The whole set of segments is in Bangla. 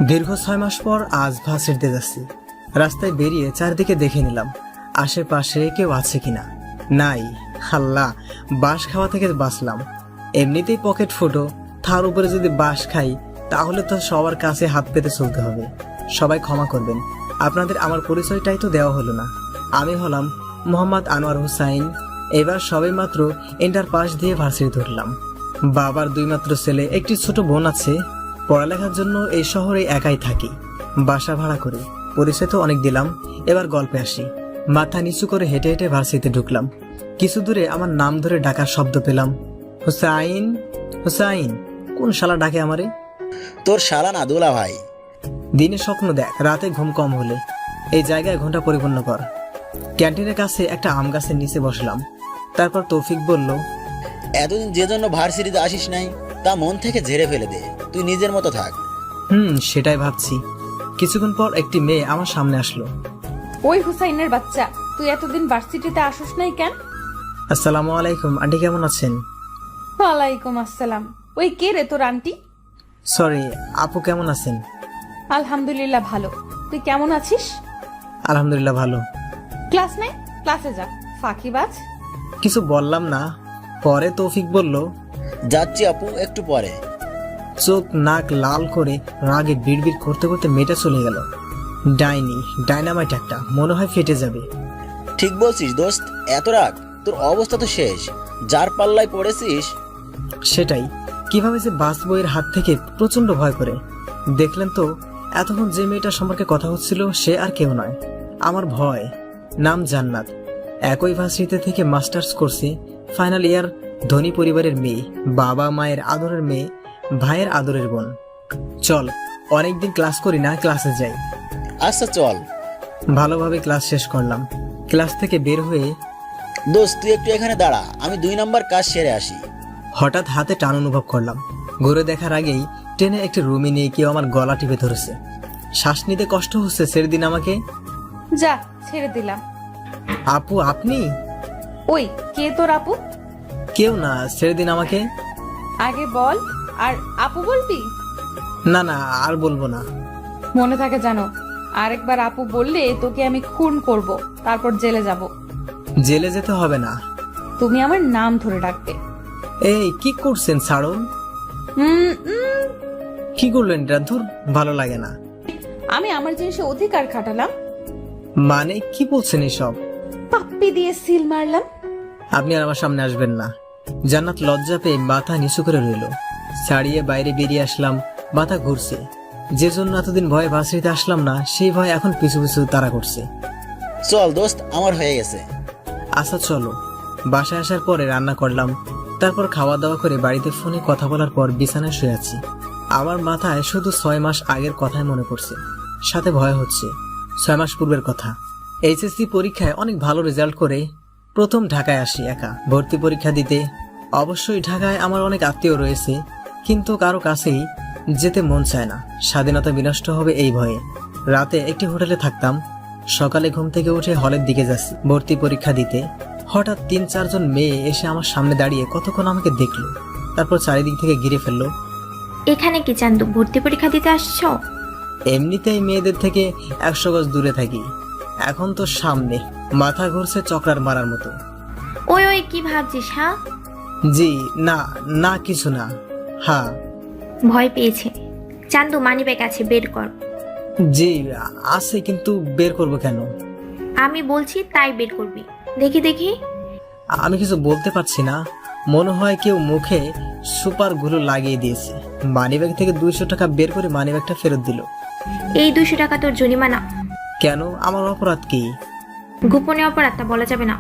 দীর্ঘ 6 মাস পর আজ ভার্সিটিতে যাচ্ছি। রাস্তায় বেরিয়ে চারদিকে দেখে নিলাম আশেপাশে কেউ আছে কিনা। নাই। আল্লাহ, বাঁশ খাওয়া থেকে বাঁচলাম। এমনিতেই পকেট ফুটো, তার উপরে যদি বাঁশ খাই তাহলে তো সবার কাছে হাত পেতে চলতে হবে। সবাই ক্ষমা করবেন, আপনাদের আমার পরিচয়টাই তো দেওয়া হলো না। আমি হলাম মোহাম্মদ আনোয়ার হুসাইন। এবার সবে মাত্র ইন্টার পাস দিয়ে ভার্সিটি ধরলাম। বাবার 2 মাত্র ছেলে, একটি ছোট বোন আছে। পড়ালেখার জন্য এই শহরে একাই থাকি, বাসা ভাড়া করি। পরিচয় তো অনেক দিলাম, এবার গল্পে আসি। মাথা নিচু করে হেঁটে হেঁটে ভার্সিটিতে ঢুকলাম। কিছু দূরে আমার নাম ধরে ডাকার শব্দ পেলাম। হুসাইন, হুসাইন। কোন শালা ডাকে আমারে? তোর শালা না, দুলা ভাই। দিনে স্বপ্ন দেখ, রাতে ঘুম কম হলে। এই জায়গায় ঘন্টা পরিপূর্ণ কর। ক্যান্টিনের কাছে একটা আম গাছের নিচে বসলাম। তারপর তৌফিক বলল, এতদিন যে জন্য ভার্সিটিতে আসিস নাই তা মন থেকে ঝেড়ে ফেলে দে, তুই নিজের মতো থাক। সেটাই ভাবছি। কিছুক্ষণ পর একটি মেয়ে আমার সামনে আসলো। ওই হুসাইনের বাচ্চা, তুই এতদিন ভার্সিটিতে আসিস নাই কেন? আসসালামু আলাইকুম আন্টি, কেমন আছেন? ওয়ালাইকুম আসসালাম। ওই কে রে তোর আন্টি? সরি, আপু কেমন আছেন? আলহামদুলিল্লাহ ভালো। তুই কেমন আছিস? আলহামদুলিল্লাহ ভালো। ক্লাস নাই? ক্লাসে যা, ফাঁকিবাজ। কিছু বললাম না। পরে তৌফিক বলল, যাচ্ছি আপু, একটু পরে। চোখ নাক লাল করে রাগে বিড়বিড় করতে করতে মেয়েটা চলে গেল। ডাইনি, ডাইনামাইট একটা, মনে হয় ফেটে যাবে। ঠিক বলছিস দোস্ত, এত রাগ, তোর অবস্থা তো শেষ। যার পাল্লায় পড়েছিস। সেটাই, কিভাবে যে বাঁচবো এর হাত থেকে প্রচন্ড ভয় করে। দেখলেন তো, এতক্ষণ যে মেয়েটার সম্পর্কে কথা হচ্ছিল সে আর কেউ নয়, আমার ভয়। নাম জান্নাত। একই ভার্সিটি থেকে মাস্টার্স করছি। ফাইনাল ইয়ার, ধনী পরিবারের মেয়ে, বাবা মায়ের আদরের মেয়ে, ভাইয়ের আদরের বোন। চল, অনেকদিন ক্লাস করি না, ক্লাসে যাই। আচ্ছা চল। ভালোভাবে ক্লাস শেষ করলাম। ক্লাস থেকে বের হয়ে দোস্ত তুই একটু এখানে দাঁড়া, আমি 2 নাম্বার কাজ সেরে আসি। হঠাৎ হাতে টান অনুভব করলাম। ঘুরে দেখার আগেই ট্রেনে একটি রুমে নিয়ে কেউ আমার গলা টিপে ধরেছে। শ্বাস নিতে কষ্ট হচ্ছে, ছেড়ে দিন আমাকে। যা, ছেড়ে দিলাম। আপু আপনি? ওই কে তোর আপু? কেউ না, ছেড়ে দিন আমাকে। আগে বল, আর আপু বলবি? না না, আর বলবো না। মনে থাকে জানো, আরেকবার আপু বললে তোকে আমি খুন করব, তারপর জেলে যাব। জেলে যেতে হবে না। তুমি আমার নাম ধরে ডাকবে। এই কি করছেন, ছাড়ুন। উম, উম, কি করলেন এটা? ধুর, ভালো লাগে না। আমি আমার জিনিসে অধিকার খাটালাম, মানে কি বলছেন এসব? পাপ্পি দিয়ে সিল মারলাম। আপনি আর আমার সামনে আসবেন না। জান্নাত লজ্জা পেয়ে মাথা নিচু করে রইল। ছাড়িয়ে বাইরে বেরিয়ে আসলাম। মাথা ঘুরছে। যে জন্য এতদিন ভয়ে ভার্সিটিতে আসলাম না, সেই ভয় এখন পিছু পিছু তাড়া করছে। চল দোস্ত, আমার হয়ে গেছে। আচ্ছা চলো। বাসায় আসার পরে রান্না করলাম। তারপর খাওয়া দাওয়া করে বাড়িতে ফোনে কথা বলার পর বিছানায় শুয়ে আছি। আমার মাথায় শুধু 6 মাস আগের কথাই মনে পড়ছে, সাথে ভয় হচ্ছে। 6 মাস পূর্বের কথা। এইচএসসি পরীক্ষায় অনেক ভালো রেজাল্ট করে প্রথম ঢাকায় আসি একা ভর্তি পরীক্ষা দিতে। অবশ্যই ঢাকায় আমার অনেক আত্মীয় রয়েছে, কিন্তু কারো কাছেই যেতে মন চায় না। স্বাধীনতা বিনষ্ট হবে এই ভয়ে। রাতে একটি হোটেলে থাকতাম। সকালে ঘুম থেকে উঠে হলের দিকে যাচ্ছি ভর্তি পরীক্ষা দিতে। হঠাৎ 3-4 জন মেয়ে এসে আমার সামনে দাঁড়িয়ে কতক্ষণ আমাকে দেখলো, তারপর চারিদিক থেকে ঘিরে ফেললো। এখানে কি চান্দু, ভর্তি পরীক্ষা দিতে আসছো? এমনিতেই মেয়েদের থেকে 100 গজ দূরে থাকি, এখন তো সামনে। মাথা ঘুরছে চক্রার মারার মতো। ওই ওই কি ভাবছিস? হ্যাঁ, জি না, না কিছু না। হ্যাঁ। ভয় পেয়েছে। চান্দু, মানিব্যাগ আছে, বের কর। জি আছে, কিন্তু বের করব কেন? আমি বলছি তাই বের করবি। দেখি দেখি। আমি কিছু বলতে পারছি না। মনে হয় কেউ মুখে সুপার গুলো লাগিয়ে দিয়েছে। মানিব্যাগ থেকে 200 টাকা বের করে মানিব্যাগটা ফেরত দিল। এই 200 টাকা তোর জরিমানা। কেন? আমার অপরাধ কি? গোপনে অপরাধটা বলা যাবে না।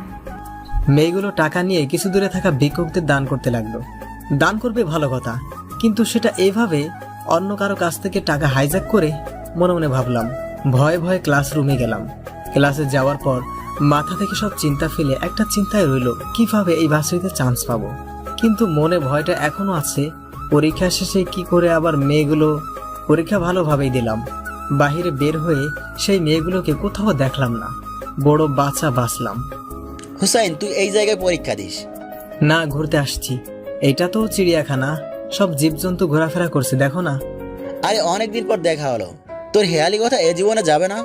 মেয়েগুলো টাকা নিয়ে কিছু দূরে থাকা ভিক্ষুকদের দান করতে লাগলো। দান করবে ভালো কথা, কিন্তু সেটা এইভাবে অন্য কারো কাছ থেকে টাকা হাইজ্যাক করে। মনে মনে ভাবলাম। ভয়ে ভয়ে ক্লাসরুমে গেলাম। ক্লাসে যাওয়ার পর মাথা থেকে সব চিন্তা ফেলে একটা চিন্তায় রইল, কিভাবে এই ভার্সিটিতে চান্স পাবো। কিন্তু মনে ভয়টা এখনো আছে, পরীক্ষা শেষে কি করে আবার মেয়েগুলো। পরীক্ষা ভালোভাবেই দিলাম। বাহিরে বের হয়ে সেই মেয়েগুলোকে কোথাও দেখলাম না। বড় বাঁচা বাঁচলাম। হুসাইন, তুই এই জায়গায় পরীক্ষা দিস? না, ঘুরতে আসছি। এটা তো চিড়িয়াখানা, সব জীবজন্তু ঘোরাফেরা করছে, দেখো না। আরে অনেকদিন পর দেখা হলো, তোর হেয়ালি কথা এ জীবনে যাবে না?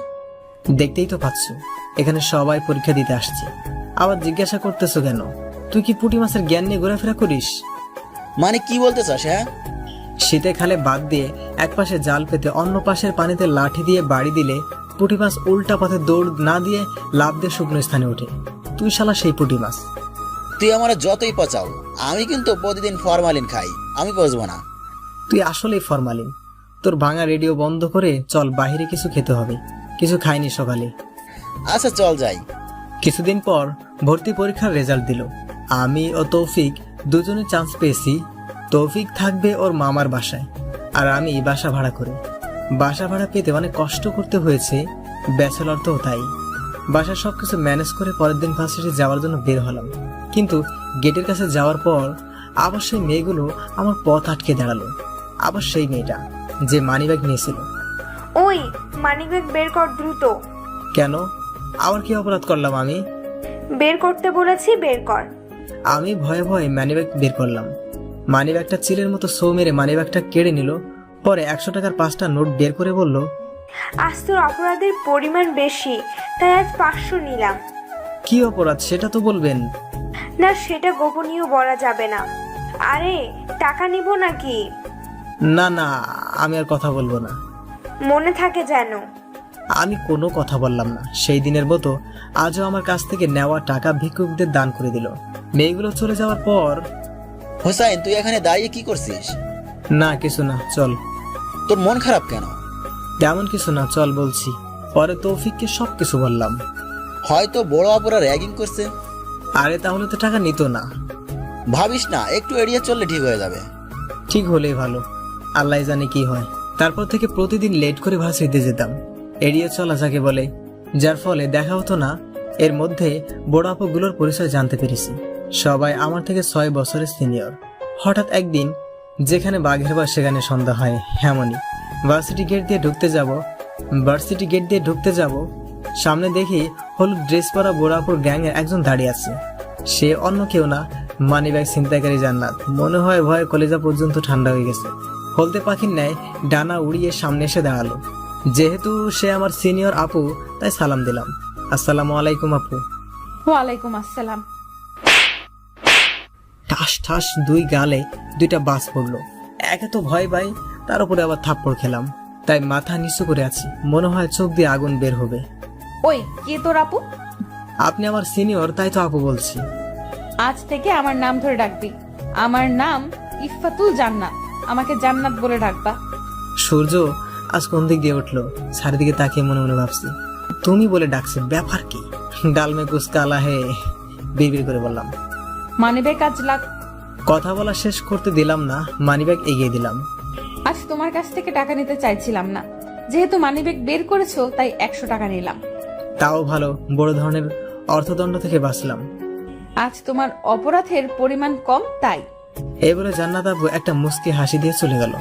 দেখতেই তো পাচ্ছ, এখানে সবাই পরীক্ষা দিতে আসছে, আবার জিজ্ঞাসা করতেছো কেন? তুই কি পুঁটি মাছের জ্ঞান নিয়ে ঘোরাফেরা করিস? মানে কি বলতে চাস? হ্যাঁ, শীতে খালে বাদ দিয়ে এক পাশে জাল পেতে অন্য পাশের পানিতে লাঠি দিয়ে বাড়ি দিলে পুঁটি মাছ উল্টা পথে দৌড় না দিয়ে লাফ দিয়ে শুকনো স্থানে ওঠে। তুই শালা সেই পুঁটি মাছ। তুই আমার যতই পচাও, আমি কিন্তু প্রতিদিন ফরমালিন খাই, আমি পচবো না। তুই আসলেই ফরমালিন। তোর ভাঙা রেডিও বন্ধ করে চল, বাইরে কিছু খেতে হবে, কিছু খাইনি সকালে। আচ্ছা চল যাই। কিছুদিন পর ভর্তি পরীক্ষার রেজাল্ট দিল। আমি ও তৌফিক দুজনে চান্স পেয়েছি। তৌফিক থাকবে ওর মামার বাসায়, আর আমি বাসা ভাড়া করে। বাসা ভাড়া পেতে অনেক কষ্ট করতে হয়েছে, ব্যাচেলর তো তাই। বাসার সবকিছু ম্যানেজ করে পরের দিন ভার্সিটি যাওয়ার জন্য বের হলাম, কিন্তু গেটের কাছে যাওয়ার পর আবার সেই মেয়েগুলো আমার পথ আটকে দাঁড়ালো। আবার সেই মেয়েটা যে মানিব্যাগ নিয়েছিল। ওই মানিব্যাগ বের কর দ্রুত। কেন? আবার কি অপরাধ করলাম আমি? বের করতে বলেছি, বের কর। আমি ভয়ে ভয়ে মানিব্যাগ বের করলাম। মানিব্যাগটা চিলের মতো সো মেরে মানিব্যাগটা কেড়ে নিল। পরে 100 টাকার 5টা নোট বের করে বলল, আজ তোর অপরাধের পরিমাণ বেশি, তাই আজ 500 নিলাম। কি অপরাধ সেটা তো বলবেন। না, সেটা গোপনীয় বলা যাবে না। আরে টাকা নিব নাকি? না না, আমি আর কথা বলবো না। মনে থাকে যেন। আমি কোনো কথা বললাম না। সেই দিনের মতো আজও আমার কাছ থেকে নেওয়া টাকা ভিক্ষুকদের দান করে দিল। মেয়েগুলো চলে যাওয়ার পর, হোসাইন, তুই এখানে দাঁড়িয়ে কি করছিস? না কিছু না, চল। তোর মন খারাপ কেন? তেমন কিছু না, চল বলছি। পরে তৌফিককে সবকিছু বললাম। হয়তো বড় অপরা র্যাগিং করছে। আরে তাহলে তো টাকা নিত না। ভাবিস না, একটু এড়িয়ে চললে ঠিক হয়ে যাবে। ঠিক হলেই ভালো, আল্লাহ জানে কি হয়। তারপর থেকে প্রতিদিন লেট করে ভার্সিটিতে যেতাম, এড়িয়ে চলা যাকে বলে, যার ফলে দেখা হতো না। এর মধ্যে বড় আপুগুলোর পরিচয় জানতে পেরেছি। সবাই আমার থেকে 6 বছরের সিনিয়র। হঠাৎ একদিন যেখানে বাঘের বাস সেখানে সন্ধ্যা হয়, এমনই ভার্সিটি গেট দিয়ে ঢুকতে যাব, সামনে দেখি হলুদ ড্রেস পরা বড় আপুর গ্যাংয়ের একজন দাঁড়িয়ে আছে। সে অন্য কেউ না, মানিব্যাগ ছিনতাইকারী জান্নাত। মনে হয় ভয়ে কলেজা পর্যন্ত ঠান্ডা হয়ে গেছে। হলদে পাখির ন্যায় ডানা উড়িয়ে সামনে এসে দাঁড়ালো। যেহেতু সে আমার সিনিয়র আপু, তাই সালাম দিলাম, আসসালামু আলাইকুম আপু। ওয়ালাইকুম আসসালাম। ঠাস ঠাস 2 গালে 2টা বাস পড়লো। একে তো ভয় পাই, তার উপরে আবার থাপ্পড় খেলাম, তাই মাথা নিচু করে আছি। মনে হয় চোখ দিয়ে আগুন বের হবে। ওই কে তোর আপু? আপনি আমার সিনিয়র, তাই তো আপু বলছি। আজ থেকে আমার নাম ধরে ডাকবি। আমার নাম ইফাতুল জান্নাত, আমাকে জান্নাত বলে ডাকবা। সূর্য আজ কোন দিক দিয়ে উঠলো, চারিদিকে তাকিয়ে মনে মনে ভাবছি, তুমি বলে ডাকছে, ব্যাপার কি? ডালমে কুছ কালা হে, বিড়বিড় করে বললাম। মানিব্যাগ আজ কথা বলা শেষ করতে দিলাম না, মানিব্যাগ এগিয়ে দিলাম। আজ তোমার কাছ থেকে টাকা নিতে চাইছিলাম না, যেহেতু মানিব্যাগ বের করেছো তাই 100 টাকা নিলাম। তাও ভালো, বড় ধরনের অর্থদণ্ড থেকে বাঁচলাম। আজ তোমার অপরাধের পরিমাণ কম, তাই। এই বলে জান্নাত আপু একটা মুচকি হাসি দিয়ে চলে গেল।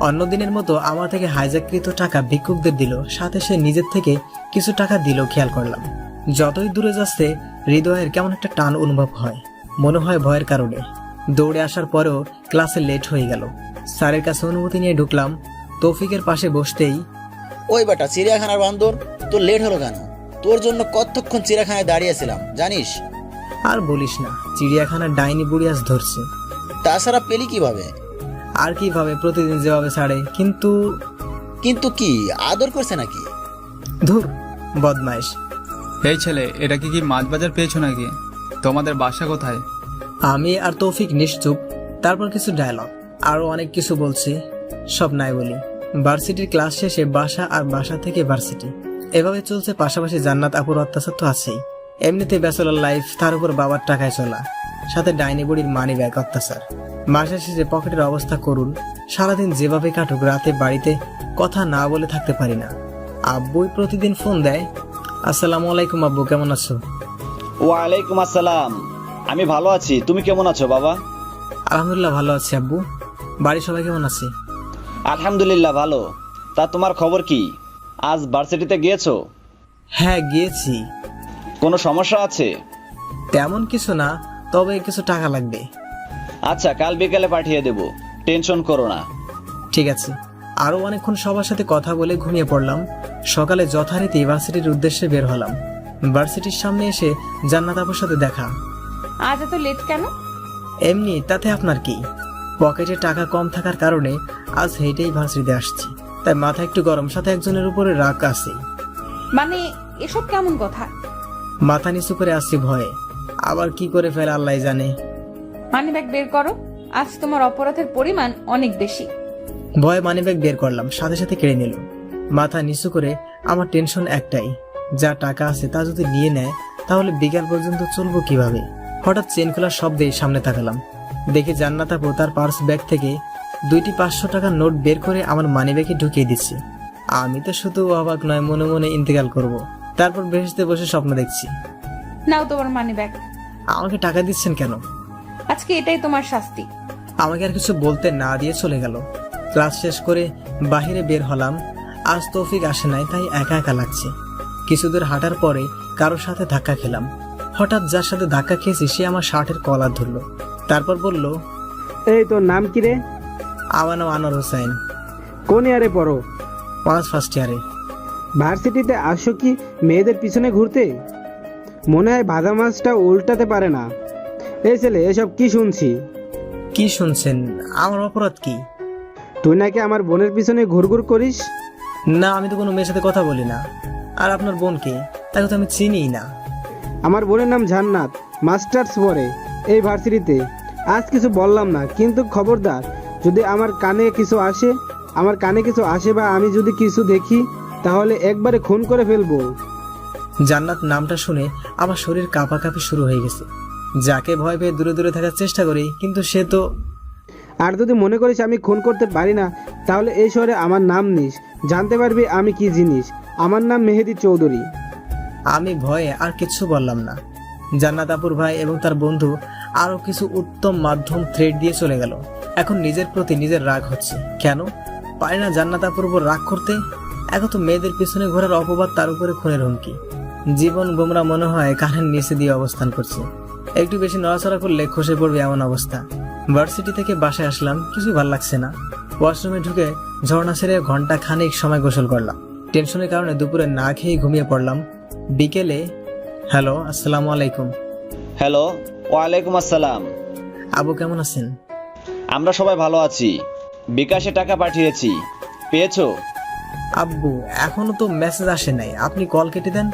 অন্য দিনের মতো আমার থেকে হাইজ্যাককৃত টাকা ভিক্ষুকদের দিল, সাথে সে নিজের থেকে কিছু টাকা দিল। খেয়াল করলাম যতই দূরে যাচ্ছে হৃদয়ের কেমন একটা টান অনুভব হয়, মনে হয় ভয়ের কারণে। দৌড়ে আসার পরেও ক্লাসে লেট হয়ে গেল। স্যারের কাছে অনুমতি নিয়ে ঢুকলাম। তৌফিকের পাশে বসতেই, ওই বেটা, চিড়িয়াখানার বান্দর, তোর লেট হলো কেন? তোর জন্য কতক্ষণ চিড়িয়াখানায় দাঁড়িয়েছিলাম জানিস? আর বলিস না, চিড়িয়াখানার ডাইনি বুড়ি আজ ধরছে। তাছাড়া পেলি কিভাবে? আর কিভাবে, প্রতিদিন যেভাবে ছাড়ে। কিন্তু কিন্তু কি আদর করছে নাকি? ধুর, বদমাইশ। এই ছেলে, এটা কি মাছ বাজার পেয়েছো নাকি? তোমাদের বাসা কোথায়? আমি আর তৌফিক নিশ্চুপ। তারপর কিছু ডায়লগ, আরো অনেক কিছু বলছি, সব নাই বলি। ভার্সিটির ক্লাস শেষে বাসা, আর বাসা থেকে ভার্সিটি, এভাবে চলছে। পাশাপাশি জান্নাত আপুর অত্যাচার তো আছেই। এমনিতে ব্যাচেলর লাইফ, তার উপর বাবার টাকায় চলা, সাথে ডাইনি বুড়ির মানি ব্যাগ অত্যাচার। মাসের শেষে পকেটের অবস্থা করুন। সারাদিন যেভাবে কাটুক, রাতে বাড়িতে কথা না বলে থাকতে পারি না। আব্বুই প্রতিদিন ফোন দেয়, আসসালামু আলাইকুম আব্বু, কেমন আছো? ওয়ালাইকুম আসসালাম। আমি ভালো আছি, তুমি কেমন আছো বাবা? আলহামদুলিল্লাহ ভালো আছি আব্বু। বাড়ির সবাই কেমন আছে? আলহামদুলিল্লাহ ভালো। তা তোমার খবর কি? আজ ভার্সিটিতে গিয়েছো? হ্যাঁ গিয়েছি। কোনো সমস্যা আছে? তেমন কিছু না, তবে কিছু টাকা লাগবে। আচ্ছা, কাল বিকেলে পাঠিয়ে দেব, টেনশন করো না। ঠিক আছে, আরও অনেকক্ষণ সবার সাথে কথা বলে ঘুমিয়ে পড়লাম। সকালে যথারীতি ভার্সিটির উদ্দেশ্যে বের হলাম। ভার্সিটির সামনে এসে জান্নাত আপুর সাথে দেখা। আজ এত লেট কেন? এমনি, তাতে আপনার কি? পকেটে টাকা কম থাকার কারণে আজ হেঁটেই ভার্সিটিতে আসছি, তাই মাথা একটু গরম, সাথে একজনের উপরে রাগ আছে। মানে এসব কেমন কথা? মাথা নিচু করে আসছি ভয়ে, আবার কি করে ফেলে আল্লাহ জানে। মানিব্যাগ বের করো, আজ তোমার অপরাধের পরিমাণ অনেক বেশি। ভয়ে মানিব্যাগ বের করলাম, সাথে সাথে কেড়ে নিল। মাথা নিচু করে আমার টেনশন একটাই, যা টাকা আছে তা যদি নিয়ে নেয় তাহলে বিকাল পর্যন্ত চলবো কিভাবে। হঠাৎ চেন খোলার শব্দে সামনে তাকালাম, দেখে জান্নাত আপু তার পার্স ব্যাগ থেকে 2টি 500 টাকার নোট বের করে আমার মানিব্যাগে ঢুকিয়ে দিচ্ছে। আমি তো শুধু অবাক নয়, মনে মনে ইন্তেকাল করব। তারপর বেহেশতে বসে স্বপ্ন দেখছি। নাও তোমার মানিব্যাগ। আমাকে টাকা দিচ্ছেন কেন? আজকে এটাই তোমার শাস্তি। আমাকে আর কিছু বলতে না দিয়ে চলে গেল। ক্লাস শেষ করে বাহিরে বের হলাম। আজ তৌফিক আসে নাই, তাই একা একা লাগছে। কিছুদূর হাঁটার পরে কারোর সাথে ধাক্কা খেলাম। হঠাৎ যার সাথে ধাক্কা খেয়েছি সে আমার শার্টের কলার ধরলো, তারপর বলল, এই তোর নাম কি রে? আমার নাম আনোয়ার হোসেন। কোন ইয়ারে পড়ো? অনার্স ফার্স্ট ইয়ারে। ভার্সিটিতে আসো কি মেয়েদের পিছনে ঘুরতে? মনে হয় ভাজা মাছটা উল্টাতে পারে না। এই ছেলে, এসব কি শুনছি? কি শুনছেন? আমার অপরাধ কি? তুই নাকি আমার বোনের পিছনে ঘুরঘুর করিস? না, আমি তো কোনো মেয়ের সাথে কথা বলি না। আর আপনার বোনকে? তাকে তো আমি চিনিই না। আমার বোনের নাম জান্নাত, মাস্টার্স পড়ে এই ভার্সিটিতে। আজ কিছু বললাম না, কিন্তু খবরদার যদি আমার কানে কিছু আসে বা আমি যদি কিছু দেখি তাহলে একবারে খুন করে ফেলবো। জান্নাত নামটা শুনে আমার শরীর কাঁপাকাঁপি শুরু হয়ে গেছে। যাকে ভয় পেয়ে দূরে দূরে থাকার চেষ্টা করি, কিন্তু সে তো। আর যদি মনে করিস আমি খুন করতে পারি না, তাহলে এই শহরে আমার নাম নিস, জানতে পারবি আমি কি জিনিস। আমার নাম মেহেদি চৌধুরী। আমি ভয়ে আর কিছু বললাম না। জান্নাত আপুর ভাই এবং তার বন্ধু আরো কিছু উত্তম মাধ্যম থ্রেড দিয়ে চলে গেল। এখন নিজের প্রতি নিজের রাগ হচ্ছে। কেন পারি না জান্নাত আপুর উপর রাগ করতে? এখন তো মেয়েদের পিছনে ঘোরার অপবাদ, তার উপরে খুনের হুমকি। জীবন গোমরা মনে হয় কানের নিচে দিয়ে অবস্থান করছে। একটু বেশি নড়াচড়া করলে খসে পড়বে এমন অবস্থা। ভার্সিটি থেকে বাসায় আসলাম, কিছুই ভালো লাগছে না। ওয়াশরুমে ঢুকে ঝর্ণা ছেড়ে ঘন্টা খানেক সময় গোসল করলাম। টেনশনের কারণে দুপুরে না খেয়ে ঘুমিয়ে পড়লাম। বিকেলে, হ্যালো, আসসালামু আলাইকুম। হ্যালো, ওয়ালাইকুম আসসালাম। আবু কেমন আছেন? আমরা সবাই ভালো আছি। বিকাশে টাকা পাঠিয়েছি, পেয়েছো? আব্বু, এখনো তো মেসেজ আসে নাই। আপনি কল কেটে দেন।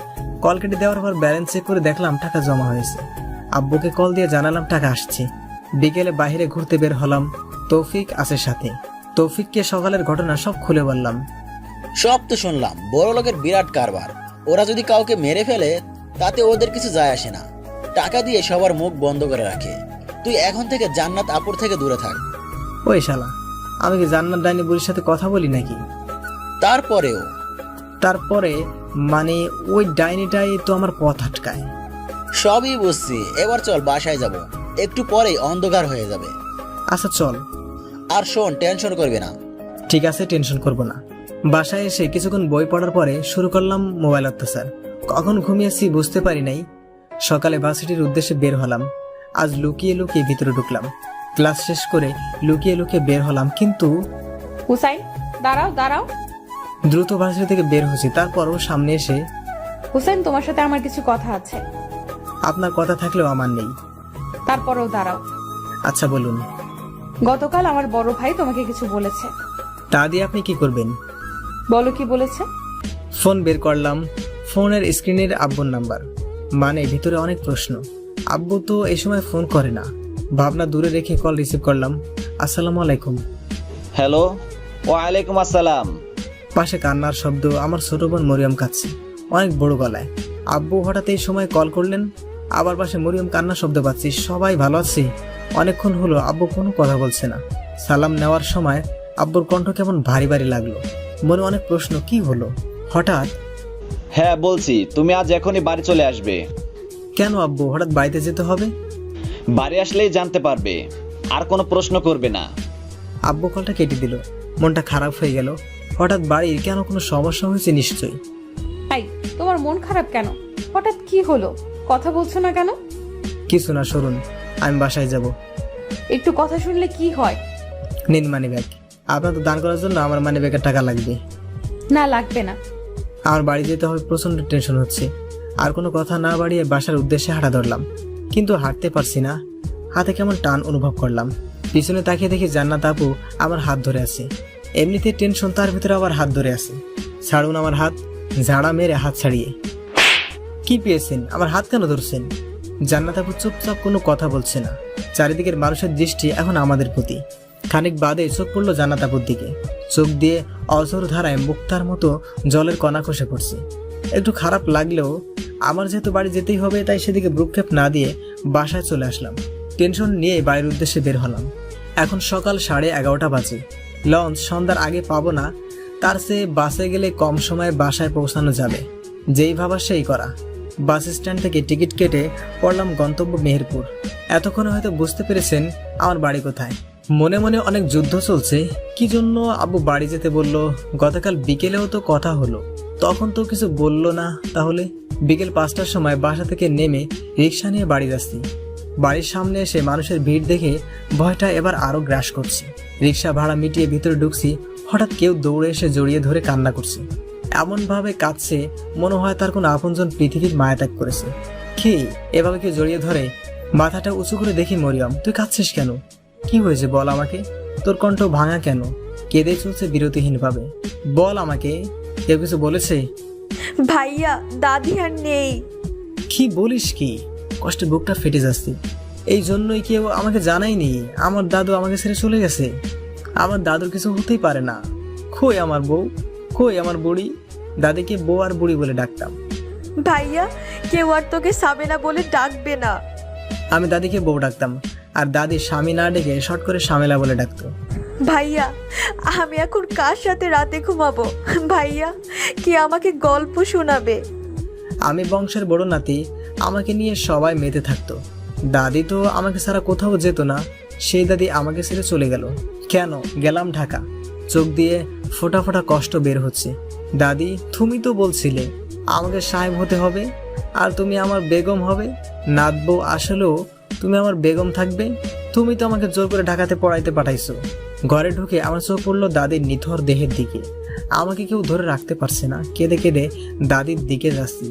কল কেটে দেওয়ার পর ব্যালেন্স চেক করে দেখলাম টাকা জমা হয়েছে। আব্বুকে কল দিয়ে জানালাম টাকা আসছে। বিকেলে বাইরে ঘুরতে বের হলাম। তৌফিক আছে সাথে। তৌফিককে সকালের ঘটনা সব খুলে বললাম। সব তো শুনলাম, বড় লোকের বিরাট কারবার। ওরা যদি কাউকে মেরে ফেলে তাতে ওদের কিছু যায় আসে না, টাকা দিয়ে সবার মুখ বন্ধ করে রাখে। তুই এখন থেকে জান্নাত আপুর থেকে দূরে থাক। ওই শালা, আমি কি জান্নাত ডাইনি বুড়ির সাথে কথা বলি নাকি? তারপরে মানে ওই ডাইনিটাই তো আমার পথ আটকায়। সবই বুঝছি, এবার চল বাসায় যাব, একটু পরেই অন্ধকার হয়ে যাবে। আচ্ছা চল। আর শোন, টেনশন করবি না। ঠিক আছে, টেনশন করব না। বাসায় এসে কিছুক্ষণ বই পড়ার পরে শুরু করলাম মোবাইল অত্যাচার। কখন ঘুমিয়েছি বুঝতে পারি নাই। সকালে ভার্সিটির উদ্দেশ্যে বের হলাম। আজ লুকিয়ে লুকিয়ে ভিতরে ঢুকলাম। ক্লাস শেষ করে লুকিয়ে লুকিয়ে বের হলাম, কিন্তু হুসাইন, দাঁড়াও দাঁড়াও। দ্রুত ভার্সিটি থেকে বের হয়েছি। তারপরও সামনে এসে, হুসাইন, তোমার সাথে আমার কিছু কথা আছে। আপনার কথা থাকলেও আমার নেই। তারপরেও দাঁড়াও। আচ্ছা বলুন। গতকাল আমার বড় ভাই তোমাকে কিছু বলেছে। তা দিয়ে আপনি কি করবেন? বলো কি বলেছে। ফোন বের করলাম। ফোনের স্ক্রিনের আব্বুর নাম্বার, মানে ভিতরে অনেক প্রশ্ন। আব্বু তো এই সময় ফোন করে না। ভাবনা দূরে রেখে কল রিসিভ করলাম। আসসালামু আলাইকুম। হ্যালো, ওয়ালাইকুম আসসালাম। পাশে কান্নার শব্দ। আমার ছোট বোন মরিয়ম কাঁদছে অনেক বড় গলায়। আব্বু হঠাৎ এই সময় কল করলেন। আবার পাশে মরিয়ম কান্নার শব্দ পাচ্ছি। সবাই ভালো আছে? অনেকক্ষণ হলো আব্বু কোনো কথা বলছে না। সালাম নেওয়ার সময় আব্বুর কণ্ঠ কেমন ভারী ভারী লাগলো। মনে অনেক প্রশ্ন, কি হলো হঠাৎ? হ্যাঁ বলছি, তুমি আজ এখনই বাড়ি চলে আসবে। কেন আব্বু, হঠাৎ বাড়িতে যেতে হবে? বাড়ি আসলেই জানতে পারবে, আর কোনো প্রশ্ন করবে না। আব্বু কলটা কেটে দিল। মনটা খারাপ হয়ে গেল। হঠাৎ বাড়ির কেন কোনো সমস্যা হয়েছে নিশ্চয়ই। তাই তোমার মন খারাপ কেন? হঠাৎ কি হলো? কথা বলছো না কেন? কিছু না, সরুন, আমি বাসায় যাব। একটু কথা শুনলে কি হয়? নিন মানি ব্যাগ। আপনার তো দান করার জন্য আমার মানে বেকার টাকা লাগবে। না লাগবে না। আমার বাড়ি যেতে হবে, প্রচন্ড টেনশন হচ্ছে। আর কোনো কথা না বাড়িয়ে বাসার উদ্দেশ্যে হাঁটা ধরলাম, কিন্তু হাঁটতে পারছি না। হাতে কেমন টান অনুভব করলাম। পিছনে তাকিয়ে দেখি জান্নাত আপু আমার হাত ধরে আছে। এমনিতে টেনশন, তার ভিতরে আবার হাত ধরে আছে। ছাড়ুন আমার হাত। ঝাড়া মেরে হাত ছাড়িয়ে। কি পেয়েছেন? আমার হাত কেন ধরছেন? জান্নাত আপু চুপচাপ, কোনো কথা বলছে না। চারিদিকের মানুষের দৃষ্টি এখন আমাদের প্রতি। খানিক বাদে চোখ পড়লো জান্নাত আপুর দিকে। চোখ দিয়ে অঝোর ধারায় মুক্তার মতো জলের কণা খসে পড়ছে। একটু খারাপ লাগলেও আমার যেহেতু বাড়ি যেতেই হবে, তাই সেদিকে ভ্রুক্ষেপ না দিয়ে বাসায় চলে আসলাম। টেনশন নিয়ে বাড়ির উদ্দেশ্যে বের হলাম। এখন সকাল 11:30 বাজে। লঞ্চ সন্ধ্যার আগে পাবো না, তার চেয়ে বাসে গেলে কম সময়ে বাসায় পৌঁছানো যাবে। যেই ভাবা সেই করা। বাস স্ট্যান্ড থেকে টিকিট কেটে পড়লাম গন্তব্য মেহেরপুর। এতক্ষণে হয়তো বুঝতে পেরেছেন আমার বাড়ি কোথায়। মনে মনে অনেক যুদ্ধ চলছে। কি জন্য আব্বু বাড়ি যেতে বলল? গতকাল বিকেলেও তো কথা হলো, তখন তো কিছু বললো না। তাহলে বিকেল 5টার সময় বাসা থেকে নেমে রিক্সা নিয়ে বাড়ি যাচ্ছি। বাড়ির সামনে এসে মানুষের ভিড় দেখে ভয়টা এবার আরো গ্রাস করছে। রিক্সা ভাড়া মিটিয়ে ভিতরে ঢুকছি, হঠাৎ কেউ দৌড়ে এসে জড়িয়ে ধরে কান্না করছে। এমন ভাবে কাঁদছে মনে হয় তার কোনো আপনজন পৃথিবীর মায়া ত্যাগ করেছে। কি এভাবে কেউ জড়িয়ে ধরে? মাথাটা উঁচু করে দেখি মরিয়ম। তুই কাঁদছিস কেন? কি হয়েছে বল আমাকে। তোর কণ্ঠ ভাঙা কেন? কেঁদে চলছে বিরতিহীন ভাবে। বল আমাকে, কেউ কিছু বলেছে? ভাইয়া, দাদি আর নেই। কি বলিস কি? কষ্টে বুকটা ফেটে যাচ্ছে। এই জন্যই কেউ আমাকে জানায়নি আমার দাদু আমাকে ছেড়ে চলে গেছে। আমার দাদুর কিছু হতেই পারে না। কই আমার বউ, কই আমার বুড়ি? দাদিকে বউ আর বুড়ি বলে ডাকতাম। ভাইয়া, কেউ আর তোকে সাবেনা বলে ডাকবে না। আমি দাদিকে বউ ডাকতাম, আর দাদি স্বামী না ডেকে শর্ট করে শামেলা বলে ডাকতো। ভাইয়া, আমি এখন কার সাথে রাতে ঘুমাবো? ভাইয়া, কি আমাকে গল্প শোনাবে? আমি বংশের বড় নাতি, আমাকে নিয়ে সবাই মেতে থাকতো। দাদি তো আমাকে ছাড়া কোথাও যেত না। সেই দাদি আমাকে ছেড়ে চলে গেল। কেন গেলাম? ঢাকা। চোখ দিয়ে ফোঁটা ফোঁটা কষ্ট বের হচ্ছে। দাদি, তুমি তো বলছিলে আমাকে সাহেব হতে হবে, আর তুমি আমার বেগম হবে। নাতবো, আসলেও তুমি আমার বেগম থাকবে। তুমি তো আমাকে জোর করে ঢাকাতে পড়াইতে পাঠাইছো। ঘরে ঢুকে আমার চোখ পড়লো দাদির নিথর দেহের দিকে। আমাকে কেউ ধরে রাখতে পারছে না। কেঁদে কেঁদে দাদির দিকে যাচ্ছি।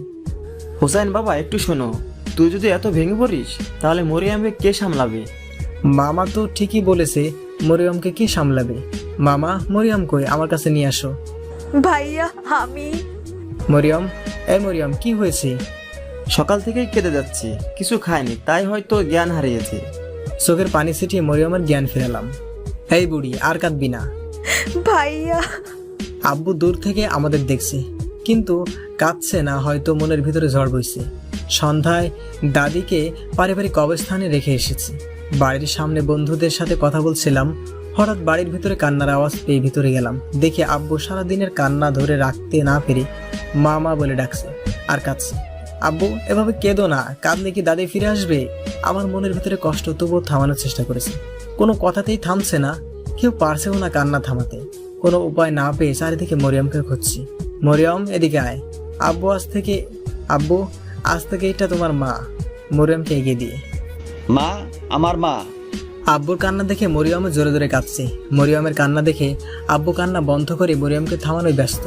হোসাইন বাবা, একটু শোনো। তুই যদি এত ভেঙে পড়িস তাহলে মরিয়ামকে কে সামলাবে? মামা তো ঠিকই বলেছে, মরিয়মকে কি সামলাবে। মামা, মরিয়ম কই? আমার কাছে নিয়ে আসো। ভাইয়া, আমি মরিয়ম, এই মরিয়ম, কি হয়েছে? সকাল থেকেই কেঁদে যাচ্ছে, কিছু খায়নি, তাই হয়তো জ্ঞান হারিয়েছে। চোখের পানি ছিটিয়ে মরিয়মের জ্ঞান ফেরালাম। এই বুড়ি, আর কাঁদবি না। ভাইয়া। আব্বু দূর থেকে আমাদের দেখছে, কিন্তু কাঁদছে না, হয়তো মনের ভিতরে ঝড় বইছে। সন্ধ্যায় দাদিকে পারিবারিক কবরস্থানে রেখে এসেছি। বাড়ির সামনে বন্ধুদের সাথে কথা বলছিলাম, হঠাৎ বাড়ির ভিতরে কান্নার আওয়াজ পেয়ে ভিতরে গেলাম। দেখি আব্বু সারাদিনের কান্না ধরে রাখতে না পেরে মামা বলে ডাকছে আর কাঁদছে। আব্বু, এভাবে কেঁদো না, কাঁদলে কি দাদি ফিরে আসবে? আমার মনের ভিতরে কষ্ট, তবুও থামানোর চেষ্টা করেছে। কোনো কথাতেই থামছে না, কেউ পারছেও না কান্না থামাতে। কোনো উপায় না পেয়ে চারিদিকে মরিয়মকে খুঁজছি। মরিয়ম, এদিকে আয়। আব্বু, আজ থেকে এটা তোমার মা। মরিয়মকে এগিয়ে দিয়ে। মা, আমার মা। আব্বুর কান্না দেখে মরিয়মও জোরে জোরে কাঁদছে। মরিয়মের কান্না দেখে আব্বু কান্না বন্ধ করে মরিয়মকে থামানোয় ব্যস্ত।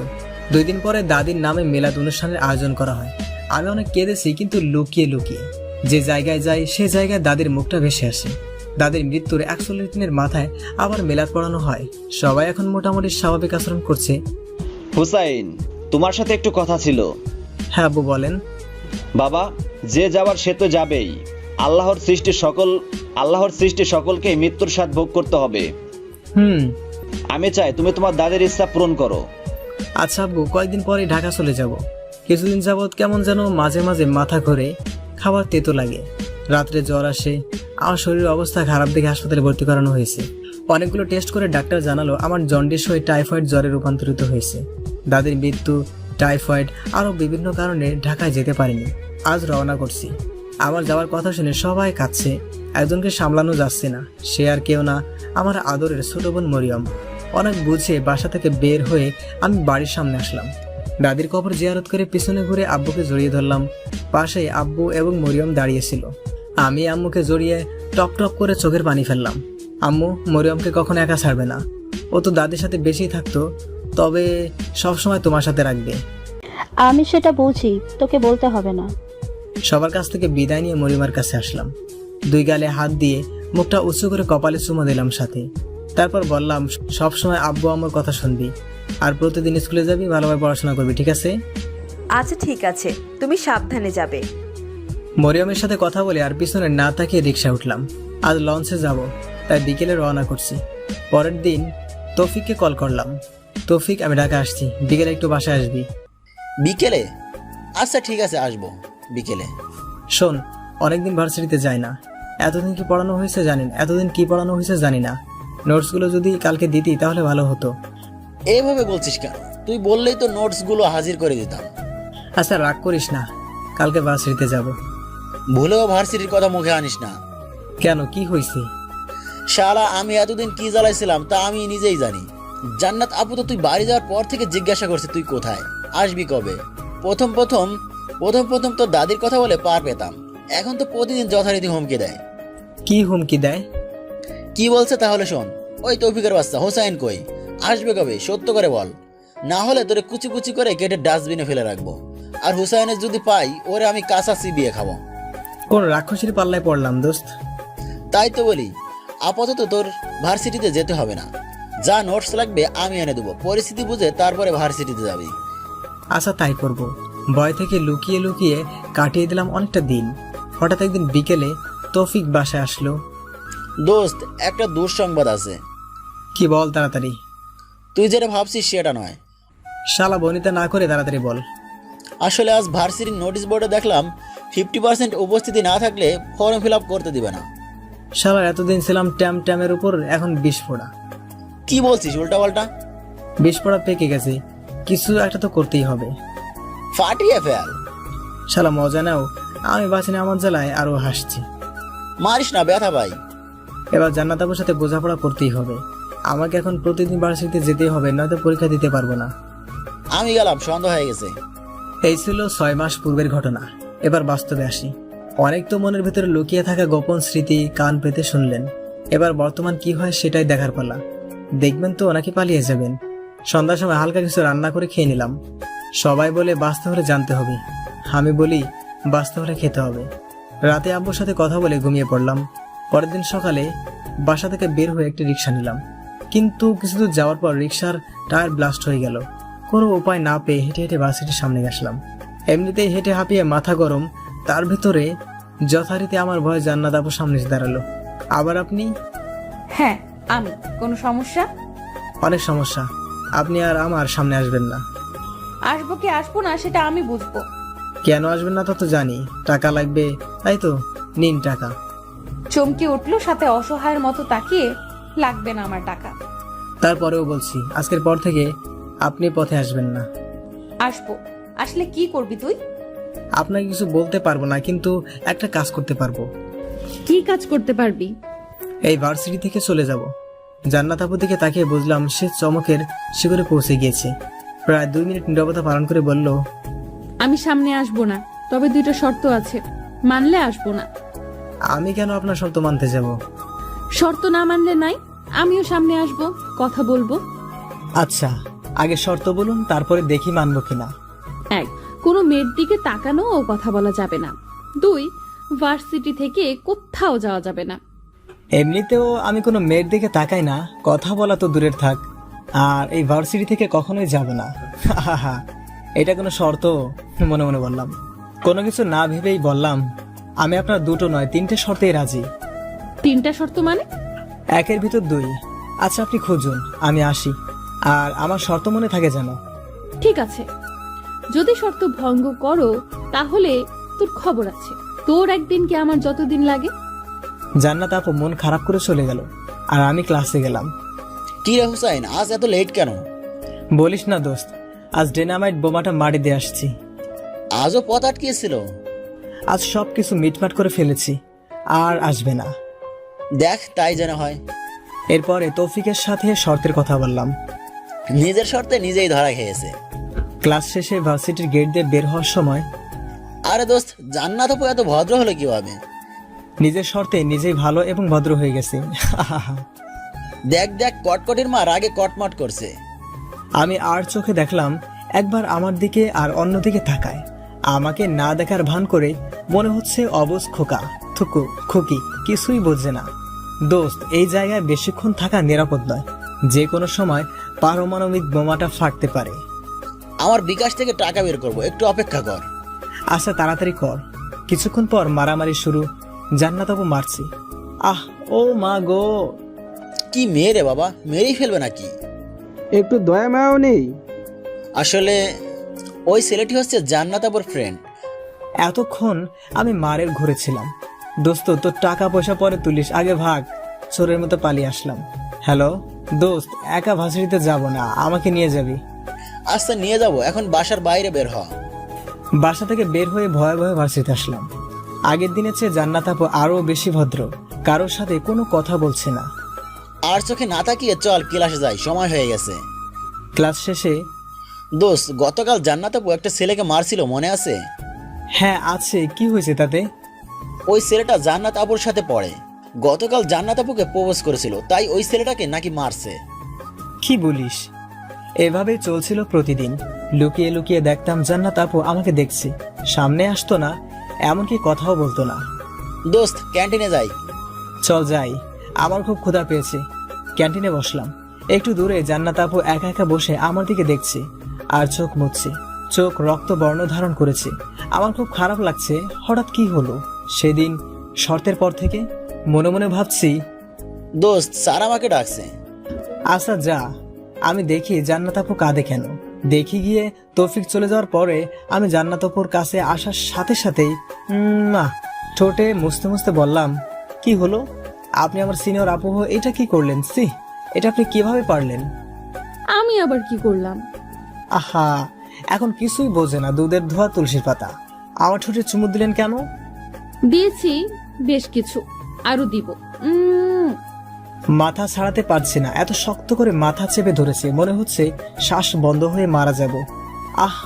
2 দিন পরে দাদির নামে মিলাদ অনুষ্ঠানের আয়োজন করা হয়। আমি অনেক কেঁদেছি, কিন্তু লুকিয়ে লুকিয়ে। যে জায়গায় যাই সে জায়গায় দাদির মুখটা ভেসে আসে। দাদির মৃত্যুর 41 দিনের মাথায় আবার মিলাদ পড়ানো হয়। সবাই এখন মোটামুটি স্বাভাবিক আচরণ করছে। হুসাইন, তোমার সাথে একটু কথা ছিল। হ্যাঁ আব্বু, বলেন। বাবা, যে যাবার সে তো যাবেই। আল্লাহর সৃষ্টি সকলকে মৃত্যুর স্বাদ ভোগ করতে হবে। আমি চাই তুমি তোমার দাদির ইচ্ছা পূরণ করো। আচ্ছা আব্বু, কয়েকদিন পরে ঢাকা চলে যাব। কিছুদিন যাবৎ কেমন যেন মাঝে মাঝে মাথা ঘোরে, খাবার তেতো লাগে, রাত্রে জ্বর আসে। আমার শরীরের অবস্থা খারাপ দেখে হাসপাতালে ভর্তি করানো হয়েছে। অনেকগুলো টেস্ট করে ডাক্তার জানালো আমার জন্ডিস হয়ে টাইফয়েড জ্বরে রূপান্তরিত হয়েছে। দাদির মৃত্যু, টাইফয়েড, আরও বিভিন্ন কারণে ঢাকায় যেতে পারিনি। আজ রওনা করছি। আমার যাওয়ার কথা শুনে সবাই কাঁদছে। একজনকে সামলানো যাচ্ছে না, সে আর কেউ না, আমার আদরের ছোট বোন মরিয়ম। অনেক বুঝে বাসা থেকে বের হয়ে আমি বাড়ির সামনে আসলাম। দাদির কবর জিয়ারত করে পিছনে ঘুরে আব্বুকে জড়িয়ে ধরলাম। পাশেই আব্বু এবং মরিয়ম দাঁড়িয়েছিল। আমি আম্মুকে জড়িয়ে টপ টপ করে চোখের পানি ফেললাম। আম্মু, মরিয়মকে কখনো একা ছাড়বে না। ও তো দাদির সাথে বেশি থাকতো, তবে সব সময় তোমার সাথে রাখবে। আমি সেটা বুঝি, তোকে বলতে হবে না। সবার কাছ থেকে বিদায় নিয়ে মরিমার কাছে আসলাম। দুই গালে হাত দিয়ে মুখটা উঁচু করে কপালে চুমো দিলাম সাথে। তারপর বললাম, সব সময় আব্বু আমার কথা শুনবি, আর প্রতিদিন স্কুলে যাবি, ভালোভাবে পড়াশোনা করবি, ঠিক আছে? আচ্ছা ঠিক আছে, তুমি সাবধানে যাবে। মরিয়মের সাথে কথা বলে আর পিছনে না তাকিয়ে রিক্সা উঠলাম। আজ লঞ্চে যাব, তাই বিকেলে রওনা করছি। পরের দিন তৌফিককে কল করলাম। তৌফিক, আমি ঢাকা আসছি, বিকেলে একটু বাসায় আসবি। বিকেলে? আচ্ছা ঠিক আছে, আসবো বিকেলে। শোন, অনেকদিন ভার্সিটিতে যাই না। এতদিন কি পড়ানো হয়েছে জানি না। নোটসগুলো যদি কালকে দিতি তাহলে ভালো হতো। এইভাবে বলছিস কেন? তুই বললেই তো নোটসগুলো হাজির করে দিতাম। আচ্ছা রাগ করিস না, কালকে ভার্সিটিতে যাব। ভুলেও ভার্সিটির কথা মুখে আনিস না। কেন, কি হয়েছে? শালা, আমি এতদিন কি জ্বালাইছিলাম তা আমি নিজেই জানি। জান্নাত আপু তো তুই বাড়ি যাওয়ার পর থেকে জিজ্ঞাসা করছে তুই কোথায়, আসবি কবে। প্রথম তো দাদির কথা বলে পার পেতাম, এখন তো প্রতিদিন যথারীতি হুমকি দেয়। কি হুমকি দেয়? কি বলছে তাহলে শোন। ওই তৌফিকের বাচ্চা হোসাইন কই, আসবে কবে, সত্য করে বল, না হলে তোরে কুচি কুচি করে কেটে ডাস্টবিনে ফেলে রাখবো। আর হুসাইনের যদি পাই, ওরে আমি কাঁচা চিবিয়ে খাবো। কোন রাক্ষসীর পাল্লায় পড়লাম দোস্ত? তাই তো বলি, আপাতত তোর ভার্সিটিতে যেতে হবে না। যা নোটস লাগবে আমি এনে দেবো, পরিস্থিতি বুঝে তারপরে ভার্সিটিতে যাবি। আচ্ছা তাই করব। ভয় থেকে লুকিয়ে লুকিয়ে কাটিয়ে দিলাম অনেকটা দিন। হঠাৎ একদিন বিকেলে তৌফিক বাসায় আসলো। দোস্ত, একটা দুঃসংবাদ আছে। কি বল তাড়াতাড়ি। তুই যেটা ভাবছিস সেটা নয়। শালা বনিতা না করে তাড়াতাড়ি বল। আসলে আজ ভার্সিটির নোটিশ বোর্ডে দেখলাম 50% উপস্থিতি না থাকলে ফর্ম ফিল আপ করতে দিবে না। শালা এতদিন ছিলাম ট্যামের উপর, এখন বিস্ফোড়া। কি বলছিস উল্টাপাল্টা? বিস্ফোড়া পেকে গেছে, কিছু একটা তো করতেই হবে। ফাটিয়ে ফেল। শালা মজা নাও, আমি বাঁচি না আমার জ্বালায় আরো হাসছি। মারিস না, ব্যথা পাই। এবার জান্নাত আপুর সাথে বোঝাপড়া করতেই হবে। আমাকে এখন প্রতিদিন ভার্সিটিতে যেতেই হবে, নয়তো পরীক্ষা দিতে পারবো না। আমি গেলাম, সন্দেহ হয়ে গেছে। এই ছিল 6 মাস পূর্বের ঘটনা। এবার বাস্তবে আসি। অনেক তো মনের ভিতরে লুকিয়ে থাকা গোপন স্মৃতি কান পেতে শুনলেন। এবার বর্তমান কি হয় সেটাই দেখার পালা। দেখবেন তো নাকি পালিয়ে যাবেন। সন্ধ্যার সময় হালকা কিছু রান্না করে খেয়ে নিলাম। সবাই বলে বাঁচতে হলে জানতে হবে, আমি বলি বাঁচতে হলে খেতে হবে। রাতে আব্বুর সাথে কথা বলে ঘুমিয়ে পড়লাম। পরের দিন সকালে বাসা থেকে বের হয়ে একটি রিক্সা নিলাম, কিন্তু কিছু দূর যাওয়ার পর রিক্সার টায়ার ব্লাস্ট হয়ে গেল। কোনো উপায় না পেয়ে হেঁটে হেঁটে ভার্সিটির সামনে গেছিলাম। এমনিতেই হেঁটে হাঁপিয়ে মাথা গরম, তার ভিতরে যথারীতি আমার ভয় জান্নাত আপুর সামনে এসে দাঁড়ালো। আবার আপনি? হ্যাঁ আমি। কোনো সমস্যা? অনেক সমস্যা। আপনি আর আমার সামনে আসবেন না। আসবো কি আসবো না সেটা আমি বুঝবো। কেন আসবেন না তা তো জানি, টাকা লাগবে, তাই তো নিন টাকা। চমকে উঠলো, সাথে অসহায়ের মতো তাকিয়ে, লাগবে না আমার টাকা। তারপরেও বলছি, আজকের পর থেকে আপনি পথে আসবেন না। আসবো। আসলে কি করবি তুই? আপনাকে কিছু বলতে পারবো না, কিন্তু একটা কাজ করতে পারবো। কি কাজ করতে পারবি? এই ভার্সিটি থেকে চলে যাব। জান্নাত আপুর দিকে তাকিয়ে বুঝলাম সে চমকের শিখরে পৌঁছে গিয়েছে। প্রায় 2 মিনিট নীরবতা পালন করে বলল, আমি সামনে আসবো না, তবে 2টা শর্ত আছে, মানলে আসবো না। আমি কেন আপনার শর্ত মানতে যাব? শর্ত না মানলে নাই, আমিও সামনে আসবো, কথা বলবো। আচ্ছা, আগে শর্ত বলুন, তারপরে দেখি মানবো কিনা। 1, কোনো মেয়ের দিকে তাকানো ও কথা বলা যাবে না। 2, ভার্সিটি থেকে কোথাও যাওয়া যাবে না। এমনিতেও আমি কোনো মেয়ের দিকে তাকাই না, কথা বলা তো দূরের থাক। আর এই ভার্সিটি থেকে কখনোই যাব না। এটা কোনো শর্ত? মনে মনে বললাম। কোনো কিছু না ভেবেই বললাম, আমি আপনার 2টো নয় 3টে শর্তেই রাজি। 3টা শর্ত মানে? 1-এর ভিতর 2। আচ্ছা আপনি খুঁজুন, আমি আসি। আর আমার শর্ত মনে থাকে যেন। ঠিক আছে, যদি শর্ত ভঙ্গ করো তাহলে তোর খবর আছে। তোর একদিন কি আমার যতদিন লাগে। জান্নাত আপু মন খারাপ করে চলে গেল, আর আমি ক্লাসে গেলাম। কি রে হুসাইন, আজ এত লেট কেন? বলিস না দোস্ত, আজ ডিনামাইট বোমাটা মারি দিয়ে আসছি। আজও পথ আটকিয়েছিল? আজ সবকিছু মিটমাট করে ফেলেছি, আর আসবে না। দেখ তাই যেন হয়। এরপরে তৌফিকের সাথে শর্তের কথা বললাম। নিজের শর্তে নিজেই ধরা খেয়েছে। ক্লাস শেষে ভার্সিটির গেট দিয়ে বের হওয়ার সময়, আরে দোস্ত, জান্নাত আপু এত ভদ্র হলো কিভাবে? নিজের শর্তে নিজেই ভালো এবং ভদ্র হয়ে গেছে। দেখ দেখ, কটকটির মা রাগে কটমট করছে। আমি আর চোখে দেখলাম একবার আমার দিকে আর অন্যদিকে তাকায়। আমাকে না দেখার ভান করে মনে হচ্ছে অবুঝ খোকা, থুকু খুকি কিছুই বোঝে না। দোস্ত, এই জায়গায় বেশিক্ষণ থাকা নিরাপদ নয়, যে কোনো সময় পারমাণবিক বোমাটা ফাটতে পারে। আমার বিকাশ থেকে টাকা বের করব, একটু অপেক্ষা কর। আচ্ছা তাড়াতাড়ি কর। কিছুক্ষণ পর মারামারি শুরু। জান্নাত আপু মারছি। আহ, ও মা গো! কি মেয়ে রে বাবা, মেরেই ফেলবে নাকি? একটু দয়া মায়াও নেই? আসলে ওই ছেলেটি হচ্ছে জান্নাত আপুর ফ্রেন্ড। এতক্ষণ আমি মারের ঘুরে ছিলাম। দোস্ত, তোর টাকা পয়সা পরে তুলিস, আগে ভাগ। চোরের মতো পালিয়ে আসলাম। হ্যালো দোস্ত, একা ভার্সিটিতে যাব না, আমাকে নিয়ে যাবি? আচ্ছা নিয়ে যাব, এখন বাসার বাইরে বের হ। বাসা থেকে বের হয়ে ভয়ে ভয়ে ভার্সিটিতে আসলাম। আগের দিনের চেয়ে জান্নাত আপু আরো বেশি ভদ্র, কারোর সাথে কোনো কথা বলছে না। আর চোখে না তাকিয়ে চল ক্লাসে যাই, সময় হয়ে গেছে। ক্লাস শেষে দোস্ত, গতকাল জান্নাত আপু একটা ছেলেকে মারছিল, মনে আছে? হ্যাঁ আছে, কি হয়েছে তাতে? ওই ছেলেটা জান্নাত আপুর সাথে পড়ে। গতকাল জান্নাত আপুকে প্রপোজ করেছিল, তাই ওই ছেলেটাকে নাকি মারছে। কি বলিস? এভাবেই চলছিল প্রতিদিন। লুকিয়ে লুকিয়ে দেখতাম জান্নাত আপু আমাকে দেখছে, সামনে আসতো না, এমনকি কথাও বলতো না। দোস্ত, ক্যান্টিনে যাই। চল যাই, আমার খুব ক্ষুধা পেয়েছে। ক্যান্টিনে বসলাম। একটু দূরে জান্নাত আপু একা একা বসে আমার দিকে দেখছে আর চোখ মুছছে। চোখ রক্ত বর্ণ ধারণ করেছে। আমার খুব খারাপ লাগছে। হঠাৎ কি হলো সেদিন শর্তের পর থেকে? মনে মনে ভাবছি, দোস্ত, স্যার আমাকে ডাকছে। আচ্ছা যা। আমি দেখি জান্নাত আপু কাঁদে কেন। দেখি গিয়ে তৌফিক চলে যাওয়ার পরে আমি জান্নাত আপুর কাছে আসার সাথে সাথেই না ঠোঁটে মুছতে মুছতে বললাম, কি হলো? আপনি আমার সিনিয়র আপু হয়ে এটা কি করলেন? সি, এটা আপনি কিভাবে পারলেন? আমি আবার কি করলাম? আহা, এখন কিছুই বোঝে না, দুধের ধোয়া তুলসীর পাতা। আমার ঠোঁটে চুমু দিলেন কেন? দিয়েছি বেশ কিছু, আরো দিব। মাথা ছাড়াতে পারছি না, এত শক্ত করে মাথা চেপে ধরেছে, মনে হচ্ছে শ্বাস বন্ধ হয়ে মারা যাব। আহ,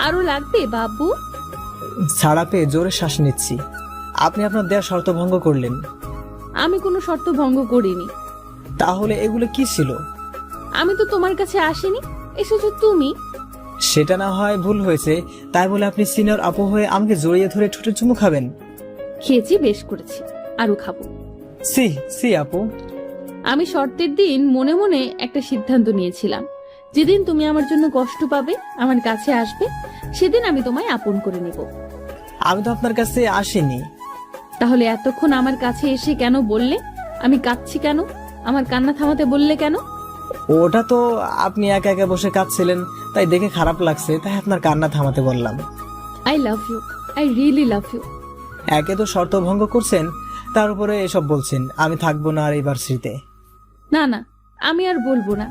আরো লাগবে বাবু? ছাড়া পেয়ে জোরে শ্বাস নিচ্ছি। আপনি আপনার দেয়া শর্ত ভঙ্গ করলেন। আমি কোনো শর্ত ভঙ্গ করিনি। তাহলে এগুলো কি ছিল? আমি তো তোমার কাছে আসিনি, এসেছো তুমি। সেটা না হয় ভুল হয়েছে, তাই বলে আপনি সিনিয়র আপু হয়ে আমাকে জড়িয়ে ধরে ঠোঁটে চুমু খাবেন? খেয়েছি, বেশ করেছি, আরো খাবো। সি সি আপু। আমি শর্তের দিন মনে মনে একটা সিদ্ধান্ত নিয়েছিলাম, যেদিন তুমি আমার জন্য কষ্ট পাবে, আমার কাছে আসবে, সেদিন আমি তোমায় আপন করে নেব। আমি তো আপনার কাছে আসিনি। তাহলে এতক্ষণ আমার কাছে এসে কেন বললে আমি কাঁদছি কেন? আমার কান্না থামাতে বললে কেন? ওটা তো আপনি একা একা বসে কাঁদছিলেন, তাই দেখে খারাপ লাগছে, তাই আপনার কান্না থামাতে বললাম। I love you, I really love you. একে তো শর্ত ভঙ্গ করছেন, তার উপরে এসব বলছেন আমি থাকবো না আর এই ভার্সিটিতে। না না, আমি আর বলবো না।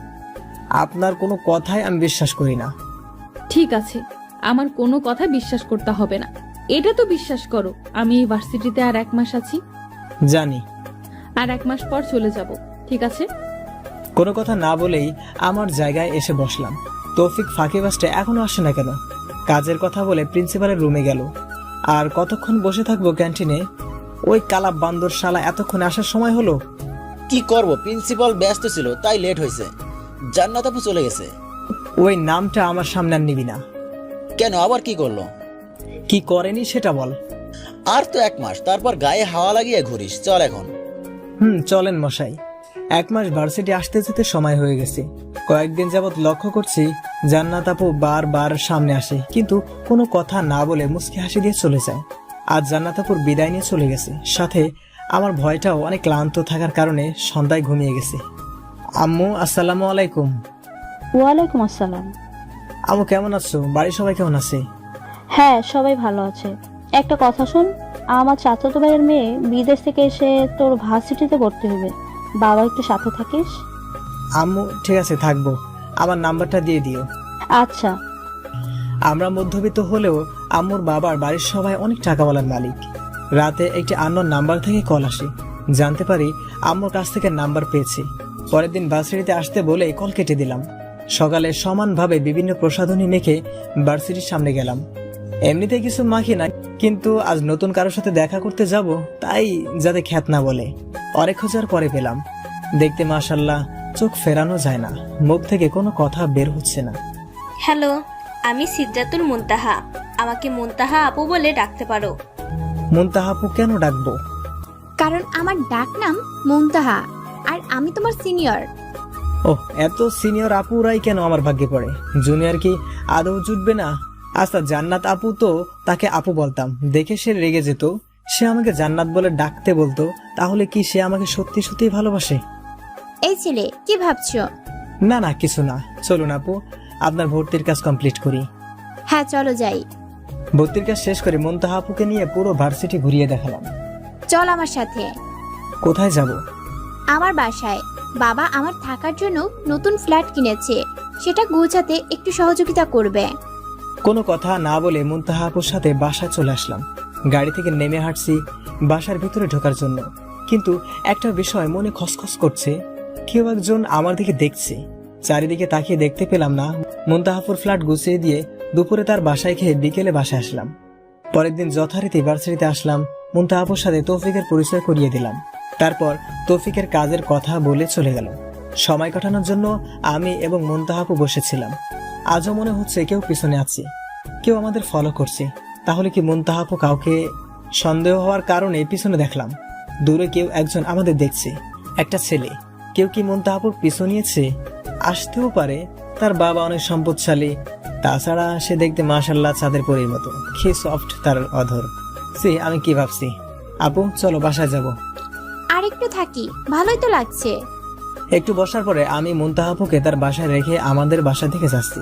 আপনার কোনো কথাই আমি বিশ্বাস করি না। ঠিক আছে, আমার কোনো কথা বিশ্বাস করতে হবে না। এটা তো বিশ্বাস করো, আমি এই ভার্সিটিতে আর 1 মাস আছি। জানি। আর 1 মাস পর চলে যাব, ঠিক আছে? কোনো কথা না বলেই আমার জায়গায় এসে বসলাম। তৌফিক ফাঁকিবাজটা এখনো আসে না কেন? কাজের কথা বলে প্রিন্সিপালের রুমে গেল। আর কতক্ষণ বসে থাকবো ক্যান্টিনে? ওই কালা বান্দর শালা এতক্ষণ আসার সময় হলো। কি করব, প্রিন্সিপাল ব্যস্ত ছিল তাই লেট হয়েছে। জান্নাত আপু চলে গেছে। ওই নামটা আমার সামনে আর নিবি না। কেন, আবার কি করলো? কি করেনি সেটা বল। আর তো 1 মাস, তারপর গায়ে হাওয়া লাগিয়ে ঘুরিস। চল এখন। চলেন মশাই। 1 মাস ভার্সিটি আসতে যেতে সময় হয়ে গেছে। কয়েকদিন যাবৎ লক্ষ্য করছি জান্নাত আপু বারবার সামনে আসে, কিন্তু কোনো কথা না বলে মুচকি হাসি দিয়ে চলে যায়। আজ জান্নাত আপুর বিদায় নিয়ে চলে গেছে, সাথে আমার ভয়টাও অনেক ক্লান্ত থাকার কারণে সন্ধ্যায় ঘুমিয়ে গেছে। আম্মু আসসালামু আলাইকুম। ওয়ালাইকুম আসসালাম। আম্মু কেমন আছো? বাড়ির সবাই কেমন আছে? হ্যাঁ, সবাই ভালো আছে। একটা কথা শোন, আমার চাচাতো ভাইয়ের মেয়ে বিদেশ থেকে এসে তোর ভার্সিটিতে ভর্তি হবে। বাবা একটু সাথে থাকিস। আম্মু ঠিক আছে, থাকবো। আমার নাম্বারটা দিয়ে দিও। আচ্ছা। আমরা মধ্যবিত্ত হলেও আম্মুর বাবার বাড়ির সবাই অনেক টাকাওয়ালার মালিক। রাতে একটি আননোন নাম্বার থেকে কল আসে। জানতে পারি আম্মুর কাছ থেকে নাম্বার পেয়েছি। পরের দিন ভার্সিটিতে আসতে বলে কল কেটে দিলাম। সকালে সমানভাবে বিভিন্ন প্রসাধনী মেখে ভার্সিটির সামনে গেলাম। এমনিতে কিছু মাখি না, কিন্তু আজ নতুন কারোর সাথে দেখা করতে যাব, তাই যাতে খ্যাত না বলে। অনেক খোঁজার পরে পেলাম। দেখতে মাশাল্লাহ, চোখ ফেরানো যায় না, মুখ থেকে কোনো কথা বের হচ্ছে না। হ্যালো, আমি সিদ্ধাতুল মুনতাহা। আমাকে মুনতাহা আপু বলে ডাকতে পারো। মুনতাহা আপু কেন ডাকবো? কারণ আমার ডাক নাম মুনতাহা, আর আমি তোমার সিনিয়র। ওহ, এত সিনিয়র আপুরাই কেন আমার ভাগ্যে পড়ে? জুনিয়র কি আদৌ জুটবে না? আচ্ছা, জান্নাত আপু তো তাকে আপু বলতাম, দেখে সে রেগে যেত, সে আমাকে জান্নাত বলে ডাকতে বলতো, তাহলে কি সে আমাকে সত্যি সত্যি ভালোবাসে? এই ছেলে, কি ভাবছো? না না, কিছু না, চলুন আপু, আপনার ভর্তির কাজ কমপ্লিট করি। হ্যাঁ, চলো যাই। ভর্তির কাজ শেষ করে মুনতাহা আপুকে নিয়ে পুরো ভার্সিটি ঘুরিয়ে দেখালাম। চল আমার সাথে। কোথায় যাব? আমার বাসায়। বাবা আমার থাকার জন্য নতুন ফ্ল্যাট কিনেছে, সেটা গোছাতে একটু সহযোগিতা করবে। কোনো কথা না বলে মুনতাহা আপুর সাথে বাসায় চলে আসলাম। গাড়ি থেকে নেমে হাঁটছি বাসার ভিতরে ঢোকার জন্য, কিন্তু একটা বিষয় মনে খসখস করছে, কেউ একজন আমার দিকে দেখছে। চারিদিকে তাকিয়ে দেখতে পেলাম না। মুনতাহা আপুর ফ্ল্যাট গুছিয়ে দিয়ে দুপুরে তার বাসায় খেয়ে বিকেলে বাসায় আসলাম। পরের দিন যথারীতি ভার্সিটিতে আসলাম। মুনতাহা আপুর সাথে তৌফিকের পরিচয় করিয়ে দিলাম। তারপর তৌফিকের কাজের কথা বলে চলে গেল। সময় কাটানোর জন্য আমি এবং মুনতাহা আপু বসেছিলাম। আজও মনে হচ্ছে কেউ পিছনে আছে, কেউ আমাদের ফলো করছে। তাহলে কি মুনতাহা আপু কাউকে সন্দেহ হওয়ার কারণে পিছনে দেখলাম? দূরে কেউ একজন আমাদের দেখছে, একটা ছেলে। কেউ কি মুনতাহা আপুর পিছু নিয়েছে? আসতেও পারে, তার বাবা অনেক সম্পদশালী, তাছাড়া সে দেখতে মাশাল্লাহ চাঁদের পরীর মতো, কি সফট তার অধর। আমি কি ভাবছি? আপু চলো বাসায় যাব। আর একটু থাকি, ভালোই তো লাগছে। একটু বসার পরে আমি মুনতাহা আপুকে তার বাসায় রেখে আমাদের বাসা থেকে যাচ্ছি,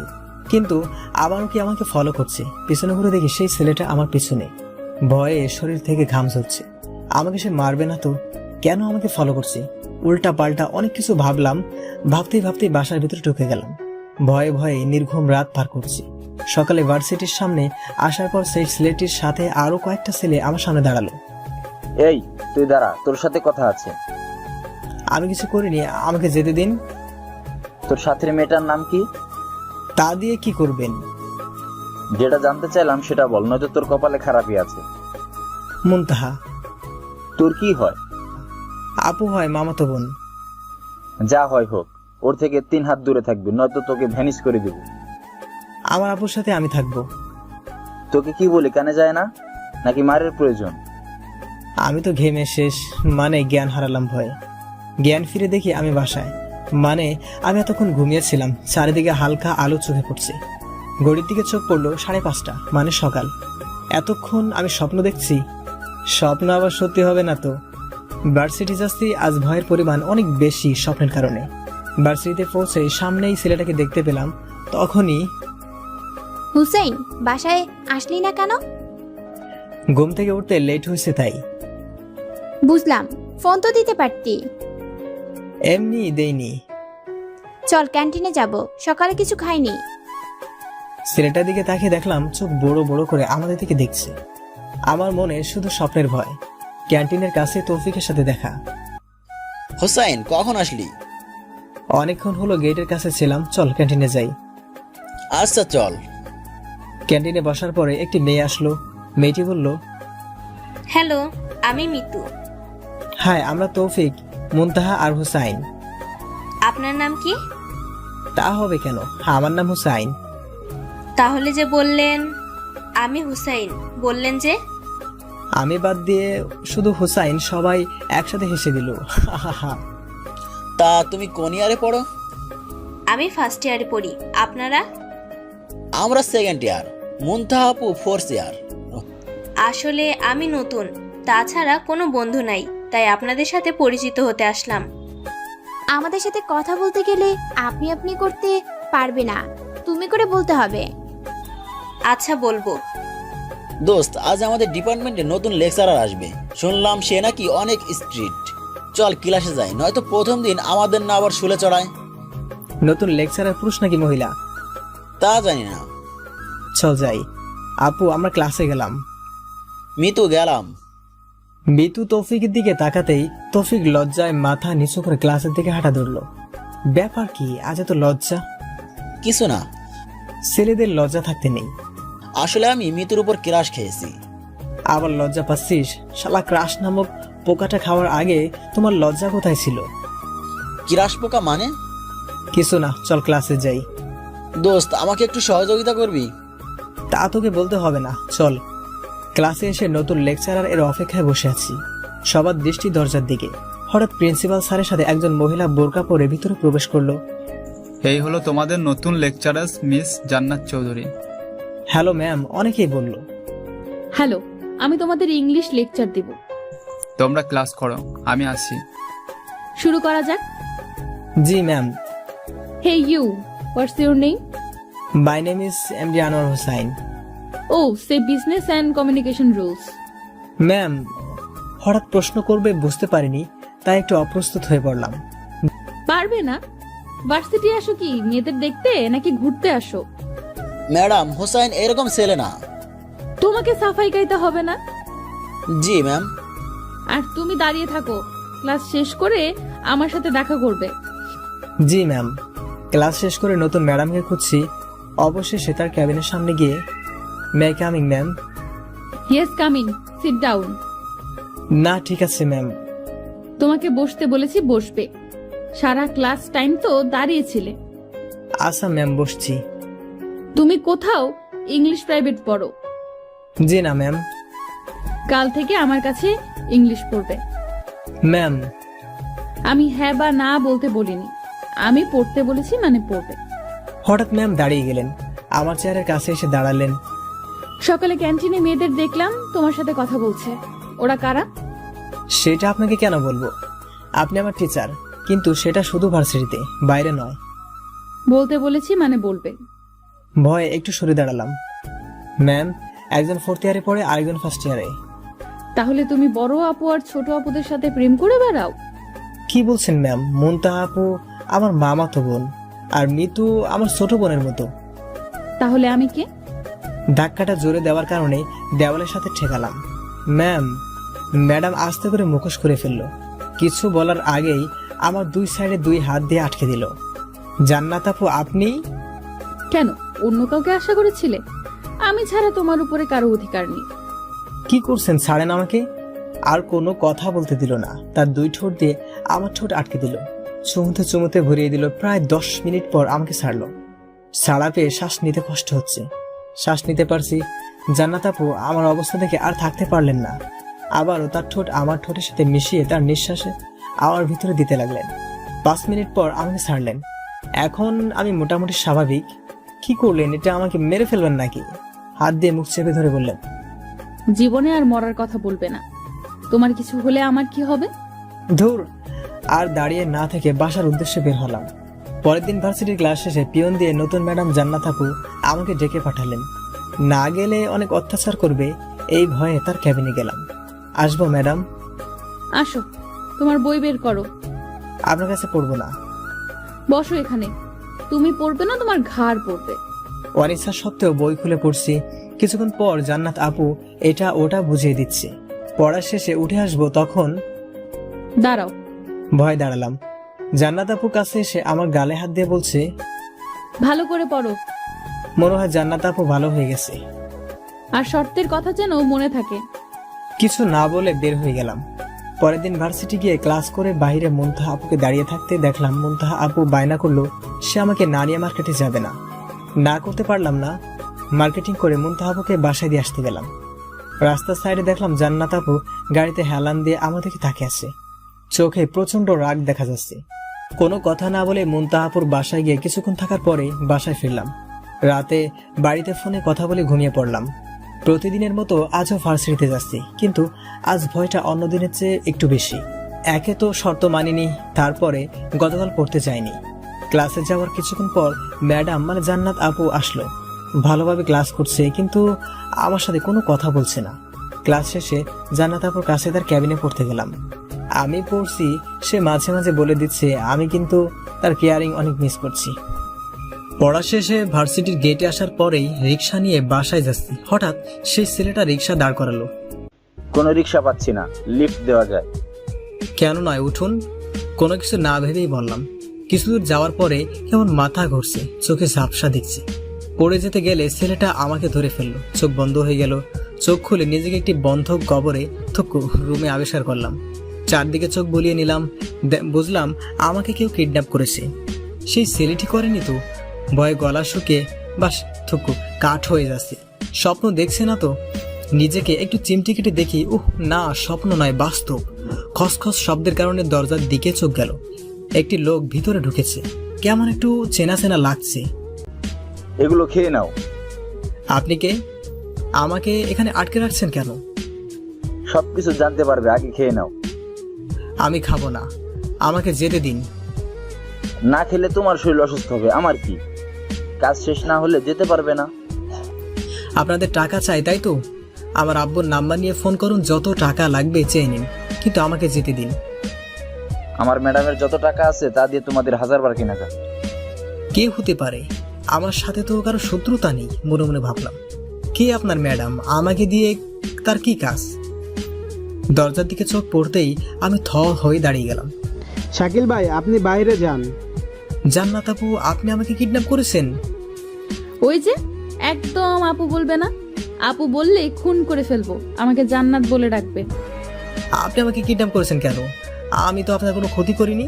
কিন্তু আবারও কি আমাকে ফলো করছে। পিছনে ঘুরে দেখি সেই ছেলেটা আমার পিছনে। ভয়ে শরীর থেকে ঘাম ঝরছে। আমাকে সে মারবে না তো? কেন আমাকে ফলো করছে? উল্টা পাল্টা অনেক কিছু ভাবলাম। ভাবতেই ভাবতেই বাসার ভিতরে ঢুকে গেলাম। ভয়ে ভয়ে নির্ঘুম রাত পার করছি। সকালে ভার্সিটির সামনে আসার পর সেই ছেলেটির সাথে আরো কয়েকটা ছেলে আমার সামনে দাঁড়ালো। এই তুই দাঁড়া, তোর সাথে কথা আছে। আমি কিছু করিনি, আমাকে যেতে দিন। তোর সাথের মেয়েটার নাম কি? তা দিয়ে কি করবেন? যেটা জানতে চাইলাম সেটা বল, নয়তো তোর কপালে খারাপই আছে। মুনতাহা। তোর কি হয়? আপু হয়, মামাতো বোন। যা হয় হোক, ওর থেকে 3 হাত দূরে থাকবি, নয়তো তোকে ভ্যানিশ করে দেব। আমার আপুর সাথে আমি থাকবো। তোকে কি বলি কানে যায় না, নাকি মারের প্রয়োজন? আমি তো ঘেমে শেষ, মানে জ্ঞান হারালাম ভয়ে। জ্ঞান ফিরে দেখি আমি বাসায়, মানে আমি এতক্ষণ ঘুমিয়েছিলাম। চারিদিকে হালকা আলো চোখে পড়ছে। ঘড়ির দিকে চোখ পড়লো 5:30, মানে সকাল। এতক্ষণ আমি স্বপ্ন দেখছি? স্বপ্ন আবার সত্যি হবে না তো? ভার্সিটি যাচ্ছি, আজ ভয়ের পরিমাণ অনেক বেশি স্বপ্নের কারণে। ভার্সিটিতে পৌঁছে সামনেই ছেলেটাকে দেখতে পেলাম। তখনই হুসাইন, বাসায় আসলি না কেন? ঘুম থেকে উঠতে লেট হয়েছে তাই। বুঝলাম, ফোন তো দিতে পারতি। এমনি দেইনি। চল ক্যান্টিনে যাব, সকালে কিছু খাইনি। ছেলেটার দিকে তাকিয়ে দেখলাম চোখ বড় বড় করে আমাদের দিকে দেখছে। আমার মনে শুধু স্বপ্নের ভয়। ক্যান্টিনের কাছে তৌফিকের সাথে দেখা। হোসাইন, কখন আসলি? অনেকক্ষণ হলো গেটের কাছে ছিলাম, চল ক্যান্টিনে যাই। আচ্ছা চল। ক্যান্টিনে বসার পরে একটি মেয়ে আসলো। মেয়েটি বলল, হ্যালো, আমি মিতু। হাই, আমরা তৌফিক, মুনতাহা আর হুসাইন। আপনার নাম কি? তা হবে কেন, আমার নাম হুসাইন। তাহলে যে বললেন আমি হুসাইন, বললেন যে? আমি বাদ দিয়ে শুধু হুসাইন, সবাই একসাথে হেসে দিল। তা তুমি কোন ইয়ারে পড়ো? আমি ফার্স্ট ইয়ারে পড়ি। আপনারা? আমরা সেকেন্ড ইয়ার। মুনতাহা আপু 4th ইয়ার। আসলে আমি নতুন, তাছাড়া কোনো বন্ধু নাই, তাই আপনাদের সাথে পরিচিত হতে আসলাম। আমাদের সাথে কথা বলতে গেলে আপনি আপনি করতে পারবে না, তুমি করে বলতে হবে। আচ্ছা বলবো। দোস্ত, আজ আমাদের ডিপার্টমেন্টে নতুন লেকচারার আসবে। শুনলাম সে নাকি অনেক স্ট্রিক্ট। চল ক্লাসে যাই, নয়তো প্রথম দিন আমাদের না আবার শুলে চড়ায়। নতুন লেকচারার পুরুষ নাকি মহিলা তা জানি না। চল যাই। আপু, আমরা ক্লাসে গেলাম। মিতু গেলাম। বিতু তৌফিকের দিকে তাকাতেই তৌফিক লজ্জায় মাথা নিচু করে ক্লাসের দিকে হাঁটা ধরলো। ব্যাপার কি, আজ এত লজ্জা? কিছু না, ছেলেদের লজ্জা থাকতে নেই। আসলে আমি মিতুর উপর ক্রাশ খেয়েছি। আবার লজ্জা পাচ্ছিস? শালা, ক্রাশ নামক পোকাটা খাওয়ার আগে তোমার লজ্জা কোথায় ছিল? কিরাস পোকা মানে? কিছু না, চল ক্লাসে যাই। দোস্ত, আমাকে একটু সহযোগিতা করবি? তা তোকে বলতে হবে না, চল। ক্লাসে এসে নতুন লেকচারার এর অপেক্ষায় বসে আছি। সবার দৃষ্টি দরজার দিকে। হঠাৎ প্রিন্সিপাল স্যারের সাথে একজন মহিলা বোরকা পরে ভিতরে প্রবেশ করলো। এই হলো তোমাদের নতুন লেকচারার মিস জান্নাত চৌধুরী। হ্যালো ম্যাম, অনেকেই বলল। হ্যালো, আমি তোমাদের ইংলিশ লেকচার দেব। তোমরা ক্লাস করো, আমি আসি। শুরু করা যাক। জি ma'am. Hey you, what's your name? My name is MD Anwar Hossain. ও, সে business and communication rules. Ma'am, হঠাৎ প্রশ্ন করবে বুঝতে পারিনি, তাই একটু অপ্রস্তুত হয়ে পড়লাম। পারবে না? ভার্সিটি আসো কি মেয়েদের দেখতে নাকি ঘুরতে আসো? ম্যাডাম, হোসাইন এরকম ছেলে না। তোমাকে সাফাই গাইতে হবে না। জি ম্যাম। আর তুমি দাঁড়িয়ে থাকো, ক্লাস শেষ করে আমার সাথে দেখা করবে। জি ম্যাম। ক্লাস শেষ করে নতুন ম্যাডামকে খুঁজছি। অবশেষে তার ক্যাবিনের সামনে গিয়ে, may I coming ma'am? Yes, coming, sit down. না, ঠিক আছে ম্যাম। তোমাকে বসতে বলেছি, বসবে। সারা ক্লাস টাইম তো দাঁড়িয়েছিলে। আচ্ছা ম্যাম, বসছি। তুমি কোথাও ইংলিশ প্রাইভেট পড়ো? জি না ম্যাম। কাল থেকে আমার কাছে ইংলিশ পড়বে। ম্যাম, আমি হ্যাঁ বা না বলতে বলিনি, আমি পড়তে বলেছি মানে পড়বে। হঠাৎ ম্যাম দাঁড়িয়ে গেলেন, আমার চেয়ারের কাছে এসে দাঁড়ালেন। সকালে ক্যান্টিনে মেয়েদের দেখলাম তোমার সাথে কথা বলছে, ওরা কারা? সেটা আপনাকে কেন বলবো? আপনি আমার টিচার, কিন্তু সেটা শুধু ভার্সিটিতে, বাইরে নয়। বলতে বলেছি মানে বলবে। ভয়ে একটু সরে দাঁড়ালাম। ম্যাম, একজন 4th ইয়ারে পড়ে, আরেকজন 1st ইয়ারে। তাহলে তুমি বড় আপু আর ছোট আপুদের সাথে প্রেম করে বেড়াও? কি বলছেন ম্যাম? মুনতাহা আপু আমার মামাতো বোন, আর মিতু আমার ছোট বোনের মতো। তাহলে আমি কে? ধাক্কাটা জোরে দেওয়ার কারণে দেওয়ালের সাথে ঠেকালাম। ম্যাম, ম্যাডাম আস্তে করে মুখোশ করে ফেললো। কিছু বলার আগেই আমার দুই সাইডে 2 হাত দিয়ে আটকে দিল। জান্নাত আপু, আপনি? কেন, অন্য কাউকে আশা করেছিলে? আমি ছাড়া তোমার উপরে কারো অধিকার নেই। কি করছেন? ছাড়েন আমাকে। আর কোনো কথা বলতে দিল না, তার 2 ঠোঁট দিয়ে আমার ঠোঁট আটকে দিল। চুমুতে চুমুতে ভরিয়ে দিল। প্রায় 10 মিনিট পর আমাকে ছাড়লো। ছাড়া পেয়ে শ্বাস নিতে কষ্ট হচ্ছে। শ্বাস নিতে পারছি। জান্নাত আপু আমার অবস্থা দেখে আর থাকতে পারলেন না। আবারও তার ঠোঁট আমার ঠোঁটের সাথে মিশিয়ে তার নিঃশ্বাসে আমার ভিতরে দিতে লাগলেন। 5 মিনিট পর আমাকে ছাড়লেন। এখন আমি মোটামুটি স্বাভাবিক। কি করলেন? এটা আমাকে মেরে ফেলবেন নাকি? হাত দিয়ে মুখ চেপে ধরে বললেন, জীবনে আর মরার কথা বলবে না। তোমার কিছু হলে আমার কি হবে? ধুর। আর দাঁড়িয়ে না থেকে বাসার উদ্দেশ্যে বের হলাম। পরের দিন ভার্সিটির ক্লাস শেষে পিয়ন দিয়ে নতুন ম্যাডাম জান্নাত আপু আমাকে ডেকে পাঠালেন। না গেলে অনেক অত্যাচার করবে, এই ভয়ে তার ক্যাবিনে গেলাম। আসবো ম্যাডাম? আসো, তোমার বই বের করো। আপনার কাছে পড়বো না। বসো এখানে। তুমি পড়বে না, তোমার ঘাড় পড়বে। অনিচ্ছা সত্ত্বেও বই খুলে পড়ছি। কিছুক্ষণ পর জান্নাত আপু এটা ওটা বুঝিয়ে দিচ্ছে। পড়া শেষে উঠে আসবো, তখন দাঁড়াও। ভয় দাঁড়ালাম। জান্নাত আপুর কাছে এসে আমার গালে হাত দিয়ে বলছে, ভালো করে পড়ো। মনে হয় জান্নাত আপু ভালো হয়ে গেছে। আর শর্তের কথা যেন মনে থাকে। কিছু না বলে বের হয়ে গেলাম। পরের দিন ভার্সিটি গিয়ে ক্লাস করে বাইরে মুনতাহা আপুকে দাঁড়িয়ে থাকতে দেখলাম। মুনতাহা আপু বায়না করলো সে আমাকে না নিয়ে মার্কেটে যাবে না। না করতে পারলাম না। মার্কেটিং করে মুনতাহা আপুকে বাসায় দিয়ে আসতে গেলাম। রাস্তার সাইডে দেখলাম জান্নাত আপু গাড়িতে হেলান দিয়ে আমার দিকে তাকিয়ে আছে। চোখে প্রচন্ড রাগ দেখা যাচ্ছে। কোনো কথা না বলে মুনতাহা আপুর বাসায় গিয়ে কিছুক্ষণ থাকার পরে বাসায় ফিরলাম। রাতে বাড়িতে ফোনে কথা বলে ঘুমিয়ে পড়লাম। প্রতিদিনের মতো আজও ভার্সিটিতে যাচ্ছি, কিন্তু আজ ভয়টা অন্য দিনের চেয়ে একটু বেশি। একে তো শর্ত মানিনি, তারপরে গতকাল পড়তে যাইনি। ক্লাসে যাওয়ার কিছুক্ষণ পর ম্যাডাম মানে জান্নাত আপু আসলো। ভালোভাবে ক্লাস করছে, কিন্তু আমার সাথে কোনো কথা বলছে না। ক্লাস শেষে জান্নাত আপুর কাছে তার ক্যাবিনে পড়তে গেলাম। আমি পড়ছি, সে মাঝে মাঝে বলে দিচ্ছে, আমি কিন্তু তার কেয়ারিং অনেক মিস করছি। পড়া শেষে ভার্সিটির গেটে আসার পরেই রিক্সা নিয়ে বাসায় যাচ্ছি। হঠাৎ সেই ছেলেটা রিক্সা দাঁড় করালো। কোনো রিক্সা পাচ্ছি না, লিফট দেওয়া যায়? কেন নয়, উঠুন। কোনো কিছু না ভেবেই বললাম। কিছু দূর যাওয়ার পরে কেমন মাথা ঘুরছে, চোখে ঝাপসা দিচ্ছে। পড়ে যেতে গেলে ছেলেটা আমাকে ধরে ফেললো। চোখ বন্ধ হয়ে গেল। চোখ খুলে নিজেকে একটি বন্ধ কবরে রুমে আবিষ্কার করলাম। চারদিকে চোখ বুলিয়ে নিলাম, বুঝলাম আমাকে কেউ কিডন্যাপ করেছে। সেই ছেলেটি করেনি তো? ভয়ে গলা শুকিয়ে বাস থুকু কাঠ হয়ে যাচ্ছে। স্বপ্ন দেখছে না তো? নিজেকে একটু চিমটি কেটে দেখি, না, স্বপ্ন নয়, বাস্তব। খসখস শব্দের কারণে দরজার দিকে চোখ গেল। একটি লোক ভিতরে ঢুকেছে, কেমন একটু চেনা চেনা লাগছে। এগুলো খেয়ে নাও। আপনি কে? আমাকে এখানে আটকে রাখছেন কেন? সবকিছু জানতে পারবে, আগে খেয়ে নাও। আমি খাবো না, আমাকে যেতে দিন। না খেলে তোমার শরীর অসুস্থ হবে, আমার কি? কাজ শেষ না হলে যেতে পারবে না। আপনাদের টাকা চাই তাই তো? আমার আব্বুর নাম্বার নিয়ে ফোন করুন, যত টাকা লাগবে চেয়ে নিন, কিন্তু আমাকে যেতে দিন। আমার ম্যাডামের যত টাকা আছে তা দিয়ে তোমাদের 1000 বার কেনা যায়। কে হতে পারে? আমার সাথে তো কারো শত্রুতা নেই। মনে মনে ভাবলাম, কে আপনার ম্যাডাম? আমাকে দিয়ে তার কি কাজ? দরজার দিকে চোখ পড়তেই আমি থ হয়ে দাঁড়িয়ে গেলাম। শাকিল ভাই, আপনি বাইরে যান। জান্নাত আপু, আপনি আমাকে কিডন্যাপ করেছেন? ওই যে, একদম আপু বলবে না। আপু বললেই খুন করে ফেলবো, আমাকে জান্নাত বলে ডাকবে। আপনি আমাকে কিডন্যাপ করেছেন কেন? আমি তো আপনার কোনো ক্ষতি করিনি।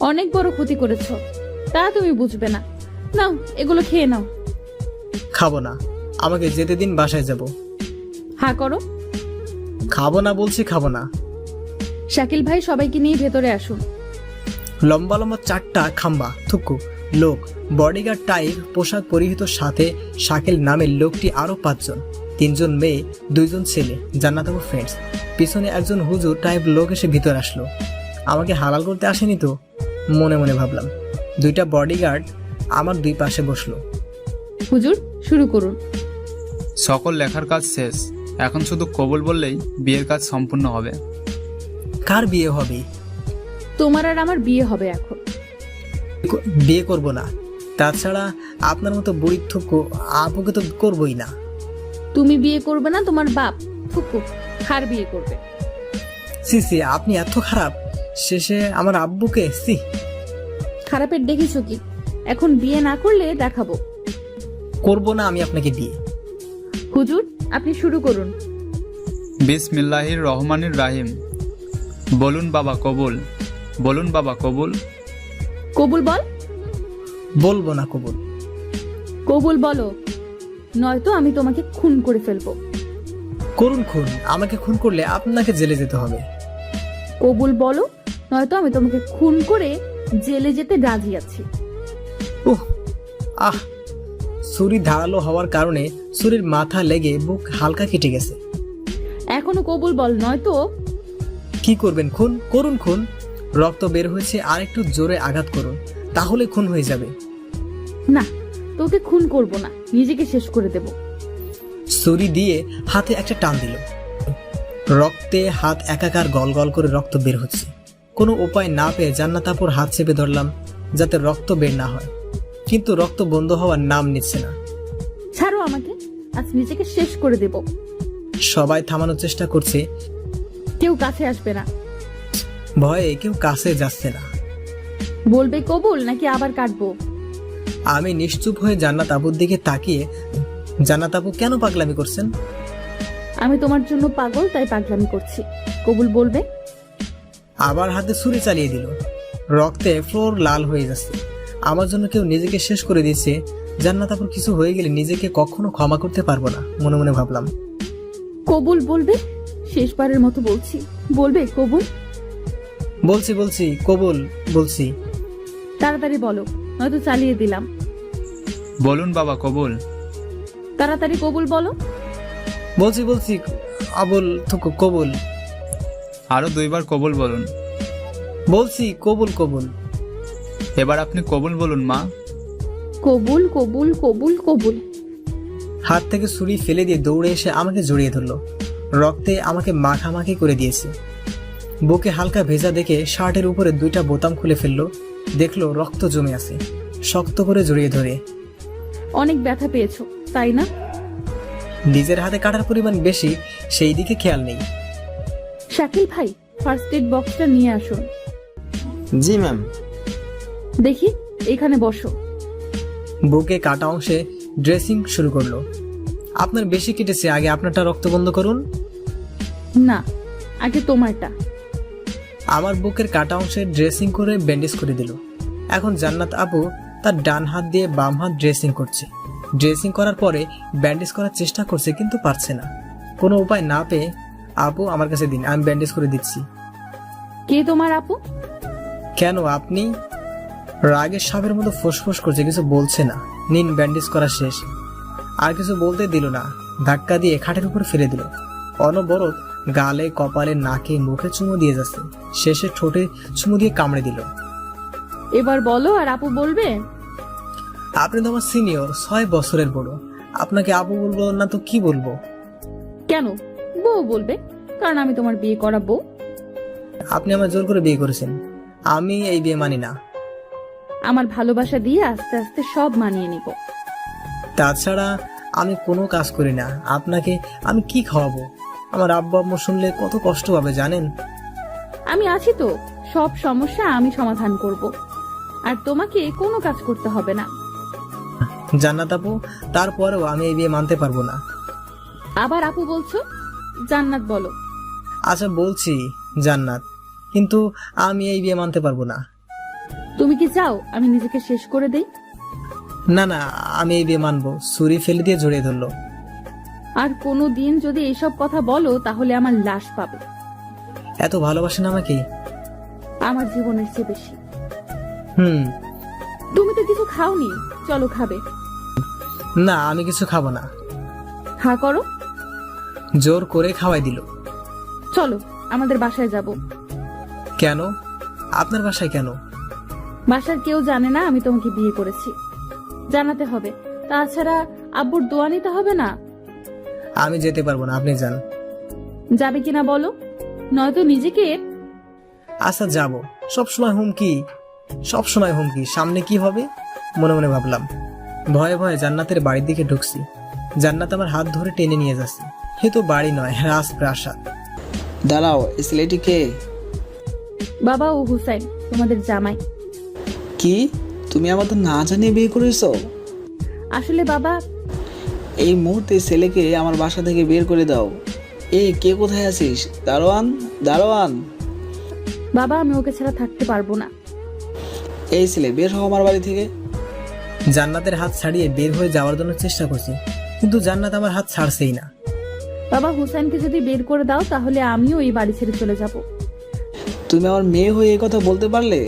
অনেক বড় ক্ষতি করেছো, তা তুমি বুঝবে না। নাও, এগুলো খেয়ে নাও। খাবো না, আমাকে যেতে দিন, বাসায় যাব। হা করো। খাবো না বলছি, খাবো না। শাকিল ভাই, সবাইকে নিয়ে ভেতরে আসুন। লম্বা লম্বা 4টা খাম্বা থুকু লোক, বডিগার্ড টাইপ পোশাক পরিহিত, সাথে শাকিল নামের লোকটি, আরো 5 জন, 3 জন মেয়ে, 2 জন ছেলে, জান্নাত আপু ফ্রেন্ডস। পিছনে একজন হুজুর টাইপ লোক এসে ভিতর আসলো। আমাকে হালাল করতে আসেনি তো? মনে মনে ভাবলাম। 2টা বডিগার্ড আমার 2 পাশে বসলো। হুজুর, শুরু করুন। সকল লেখার কাজ শেষ, এখন শুধু কবুল বললেই বিয়ের কাজ সম্পূর্ণ হবে। কার বিয়ে হবে? তোমার আর আমার বিয়ে হবে এখন। বিয়ে করব না, তাছাড়া আপনার মতো বুড়ি থুকু আপুকে তো করবই না। তুমি বিয়ে করবে না, তোমার বাপ ফুকু খার বিয়ে করবে। সি, আপনি এত খারাপ। শেষে আমার আব্বুকে। সি, খারাপের দেখেছো কি? এখন বিয়ে না করলে দেখাবো। করব না আমি আপনাকে বিয়ে। হুজুর, আপনি শুরু করুন। বিসমিল্লাহির রহমানির রাহিম। বলুন বাবা কবুল, বলুন বাবা কবুল। কবুল বল। বলবো না কবুল। কবুল বলো, নয়তো আমি তোমাকে খুন করে ফেলবো। করুন খুন, আমাকে খুন করলে আপনাকে জেলে যেতে হবে। কবুল বলো, নয়তো আমি তোমাকে খুন করে জেলে যেতে রাজি আছি। ছুরি ধারালো হওয়ার কারণে ছুরির মাথা লেগে বুক হালকা কেটে গেছে। এখনো কবুল বল, নয়তো। কি করবেন? খুন করুন, খুন। রক্ত বের হয়েছে, আর একটু জোরে আঘাত করুন, তাহলে খুন হয়ে যাবে। না, তোকে খুন করব না, নিজেকে শেষ করে দেব। ছুরি দিয়ে হাতে একটা টান দিল, রক্তে হাত একাকার, গল গল করে রক্ত বের হচ্ছে। কোনো উপায় না পেয়ে জান্নাত আপুর হাত চেপে ধরলাম যাতে রক্ত বের না হয়, কিন্তু রক্ত বন্ধ হওয়ার নাম নিচ্ছে না। ছাড়ো আমাকে, আজ নিজেকে শেষ করে দেব। সবাই থামানোর চেষ্টা করছে, কেউ কাছে আসবে না। ভয়ে কেউ কাছে যাচ্ছে না। বলবে কবুল নাকি আবার কাটবো? আমি নিশ্চুপ হয়ে জান্নাত আপুর দিকে তাকিয়ে, জান্নাত আপু কেন পাগলামি করছেন? আমি তোমার জন্য পাগল, তাই পাগলামি করছি। কবুল বলবে। আবার হাতে ছুরি চালিয়ে দিল, রক্তে ফ্লোর লাল হয়ে যাচ্ছে। আমার জন্য কেউ নিজেকে শেষ করে দিচ্ছে। জান্নাত আপুর কিছু হয়ে গেলে নিজেকে কখনো ক্ষমা করতে পারবো না, মনে মনে ভাবলাম। কবুল বলবে, শেষবারের মতো বলছি, বলবে কবুল? বলছি কবুল বলছি। তাড়াতাড়ি বলো, নয়তো চালিয়ে দিলাম। বলুন বাবা কবুল। তাড়াতাড়ি কবুল বলো। বলছি আবুল থুকু কবুল। আরো 2 বার কবুল বলুন। বলছি কবুল। এবার আপনি কবুল বলুন মা। কবুল কবুল কবুল কবুল। হাত থেকে ছুরি ফেলে দিয়ে দৌড়ে এসে আমাকে জড়িয়ে ধরলো, রক্তে আমাকে মাখামাখি করে দিয়েছে। বুকে হালকা ভেজা দেখে শার্টের উপরে 2টা বোতাম খুলে ফেললো, দেখলো রক্ত জমে আছে। শক্ত করে জড়িয়ে ধরে, অনেক ব্যথা পেয়েছো তাই না? নিজের হাতে কাটার পরিমাণ বেশি, সেই দিকে খেয়াল নেই। শাকিল ভাই, ফার্স্ট এড বক্সটা নিয়ে আসুন। জি ম্যাম। দেখি, এখানে বসো। বুকে কাটা অংশে ড্রেসিং শুরু করলো। আপনার বেশি কেটেছে, আগে আপনারটা রক্ত বন্ধ করুন। না, আগে তোমারটা। আমার বুকের কাটা অংশে ড্রেসিং করে ব্যান্ডেজ করে দিল। এখন জান্নাত আপু তার ডান হাত দিয়ে বাম হাত ড্রেসিং করছে। ড্রেসিং করার পরে ব্যান্ডেজ করার চেষ্টা করছে, কিন্তু পারছে না। কোনো উপায় না পেয়ে, আপু আমার কাছে দিন, আমি ব্যান্ডেজ করে দিচ্ছি। কে তোমার আপু? কেন, আপনি? রাগের সাপের মতো ফোঁস করছে, কিছু বলছে না। নিন, ব্যান্ডেজ করা শেষ। আর কিছু বলতে দিল না, ধাক্কা দিয়ে খাটের উপর ফেলে দিল। অনবরত গালে, কপালে, নাকে, মুখে চুমু দিয়ে যাচ্ছে। শেষে ঠোঁটে চুমু দিয়ে কামড়ে দিল। এবার বলো, আর আপু বলবে? আপনি তো আমার সিনিয়র, 6 বছরের বড়। আপনাকে আপু বলবো না তো কি বলবো? কেন বউ বলবে? কারণ আমি তোমার বিয়ে করা বউ। আপনি আমার জোর করে বিয়ে করেছেন, আমি এই বিয়ে মানি না। আমার ভালোবাসা দিয়ে আস্তে আস্তে সব মানিয়ে নিব। তাছাড়া আমি কোনো কাজ করি না, আপনাকে আমি কি খাওয়াবো? আমার আব্বু আম্মু শুনলে কত কষ্ট পাবে জানেন? আমি আছি তো, সব সমস্যা আমি সমাধান করব। আর তোমাকে কোনো কাজ করতে হবে না। জান্নাত আপু, তারপরেও আমি এই বিয়ে মানতে পারবো না। আবার আপু বলছো? জান্নাত বলো। আচ্ছা বলছি জান্নাত, কিন্তু আমি এই বিয়ে মানতে পারবো না। তুমি কি চাও আমি নিজেকে শেষ করে দেই? না না, আমি এই বিয়ে মানবো। ছুরি ফেলে দিয়ে জড়িয়ে ধরলো। আর কোনো দিন যদি এসব কথা বলো তাহলে আমার লাশ পাবে। এত ভালোবাসেন আমাকে? আমার জীবনের চেয়ে বেশি। তুমি তো কিছু খাওনি, চলো খাবে। না, আমি কিছু খাবো না। হা করো। জোর করে খাওয়াই দিল। চলো আমাদের বাসায় যাব। কেন? আপনার বাসায় কেন? বাসার কেউ জানে না আমি তোমাকে বিয়ে করেছি, জানাতে হবে। তাছাড়া আব্বুর দোয়া নিতে হবে না। আমি যেতে পারবো না, আপনি যান। যাবে কিনা বলো, নয়তো নিজেকে। আচ্ছা যাব। সবসময় হুমকি, সবসময় হুমকি। সামনে কি হবে মনে মনে ভাবলাম। ভয়ে ভয়ে জান্নাতের বাড়ির দিকে ঢুকছি। জান্নাত আমার হাত ধরে টেনে নিয়ে যাচ্ছে। হে তো বাড়ি নয়, রাজপ্রাসাদ। দাঁড়াও, এই ছেলেটি কে? বাবা, ও হুসাইন, তোমাদের জামাই। কি, তুমি আমাদের না জানিয়ে বিয়ে করেছো? আসলে বাবা, এই মুহূর্তে ছেলেকে আমার বাসা থেকে বের করে দাও। কে কোথায় আছিস? দারোয়ান, দারোয়ান। বাবা, আমি ওকে ছাড়া থাকতে পারবো না। এই ছেলে, বের হও আমার বাড়ি থেকে। জান্নাতের হাত ছাড়িয়ে বের হয়ে যাওয়ার জন্য চেষ্টা করছি, কিন্তু জান্নাত আমার হাত ছাড়ছেই না। বাবা, হুসাইনকে যদি বের করে দাও তাহলে আমিও এই বাড়ি ছেড়ে চলে যাব। তুমি আমার মেয়ে হয়ে এই কথা বলতে পারলে?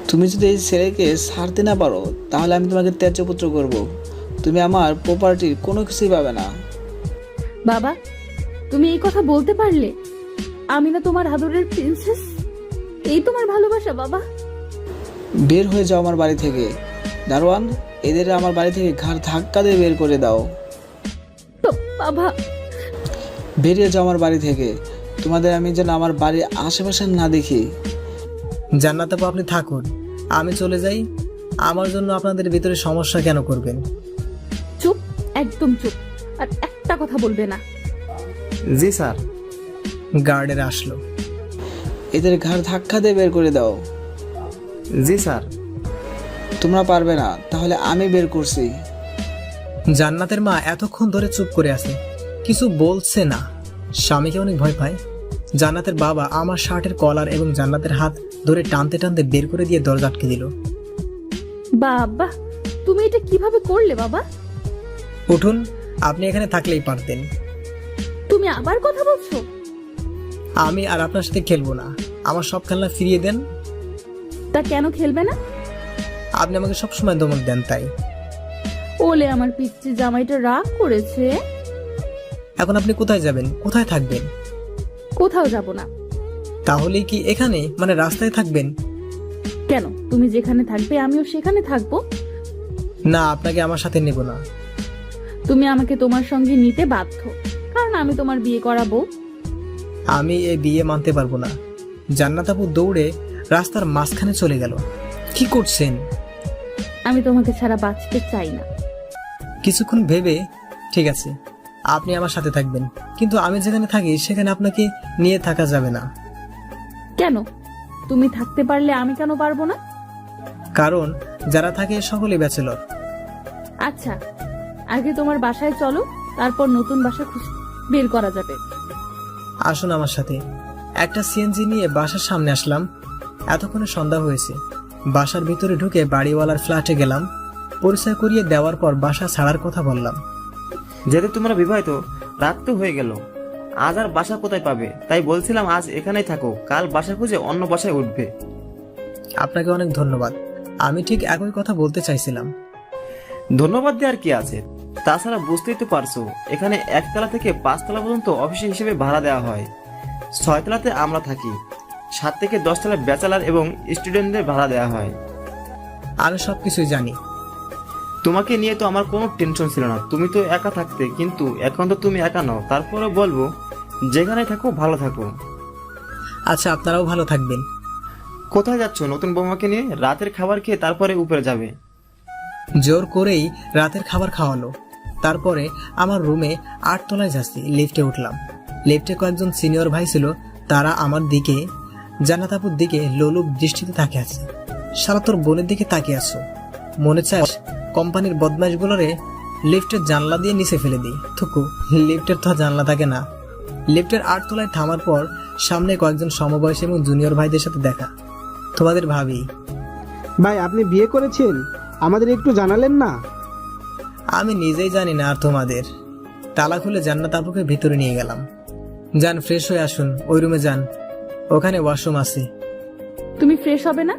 তুমি যদি এই ছেলেকে ছাড়তে না পারো তাহলে আমি তোমাকে ত্যায্যপুত্র করব। তুমি আমার প্রপার্টির কোনো কিছুই পাবে না। বাবা, তুমি এই কথা বলতে পারলে? আমি না তোমার আদরের প্রিন্সেস? এই তোমার ভালোবাসা বাবা? বের হয়ে যাও আমার বাড়ি থেকে। দারোয়ান, এদের আমার বাড়ি থেকে ঘাড় ধাক্কা দিয়ে বের করে দাও। বাবা, বেরিয়ে যাও আমার বাড়ি থেকে। তোমাদের আমি যেন আমার বাড়ির আশেপাশে না দেখি। জান্নাত আপু, আপনি থাকুন, আমি চলে যাই। আমার জন্য আপনাদের ভিতরে সমস্যা কেন করবেন? চুপ, একদম চুপ। আর একটা কথা বলবে না। জি স্যার। গার্ডের আসলো। এদের ঘাড় ধাক্কা দিয়ে বের করে দাও। জি স্যার। তোমরা পারবে না, তাহলে আমি বের করছি। জান্নাতের মা এতক্ষণ ধরে চুপ করে আছে, কিছু বলছে না। স্বামীকে অনেক ভয় পায়। জান্নাতের বাবা আমার শার্টের কলার এবং জান্নাতের হাত ধরে টানতে টানতে বের করে দিয়ে দরজা আটকে দিল। বাবা, তুমি এটা কিভাবে করলে বাবা? উঠুন, আপনি এখানে থাকলেই পারতেন। তুমি আবার কথা বলছো? আমি আর আপনার সাথে খেলবো না, আমার সব খেলনা ফিরিয়ে দেন। তা কেন খেলবে না? আপনি আমাকে সবসময় ধমক দেন, তাই। ওলে আমার পিচ্চি জামাইটা রাগ করেছে। এখন আপনি কোথায় যাবেন, কোথায় থাকবেন? কোথাও যাব না। তাহলে কি এখানে, মানে রাস্তায় থাকবেন? কেন, তুমি যেখানে থাকবে আমিও সেখানে থাকবো। না, আপনাকে আমার সাথে নেব না। তুমি আমাকে তোমার সঙ্গে নিতে বাধ্য, কারণ আমি তোমার বিয়ে করাবো। আমি এই বিয়ে মানতে পারবো না। জান্নাত আপু দৌড়ে রাস্তার মাঝখানে চলে গেল। কি করছেন? আমি তোমাকে ছাড়া বাঁচতে চাই না। কিছুক্ষণ ভেবে, ঠিক আছে, আপনি আমার সাথে থাকবেন, কিন্তু আমি যেখানে থাকি সেখানে আপনাকে নিয়ে থাকা যাবে না। কেন? তুমি থাকতে পারলে আমি কেন পারবো না? কারণ যারা থাকে সকলে ব্যাচেলর। আচ্ছা, আগে তোমার বাসায় চলো, তারপর নতুন বাসা বের করা যাবে। আসুন আমার সাথে, একটা সিএনজি নিয়ে বাসার সামনে আসলাম। এতক্ষণে সন্ধ্যা হয়েছে। বাসার ভিতরে ঢুকে বাড়িওয়ালার ফ্ল্যাটে গেলাম। পরিচয় করিয়ে দেওয়ার পর বাসা ছাড়ার কথা বললাম। যেহেতু তোমরা বিবাহিত, রাত তো হয়ে গেল, আজ আর বাসা কোথায় পাবে, তাই বলছিলাম আজ এখানেই থাকো, কাল বাসা খুঁজে অন্য বাসায় উঠবে। আপনাকে অনেক ধন্যবাদ। আমি ঠিক একই কথা বলতে চাইছিলাম। ধন্যবাদ দেওয়ার কি আছে? তাছাড়া বুঝতেই তো পারছো, এখানে 1 তলা থেকে 5 তলা পর্যন্ত অফিস হিসেবে ভাড়া দেওয়া হয়। 6 তলাতে আমরা থাকি, 7 থেকে 10 তলা ব্যাচেলার এবং স্টুডেন্টদের ভাড়া দেওয়া হয়। আমি সবকিছুই জানি। তোমাকে নিয়ে তো আমার কোনো টেনশন ছিল না, তুমি তো একা থাকতে, কিন্তু এখন তো তুমি একা নও। তারপরে বলবো, যেখানে থাকো ভালো থাকো। আচ্ছা, আপনারাও ভালো থাকবেন। কোথায় যাচ্ছ নতুন বৌমাকে নিয়ে? রাতের খাবার খেয়ে তারপরে উপরে যাবে। জোর করেই রাতের খাবার খাওয়ালো। তারপরে আমার রুমে 8 তলায় যাচ্ছি। লিফটে উঠলাম। লিফটে কয়েকজন সিনিয়র ভাই ছিল। তারা আমার দিকে, জান্নাত আপুর দিকে লোলুপ দৃষ্টিতে তাকিয়ে আছে। সারা তোর বোনের দিকে তাকিয়ে আছো, মনে চায় কোম্পানির বদমাইশগুলোরে লিফটের জানলা দিয়ে নিচে ফেলে দিই। থুকু, লিফটের তো জানলা থাকে না। লিফটের 8 তলায় থামার পর সামনে কয়েকজন সমবয়সী এবং জুনিয়র ভাইদের সাথে দেখা। তোমাদের ভাবি। ভাই, আপনি বিয়ে করেছেন? আমাদের একটু জানালেন না? আমি নিজেই জানি না। আর তোমাদের? তালা খুলে জান্নাত আপুকে ভিতরে নিয়ে গেলাম। যান, ফ্রেশ হয়ে আসুন, ওই রুমে যান, ওখানে ওয়াশরুম আছে। তুমি ফ্রেশ হবে না?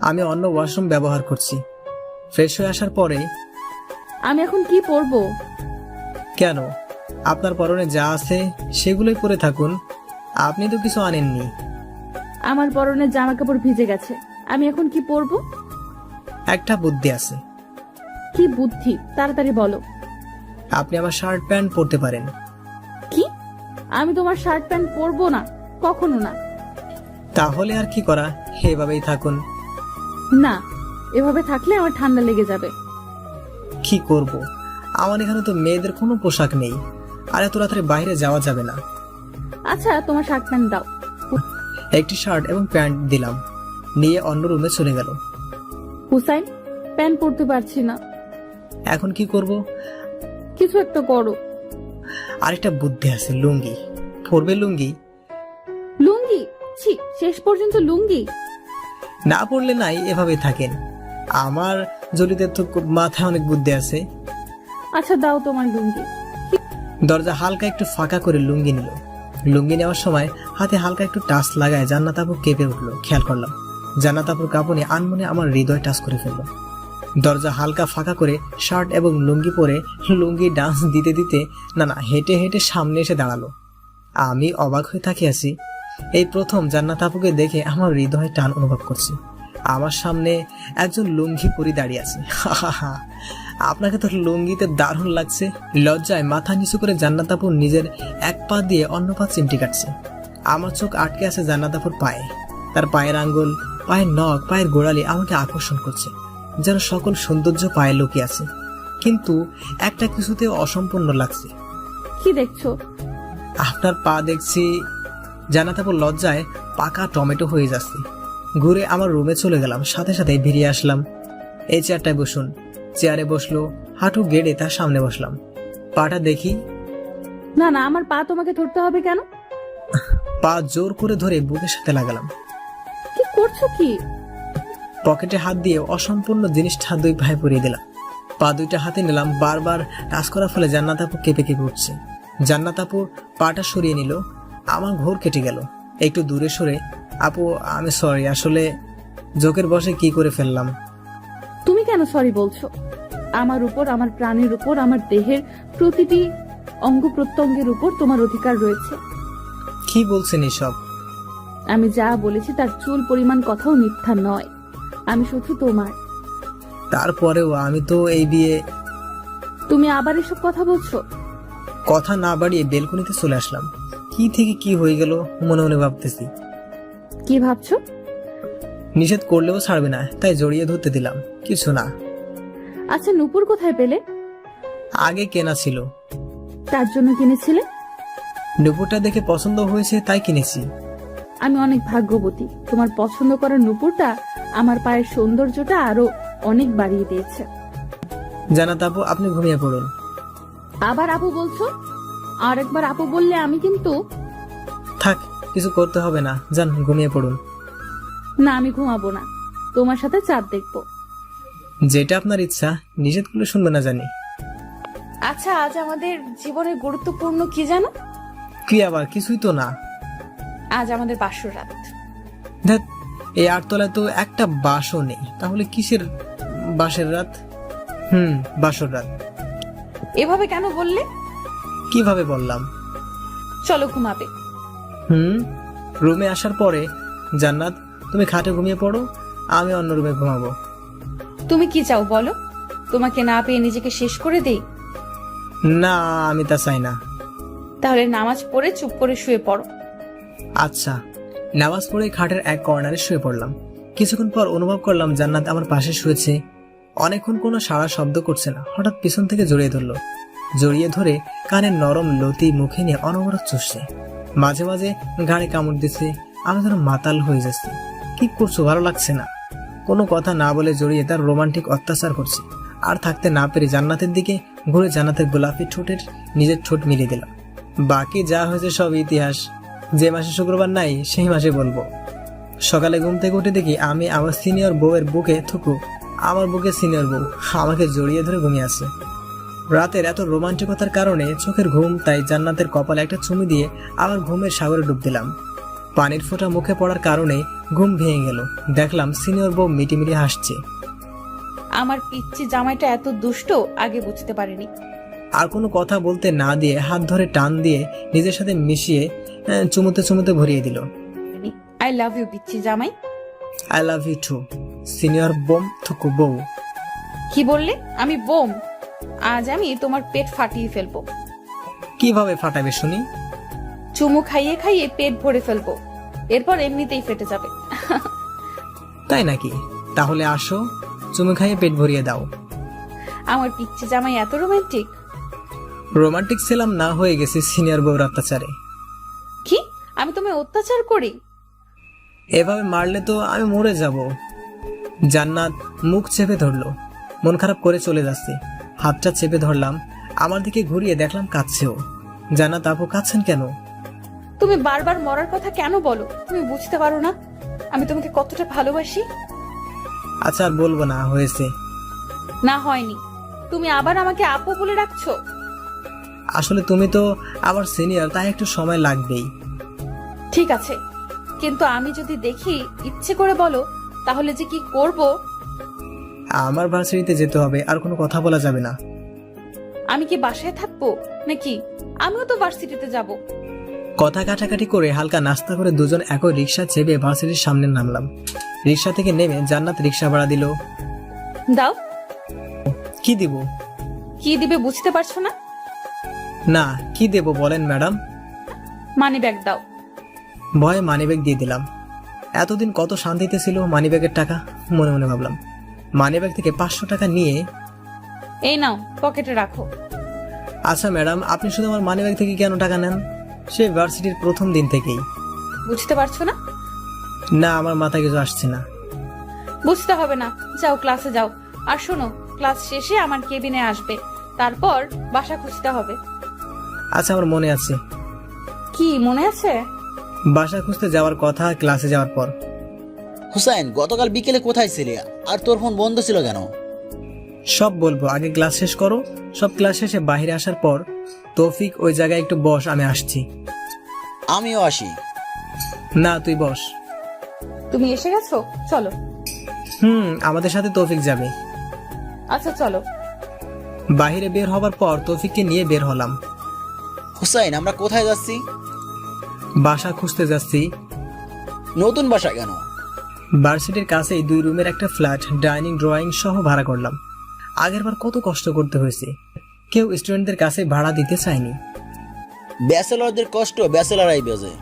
আমি অন্য ওয়াশরুম ব্যবহার করছি। ফ্রেশ হয়ে আসার পরে। আমি এখন কি পরবো? কেন? আপনার পরনে যা আছে সেগুলোই পরে থাকুন। আপনি তো কিছু আনেননি। আমার পরনের জামা কাপড় ভিজে গেছে, আমি এখন কি পরবো? একটা বুদ্ধি আছে। কি বুদ্ধি? তাড়াতাড়ি বলো। আপনি আমার শার্ট প্যান্ট পরতে পারেন। কি? আমি তোমার শার্ট প্যান্ট পরবো না, কখনো না। তাহলে আর কি করা, এভাবেই থাকুন। না, এভাবে থাকলে আমার ঠান্ডা লেগে যাবে। কি করব? আমার এখানে তো মেয়েদের কোনো পোশাক নেই, আর এত রাত্রে বাইরে যাওয়া যাবে না। আচ্ছা, তোমার শার্ট প্যান্ট দাও। একটি শার্ট এবং প্যান্ট দিলাম, নিয়ে অন্য রুমে চলে গেল। হুসাইন, প্যান্ট পরতে পারছি না। এখন কি করব? কিছু একটা করো। আরেকটা বুদ্ধি আছে, লুঙ্গি পরবে। লুঙ্গি? লুঙ্গি? ছি, শেষ পর্যন্ত লুঙ্গি? না পড়লে নাই, এভাবে থাকেন। আমার জলিতে তো মাথায় অনেক বুদ্ধি আছে। আচ্ছা, দাও তোমার লুঙ্গি। দরজা হালকা একটু ফাঁকা করে লুঙ্গি নিল। লুঙ্গি নেওয়ার সময় হাতে হালকা একটু টাচ লাগায় জান্নাত আপু কেঁপে উঠলো। খেয়াল করলাম জান্নাত আপুর কাঁপুনি আনমনে আমার হৃদয় টাচ করে ফেললো। দরজা হালকা ফাঁকা করে শার্ট এবং লুঙ্গি পরে লুঙ্গি ডান্স দিতে দিতে না হেঁটে হেঁটে সামনে এসে দাঁড়ালো। আমি অবাক হয়ে তাকিয়ে আছি। এই প্রথম জান্নাত আপুকে দেখে আমার হৃদয় টান অনুভব করছি। আমার সামনে একজন লুঙ্গি পরে দাঁড়িয়ে আছে। আপনাকে তো লুঙ্গিতে দারুণ লাগছে। লজ্জায় মাথা নিচু করে জান্নাত আপু নিজের এক পা দিয়ে অন্য পা চিমটি কাটছে। আমার চোখ আটকে আছে জান্নাত আপুর পায়ে। তার পায়ের আঙ্গুল, পায়ের নখ, পায়ের গোড়ালি আমাকে আকর্ষণ করছে, যেন সকল সৌন্দর্য পায়ে লুকিয়ে আছে। কিন্তু একটা কিছুতে অসম্পূর্ণ লাগছে। কি দেখছো? আপনার পা দেখছি। জান্নাত আপু লজ্জায় পাকা টমেটো হয়ে যাচ্ছে। ঘুরে আমার রুমে চলে গেলাম, সাথে সাথে বেরিয়ে আসলাম। এই চেয়ারটায় বসুন। চেয়ারে বসলো, হাঁটু গেড়ে তার সামনে বসলাম। পাটা দেখি। না না, আমার পা তোমাকে ধরতে হবে কেন? পা জোর করে ধরে বুকের সাথে লাগালাম। কি করছো কি? পকেটে হাত দিয়ে অসম্পূর্ণ জিনিসটা 2 ভাই পরিয়ে দিলাম। পা 2টা হাতে নিলাম। বারবার টাচ করার ফলে জান্নাত আপু কেঁপে কেঁপে উঠছে। জান্নাত আপু পাটা সরিয়ে নিল। আমার ঘোর কেটে গেল। একটু দূরে সরে, আপু আমি সরি, আসলে জোকের বসে কি করে ফেললাম। তুমি কেন সরি বলছো? আমার উপর, আমার প্রাণের উপর, আমার দেহের প্রতিটি অঙ্গ প্রত্যঙ্গের উপর তোমার অধিকার রয়েছে। কি বলছেন এসব? আমি যা বলেছি তার চুল পরিমাণ কথাও মিথ্যা নয়। আমি শুধু তোমার। তারপরেও আমি তো এই বিয়ে। তুমি আবার এসব কথা বলছো? কথা না বাড়িয়ে বেলকনিতে চলে আসলাম। কি থেকে কি হয়ে গেল মনে মনে ভাবতেছি। কি ভাবছো? নিষেধ করলেও ছাড়বে না, তাই জড়িয়ে ধরতে দিলাম। কিছু না। আচ্ছা, নূপুর কোথায় পেলে? আগে কেনা ছিল। তার জন্য কিনেছিলে? নূপুরটা দেখে পছন্দ হয়েছে তাই কিনেছি। আমি অনেক ভাগ্যবতী। তোমার পছন্দ করা নূপুরটা আমার পায়ের সৌন্দর্যটা আরো অনেক বাড়িয়ে দিয়েছে। জান্নাত আপু, আপনি ঘুমিয়ে পড়ুন। আবার আপু বলছো? আর একবার আপু বললে আমি কিন্তু। থাক, কিছু করতে হবে না, যান ঘুমিয়ে পড়ুন। না, আমি ঘুমাবো না, তোমার সাথে চাঁদ দেখবো। যেটা আপনার ইচ্ছা, নিষেধ করলে শুনবে না জানি। আচ্ছা, আজ আমাদের জীবনের গুরুত্বপূর্ণ কি জানো? কি আবার? কিছুই তো না। আজ আমাদের বাসর রাত। ধ্যাৎ, এই 8 তলায় তো একটা বাসও নেই, তাহলে কিসের বাসের রাত? বাসর রাত। এভাবে কেন বললে? কিভাবে বললাম? চলো ঘুমাবে। রুমে আসার পরে জান্নাত, তুমি খাটে ঘুমিয়ে পড়ো, আমি অন্য রুমে ঘুমাবো। তুমি কি চাও বলো? তোমাকে না পেয়ে নিজেকে শেষ করে দেই? না, আমি তা চাই না। তাহলে নামাজ পড়ে চুপ করে শুয়ে পড়ো। আচ্ছা। নামাজ পড়ে খাটের এক কর্নারে শুয়ে পড়লাম। কিছুক্ষণ পর অনুভব করলাম জান্নাত আমার পাশে শুয়েছে। অনেকক্ষণ কোনো সাড়া শব্দ করছে না। হঠাৎ পিছন থেকে জড়িয়ে ধরলো। জড়িয়ে ধরে কানের নরম লতি মুখে নিয়ে অনবরত চুষছে। মাঝে মাঝে ঘাড়ে কামড় দিচ্ছে। আমি যেন মাতাল হয়ে যাচ্ছি। কি করছো? ভালো লাগছে না। কোনো কথা না বলে জড়িয়ে তার রোমান্টিক অত্যাচার করছে। আর থাকতে না পেরে জান্নাতের দিকে ঘুরে জান্নাতের গোলাপি ঠোঁটের নিজের ঠোঁট মিলিয়ে দিলাম। বাকি যা হয়েছে সব ইতিহাস। যে মাসে শুক্রবার নাই সেই মাসে বলবো। সকালে ঘুম থেকে উঠে দেখি আমি আমার সিনিয়র বউয়ের বুকে থুকু, আমার বুকে সিনিয়র বউ আমাকে জড়িয়ে ধরে ঘুমিয়ে আছে। রাতের এত রোমান্টিকতার কারণে চোখের ঘুম, তাই জান্নাতের কপালে একটা চুমু দিয়ে আবার ঘুমের সাগরে ডুব দিলাম। পানির ফোঁটা মুখে পড়ার কারণে ঘুম ভেঙে গেল। দেখলাম সিনিয়র বউ মিটিমিটি হাসছে। আমার পিচ্চি জামাইটা এত দুষ্ট আগে বুঝতে পারিনি। আর কোনো কথা বলতে না দিয়ে হাত ধরে টান দিয়ে নিজের সাথে মিশিয়ে চুমুতে চুমুতে ভরিয়ে দিল। আই লাভ ইউ পিচ্চি জামাই। I love you too senior বোম থুকু বউ। কি বললে? আমি বোম? আজ আমি তোমার পেট ফাটিয়ে ফেলবো। কিভাবে ফাটাবে শুনি? চুমু খাইয়ে খাইয়ে পেট ভরে ফেলবো, এরপর এমনিতেই ফেটে যাবে। তাই নাকি? তাহলে আসো, চুমু খাইয়ে পেট ভরিয়ে দাও। আমার পিচ্চি জামাই এত রোমান্টিক। রোমান্টিক ছিলাম না, হয়ে গেছে সিনিয়র বউর অত্যাচারে। কি? আমি তোমায় অত্যাচার করি? এভাবে মারলে তো আমি মরে যাব। জান্নাত মুখ চেপে ধরলো। মন খারাপ করে চলে যাচ্ছে। হাতটা চেপে ধরলাম। আমার দিকে ঘুরিয়ে দেখলাম কাঁদছেও। জান্নাত আপু, কাঁদছেন কেন? তুমি বারবার মরার কথা কেন বলো? তুমি বুঝতে পারো না আমি তোমাকে কতটা ভালোবাসি? আচ্ছা, আর বলবো না, হয়েছে। না, হয়নি। তুমি আবার আমাকে আপু বলে রাখছো। আসলে তুমি তো আমার সিনিয়র, তাই একটু সময় লাগবেই। ঠিক আছে, কিন্তু আমি যদি দেখি ইচ্ছে করে বলো, তাহলে যে কি করব। আমার ভার্সিটিতে যেতে হবে, আর কোনো কথা বলা যাবে না। আমি কি বাসায় থাকবো নাকি? আমিও তো ভার্সিটিতে যাব। কথা কাটাকাটি করে হালকা নাস্তা করে দুজন একই রিক্সা চেপে ভার্সিটির সামনে নামলাম। রিক্সা থেকে নেমে জান্নাত রিক্সা ভাড়া দিল। দাও। কি দিব? কি দিবে বুঝতে পারছো না? না, কি দেব বলেন ম্যাডাম? মানি ব্যাগ দাও। ভয়ে মানিব্যাগ দিয়ে দিলাম। এতদিন কত শান্তিতে ছিল মানিব্যাগের টাকা। মনে মনে ভাবলাম। মানিব্যাগ থেকে 500 টাকা নিয়ে, এই নাও, পকেটে রাখো। আচ্ছা ম্যাডাম, আপনি শুধু আমার মানিব্যাগ থেকে কেন টাকা নেন? সে ভার্সিটির প্রথম দিন থেকেই। বুঝতে পারছো না? না, আমার মাথায় কিছু আসছে না। বুঝতে হবে না, যাও ক্লাসে যাও। আর শোনো, ক্লাস শেষে আমার কেবিনে আসবে, তারপর বাসা খুঁজতে হবে। আচ্ছা, আমার মনে আছে। কি মনে আছে? বাসা খুঁজতে যাওয়ার কথা ক্লাসে যাওয়ার পর। হুসাইন, গতকাল বিকেলে কোথায় ছিলি? আর তোর ফোন বন্ধ ছিল কেন? সব বলবো, আগে ক্লাস শেষ করো। সব ক্লাস শেষে বাইরে আসার পর তৌফিক, ওই জায়গায় একটু বস, আমি আসছি। আমিও আসি। না, তুই বস। তুমি এসে গেছো, চলো। আমাদের সাথে তৌফিক যাবে। আচ্ছা চলো। বাইরে বের হবার পর তৌফিককে নিয়ে বের হলাম। হুসাইন, আমরা কোথায় যাচ্ছি? বাসা খুঁজতে যাচ্ছি। নতুন বাসা কেন? ভার্সিটির কাছেই 2 রুমের একটা ফ্ল্যাট, ডাইনিং ড্রয়িং সহ ভাড়া করলাম। আগেরবার কত কষ্ট করতে হয়েছে। কেউ স্টুডেন্টদের কাছে ভাড়া দিতে চায়নি। ব্যাচেলরদের কষ্ট ব্যাচেলরাই বোঝে।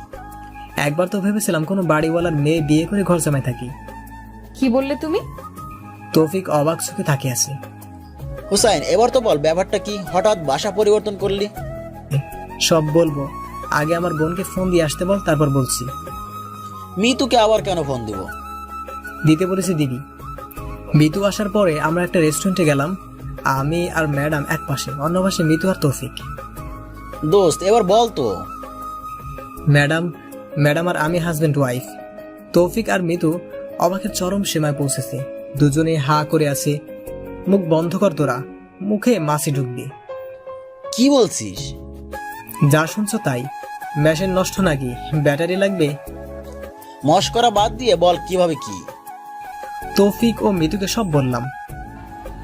একবার তো ভেবেছিলাম কোনো বাড়িওয়ালার মেয়ে বিয়ে করে ঘর জামাই থাকি। কি বললে তুমি? তৌফিক অবাক চোখে তাকিয়ে আছে। হুসাইন, এবার তো বল, ব্যাপারটা কি? হঠাৎ বাসা পরিবর্তন করলি? সব বলবো, আগে আমার বোনকে ফোন দিয়ে আসতে বল, তারপর বলছি। মিতুকে আবার কেন ফোন দিব? দিতে বলেছি দিবি। মিতু আসার পরে আমরা একটা রেস্টুরেন্টে গেলাম। আমি আর ম্যাডাম এক পাশে, অন্য পাশে মিতু আর তৌফিক। দোস্ত, এবার বল তো। ম্যাডাম, ম্যাডাম আর আমি হাজবেন্ড ওয়াইফ। তৌফিক আর মিতু অবাকের চরম সীমায় পৌঁছেছে। দুজনেই হা করে আছে। মুখ বন্ধ কর তোরা, মুখে মাছি ঢুকবি। কি বলছিস? যা শুনছো তাই। মেশিন নষ্ট নাকি? ব্যাটারি লাগবে? মশকরা বাদ দিয়ে বল কিভাবে কি। তৌফিক ও মিতুকে সব বললাম।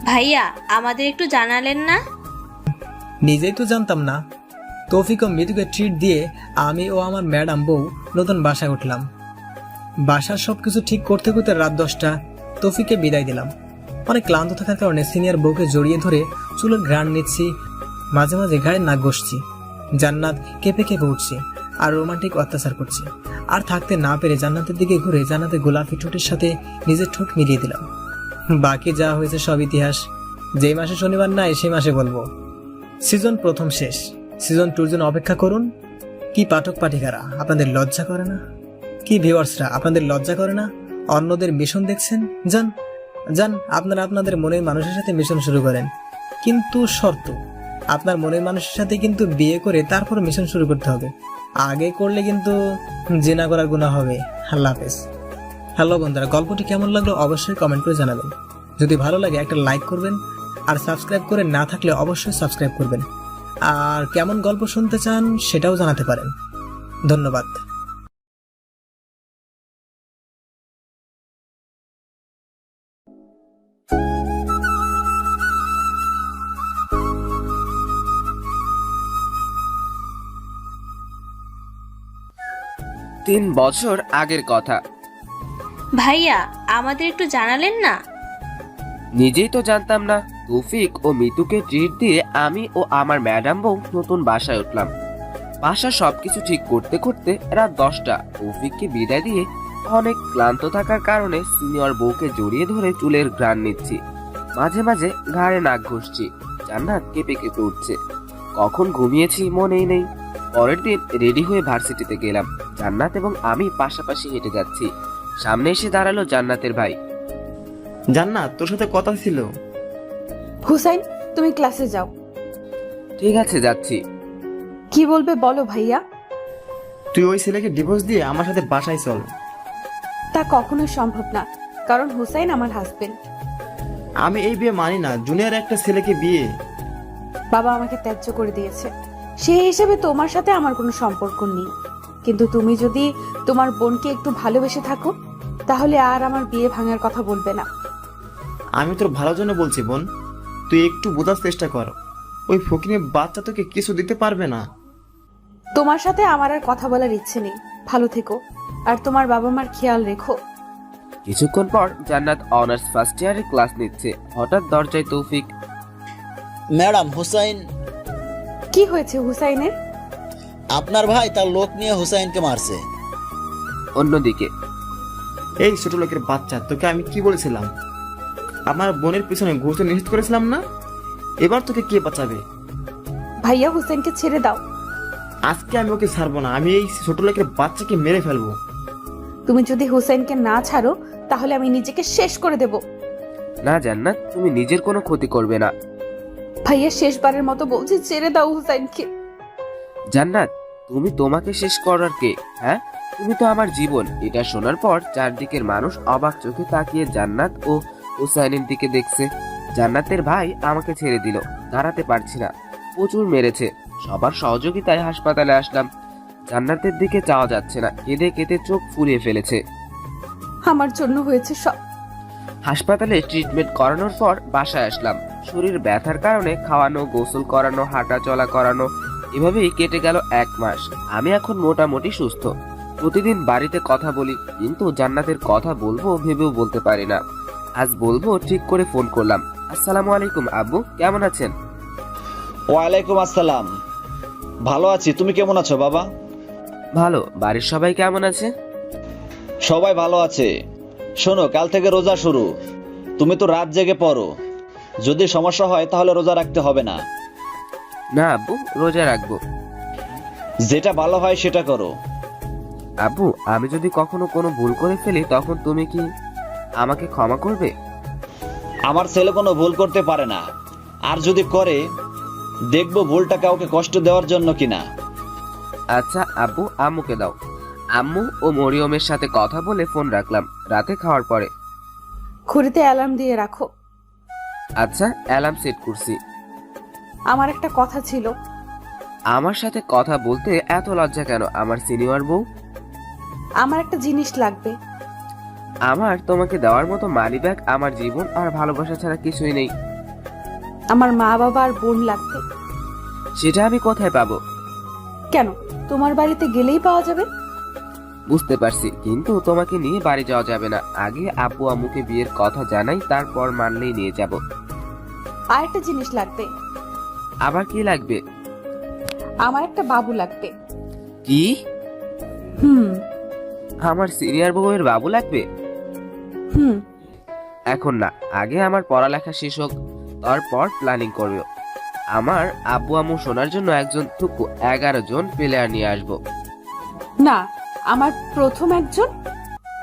ভাইয়া আমাদের একটু জানালেন না? নিজেই তো জানতাম না। তৌফিক ও মিতুকে ট্রিট দিয়ে আমি ও আমার ম্যাডাম বউ নতুন বাসায় উঠলাম। বাসার সবকিছু ঠিক করতে করতে রাত 10টা। তৌফিককে বিদায় দিলাম। অনেক ক্লান্ত থাকার কারণে সিনিয়র বউকে জড়িয়ে ধরে চুলের ঘ্রাণ নিচ্ছি, মাঝে মাঝে গায়ে নাক ঘষছি। জান্নাত কেঁপে কেঁপে উঠছে আর রোমান্টিক অত্যাচার করছে। আর থাকতে না পেরে জান্নাতের দিকে ঘুরে জান্নাতের গোলাপি ঠোঁটের সাথে নিজের ঠোঁট মিলিয়ে দিলাম। বাকি যা হয়েছে সব ইতিহাস। যেই মাসে শনিবার নাই সেই মাসে বলবো। সিজন 1 শেষ। সিজন 2 জন্য অপেক্ষা করুন। কি পাঠক পাঠিকারা, আপনাদের লজ্জা করে না? কি ভিউয়ার্সরা, আপনাদের লজ্জা করে না? অন্যদের মিশন দেখছেন? যান যান, আপনারা আপনাদের মনের মানুষের সাথে মিশন শুরু করেন। কিন্তু শর্ত, আপনার মনের মানুষের সাথে কিন্তু বিয়ে করে তারপর মিশন শুরু করতে হবে। আগে করলে কিন্তু জিনা করার গুনাহ হবে। আল্লাহ হাফেজ। হ্যালো বন্ধুরা, গল্পটি কেমন লাগলো অবশ্যই কমেন্ট করে জানাবেন। যদি ভালো লাগে একটা লাইক করবেন, আর সাবস্ক্রাইব করে না থাকলে অবশ্যই সাবস্ক্রাইব করবেন। আর কেমন গল্প শুনতে চান সেটাও জানাতে পারেন। ধন্যবাদ। তিন বছর আগের কথা। ভাইয়া আমাদের একটু জানালেন না? নিজেই তো জানতাম না। তৌফিক ও মিতুকে ট্রিট দিয়ে আমি ও আমার ম্যাডাম বউ নতুন বাসায় উঠলাম। বাসার সবকিছু ঠিক করতে করতে রাত 10টা। তৌফিককে বিদায় দিয়ে অনেক ক্লান্ত থাকার কারণে সিনিয়র বউকে জড়িয়ে ধরে চুলের ঘ্রাণ নিচ্ছি, মাঝে মাঝে ঘাড়ে নাক ঘষছি। জান্নাত কেঁপে কেঁপে উঠছে। কখন ঘুমিয়েছি মনেই নেই। পরের দিন রেডি হয়ে ভার্সিটিতে গেলাম। জান্নাত এবং আমি পাশাপাশি হেঁটে যাচ্ছি। সামনে এসে দাঁড়ালো জান্নাতের ভাই। জান্নাত, তোর সাথে কথা ছিল। হুসাইন, তুমি ক্লাসে যাও। ঠিক আছে, যাচ্ছি। কি বলবে বলো ভাইয়া। তুই ওই ছেলেকে ডিভোর্স দিয়ে আমার সাথে বাসায় চল। তা কখনোই সম্ভব না, কারণ হুসাইন আমার হাজবেন্ড। আমি এই বিয়ে মানি না। জুনিয়র একটা ছেলেকে বিয়ে। বাবা আমাকে ত্যায্য করে দিয়েছে, সেই হিসেবে তোমার সাথে আমার কোনো সম্পর্ক নেই। কিন্তু তুমি যদি তোমার বোনকে একটু ভালোবেসে থাকো, তাহলে আর আমার বিয়ে ভাঙার কথা বলবে না। আমি তোর ভালোর জন্য বলছি বোন, তুই একটু বোঝার চেষ্টা কর। ওই ফকিনের বাচ্চা তোকে কিছু দিতে পারবে না। তোমার সাথে আমার আর কথা বলার ইচ্ছে নেই। ভালো থেকো, আর তোমার বাবা মার খেয়াল রেখো। কিছুক্ষণ পর জান্নাত অনার্স ফার্স্ট ইয়ারে ক্লাস নিচ্ছে। হঠাৎ দরজায় তৌফিক। ম্যাডাম, হুসাইন। কি হয়েছে হুসাইনের? আপনার ভাই তার লোক নিয়ে হুসাইনকে মারছে। অন্যদিকে, এই ছোট লোকের বাচ্চা, তোকে আমি কি বলেছিলাম? আমার বোনের পিছনে ঘুরতে নিষেধ করেছিলাম না? এবার তোকে কে বাঁচাবে? ভাইয়া হুসাইনকে ছেড়ে দাও। আজকে আমি ওকে ছাড়বো না। আমি এই ছোট লোকের বাচ্চাকে মেরে ফেলবো। তুমি যদি হুসাইনকে না ছাড়ো, তাহলে আমি নিজেকে শেষ করে দেব। না জান্নাত, তুমি নিজের কোনো ক্ষতি করবে না। ভাইয়া শেষবারের মতো বলছি, ছেড়ে দাও হুসাইনকে। জান্নাত, তুমি তোমাকে শেষ করার কে? হ্যাঁ, তুমি তো আমার জীবন। এটা শোনার পর চারদিকের মানুষ অবাক চোখে তাকিয়ে জান্নাত ও হুসাইনের দিকে দেখছে। জান্নাতের ভাই আমাকে ছেড়ে দিল, দাঁড়াতে পারছি না, প্রচুর মেরেছে। সবার সহযোগিতায় হাসপাতালে আসলাম। জান্নাতের দিকে চাওয়া যাচ্ছে না, কেঁদে কেঁদে চোখ ফুলিয়ে ফেলেছে। আমার জন্য হয়েছে সব। হাসপাতালে ট্রিটমেন্ট করানোর পর বাসায় আসলাম। শরীর ব্যথার কারণে খাওয়ানো, গোসল করানো, হাঁটা চলা করানো, এভাবেই কেটে গেল 1 মাস। আমি এখন মোটামুটি সুস্থ। প্রতিদিন বাড়িতে কথা বলি, কিন্তু জান্নাতের কথা বলবো ভেবেও বলতে পারি না। আজ বলবো ঠিক করে ফোন করলাম। আসসালামু আলাইকুম আব্বু, কেমন আছেন? ওয়ালাইকুম আসসালাম। ভালো আছি, তুমি কেমন আছো বাবা? ভালো। বাড়ির সবাই কেমন আছে? সবাই ভালো আছে। শোনো, কাল থেকে রোজা শুরু। তুমি তো রাত জেগে পড়ো। যদি সমস্যা হয় তাহলে রোজা রাখতে হবে না। না আব্বু, রোজা রাখবো। যেটা ভালো হয় সেটা করো। আব্বু, আমি যদি কখনো কোনো ভুল করে ফেলি তখন তুমি কি আমাকে ক্ষমা করবে? আমার ছেলে কোনো ভুল করতে পারে না, আর যদি করে দেখবো ভুলটা কাউকে কষ্ট দেওয়ার জন্য কিনা। আচ্ছা আব্বু, আম্মুকে দাও। আম্মু ও মরিয়মের সাথে কথা বলে ফোন রাখলাম। রাতে খাওয়ার পরে। ঘড়িতে অ্যালার্ম দিয়ে রাখো। আচ্ছা, অ্যালার্ম সেট করছি। আমার একটা কথা ছিল। আমার সাথে কথা বলতে এত লজ্জা কেন আমার সিনিয়র বউ? আমার একটা জিনিস লাগবে। আমার তোমাকে দেওয়ার মতো মানি ব্যাগ আমার জীবন আর ভালোবাসা ছাড়া কিছুই নেই। আমার মা বাবা আর বোন লাগবে। সেটা আমি কোথায় পাবো? কেন, তোমার বাড়িতে গেলেই পাওয়া যাবে। বুঝতে পারছি, কিন্তু তোমাকে নিয়ে বাড়ি যাওয়া যাবে না। আগে আব্বু আম্মুকে বিয়ের কথা জানাই, তারপর মানলেই নিয়ে যাব। আর একটা জিনিস লাগবে। আবার কি লাগবে? আমার একটা বাবু লাগবে। কি? হুম আমার সিনিয়র বউয়ের বাবু লাগবে? হুম এখন না, আগে আমার পড়ালেখা শেষ হোক, তারপর প্ল্যানিং করব। আমার আব্বু আম্মু শোনার জন্য একজন থুকু 11 জন প্লেয়ার নিয়ে আসবো। না, আমার প্রথম একজন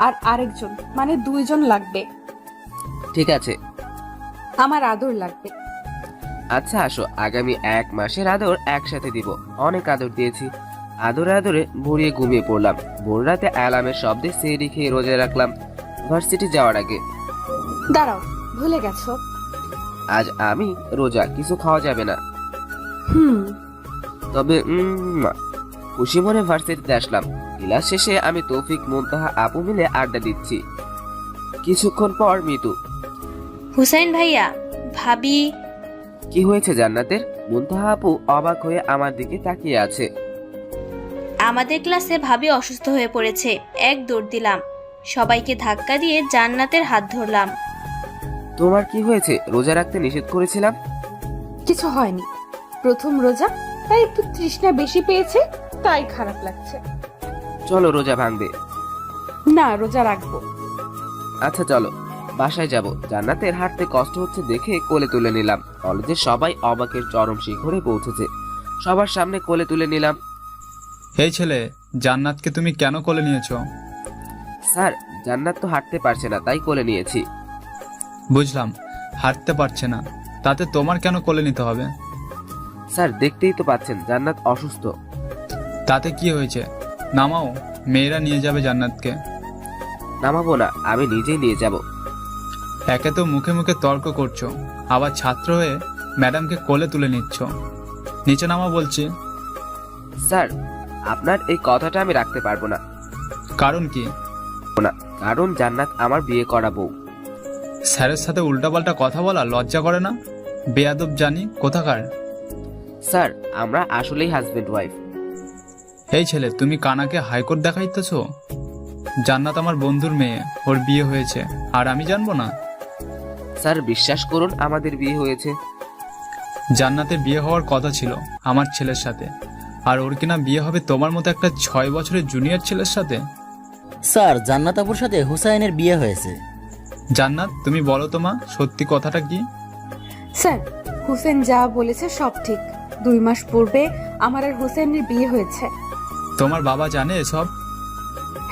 আর আরেকজন, মানে 2 জন লাগবে। ঠিক আছে। আমার আদর লাগবে। আচ্ছা আসো, আগামী 1 মাসের আদর একসাথে দিব। অনেক আদর দিয়েছি। আদরে আদরে ভরিয়ে ঘুমিয়ে পড়লাম। ভোর রাতে অ্যালার্মের শব্দে সেহরি খেয়ে রোজা রাখলাম ভার্সিটি যাওয়ার আগে। দাঁড়াও, ভুলে গেছো। আজ আমি রোজা, কিছু খাওয়া যাবে না। হুম তবে খুশি মনে ভার্সিটিতে আসলাম। ক্লাস শেষে আমি তৌফিক, মুনতাহা, আপু মিলে আড্ডা দিচ্ছি। কিছুক্ষণ পর মিতু। হুসাইন ভাইয়া, ভাবি। কি হয়েছে জান্নাতের? মুনতাহা আপু অবাক হয়ে আমার দিকে তাকিয়ে আছে। আমাদের ক্লাসে ভাবি অসুস্থ হয়ে পড়েছে। এক দৌড় দিলাম, সবাইকে ধাক্কা দিয়ে জান্নাতের হাত ধরলাম। তোমার কি হয়েছে? রোজা রাখতে নিষেধ করেছিলাম। কিছু হয়নি, প্রথম রোজা, তাই একটু তৃষ্ণা বেশি পেয়েছে, তাই খারাপ লাগছে। চলো রোজা ভাঙবে। না, রোজা রাখবো। আচ্ছা চলো, বাসায় যাব। জান্নাতের হাঁটতে কষ্ট হচ্ছে দেখে কোলে তুলে নিলাম। কলেজের সবাই অবাকের চরম শিখরে পৌঁছেছে। সবার সামনে কোলে তুলে নিলাম। এই ছেলে, জান্নাতকে তুমি কেন কোলে নিয়েছো? স্যার, জান্নাত তো হাঁটতে পারছে না, তাই কোলে নিয়েছি। বুঝলাম, হাঁটতে পারছে না, তাতে তোমার কেন কোলে নিতে হবে? স্যার, দেখতেই তো পাচ্ছেন জান্নাত অসুস্থ। তাতে কি হয়েছে? নামাও, মেয়েরা নিয়ে যাবে জান্নাতকে। নামাবো না, আমি নিজেই নিয়ে যাব। একে তো মুখে মুখে তর্ক করছো, আবার ছাত্র হয়ে ম্যাডামকে কোলে তুলে নিচ্ছ। নিচে নামা বলছি। স্যার, আপনার এই কথাটা আমি রাখতে পারবো না। কারণ কি? না, কারণ জান্নাত আমার বিয়ে করা বউ। স্যারের সাথে উল্টাপাল্টা কথা বলা লজ্জা করে না? বেয়াদব জানি কোথাকার। স্যার, আমরা আসলেই হাজবেন্ড ওয়াইফ। এই ছেলে, তুমি কানাকে হাইকোর্ট দেখাইতেছো? জান্নাত আমার বন্ধুর মেয়ে, ওর বিয়ে হয়েছে, আর আমি জানবো না? স্যার, বিশ্বাস করুন, আমাদের বিয়ে হয়েছে। জান্নাতের বিয়ে হওয়ার কথা ছিল আমার ছেলের সাথে, আর ওর কিনা বিয়ে হবে তোমার মতো একটা 6 বছরের জুনিয়র ছেলের সাথে। স্যার, জান্নাত আপুর সাথে হুসাইনের বিয়ে হয়েছে। জান্নাত, তুমি বলো তো মা, সত্যি কথাটা কি? স্যার, হুসেন যা বলেছে সব ঠিক। 2 মাস পূর্বে আমার আর হুসেনের বিয়ে হয়েছে। তোমার বাবা জানে এসব?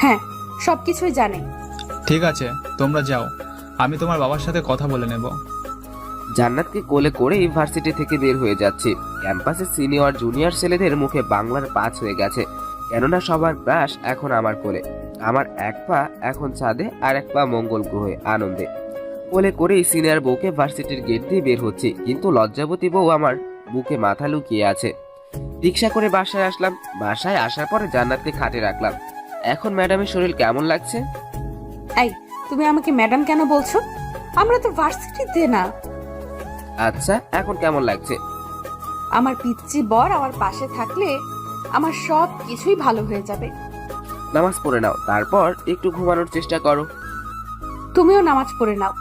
হ্যাঁ, সবকিছুই জানে। ঠিক আছে, তোমরা যাও, আমি তোমার বাবার সাথে কথা বলে নেব। জান্নাতকে কোলে করে ইউনিভার্সিটি থেকে বের হয়ে যাচ্ছি। ক্যাম্পাসে সিনিয়র জুনিয়র ছেলেদের মুখে বাংলার পাঁচ হয়ে গেছে, কেননা সবার ক্রাশ এখন আমার কোলে। আমার এক পা এখন ছাদে, আর এক পা মঙ্গল গ্রহে আনন্দে। কোলে করেই সিনিয়র বউকে ভার্সিটির গেট দিয়ে বের হচ্ছি, কিন্তু লজ্জাবতী বউ আমার বুকে মাথা লুকিয়ে আছে। রিক্সা করে বাসায় আসলাম। বাসায় আসার পরে জান্নাতকে খাটে রাখলাম। এখন ম্যাডামের শরীর কেমন লাগছে? এই, তুমি আমাকে ম্যাডাম কেন বলছো? আমরা তো ভার্সিটিতে না। আচ্ছা, এখন কেমন লাগছে? আমার পিচ্চি বর আমার পাশে থাকলে আমার সব কিছুই ভালো হয়ে যাবে। নামাজ পড়ে নাও, তারপর একটু ঘুমানোর চেষ্টা করো। তুমিও নামাজ পড়ে নাও।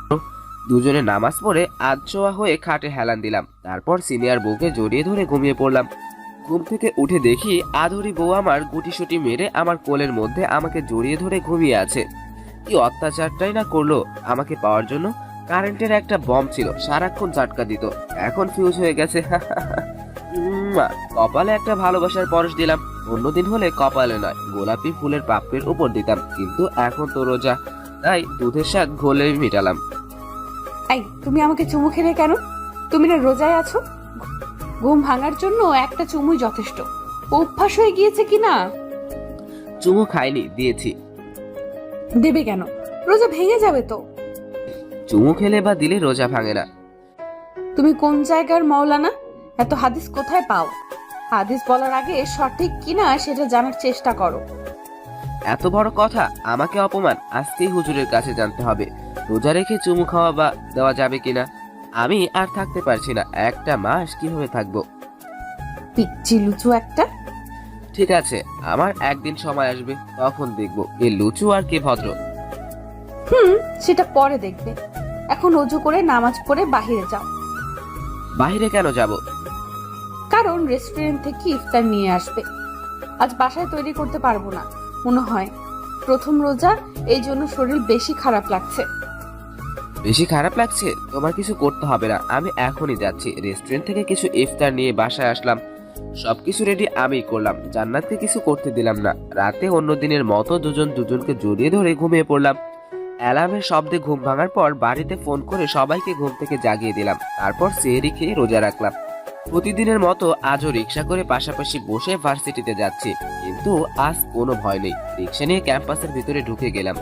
দুজনে নামাজ পড়ে আধশোয়া হয়ে খাটে হেলান দিলাম। তারপর সিনিয়র বউকে জড়িয়ে ধরে ঘুমিয়ে পড়লাম। ঘুম থেকে উঠে দেখি আধুরি বউ আমার গুটিসুটি মেরে আমার কোলের মধ্যে আমাকে জড়িয়ে ধরে ঘুমিয়ে আছে। কি অত্যাচারটাই না করলো আমাকে পাওয়ার জন্য। কারেন্টের একটা বম ছিল, সারাক্ষণ ঝাটকা দিত, এখন ফিউজ হয়ে গেছে। কপালে একটা ভালোবাসার পরশ দিলাম। অন্যদিন হলে কপালে নয়, গোলাপি ফুলের পাপড়ির উপর দিতাম, কিন্তু এখন তো রোজা, তাই দুধের স্বাদ ঘোলে মিটালাম। এই, তুমি আমাকে চুমু খেলে কেন? তুমি না রোজায় আছো? ঘুম ভাঙার জন্য একটা চুমুই যথেষ্ট। অভ্যাস হয়ে গিয়েছে কি না? চুমু খাইনি, দিয়েছি। দেবে কেন? রোজা ভেঙে যাবে তো। চুমু খেলে বা দিলে রোজা ভাঙে না। তুমি কোন জায়গার মাওলানা? এত হাদিস কোথায় পাও? হাদিস বলার আগে সঠিক কিনা সেটা জানার চেষ্টা করো। এত বড় কথা, আমাকে অপমান আজকেই হুজুরের কাছে জানতে হবে। রোজা রেখে চুমু খাওয়া বা দেওয়া যাবে কিনা। আমি আর থাকতে পারছি না, একটা মাস কিভাবে থাকবো। পিচ্ছি লুচু একটা। ঠিক আছে, আমার একদিন সময় আসবে, তখন দেখবো কে লুচু আর কে ভদ্র। সেটা পরে দেখবে। এখন ওযু করে নামাজ পড়ে বাহিরে যাও। বাইরে কেন যাব? কারণ রেস্টুরেন্ট থেকে ইফতার নিয়ে আসবে। আজ বাসায় তৈরি করতে পারবো না মনে হয়। প্রথম রোজা, এই জন্য শরীর বেশি খারাপ লাগছে। বেশি খারাপ লাগছে? তোমার কিছু করতে হবে না, আমি এখনই যাচ্ছি। রেস্টুরেন্ট থেকে কিছু ইফতার নিয়ে বাসায় আসলাম, সবকিছু রেডি আমি করলাম। জান্নাতকে কিছু করতে দিলাম না। রাতে অন্য দিনের মতো দুজন দুজনকে জড়িয়ে ধরে ঘুমিয়ে পড়লাম। অ্যালার্মের শব্দে ঘুম ভাঙার পর বাড়িতে ফোন করে সবাইকে ঘুম থেকে জাগিয়ে দিলাম। তারপর সেহরি খেয়ে রোজা রাখলাম। প্রতিদিনের মতো আজও রিক্সা করে পাশাপাশি বসে ভার্সিটিতে যাচ্ছি, কিন্তু আজ কোনো ভয় নেই। রিক্সা নিয়ে ক্যাম্পাসের ভিতরে ঢুকে গেলাম।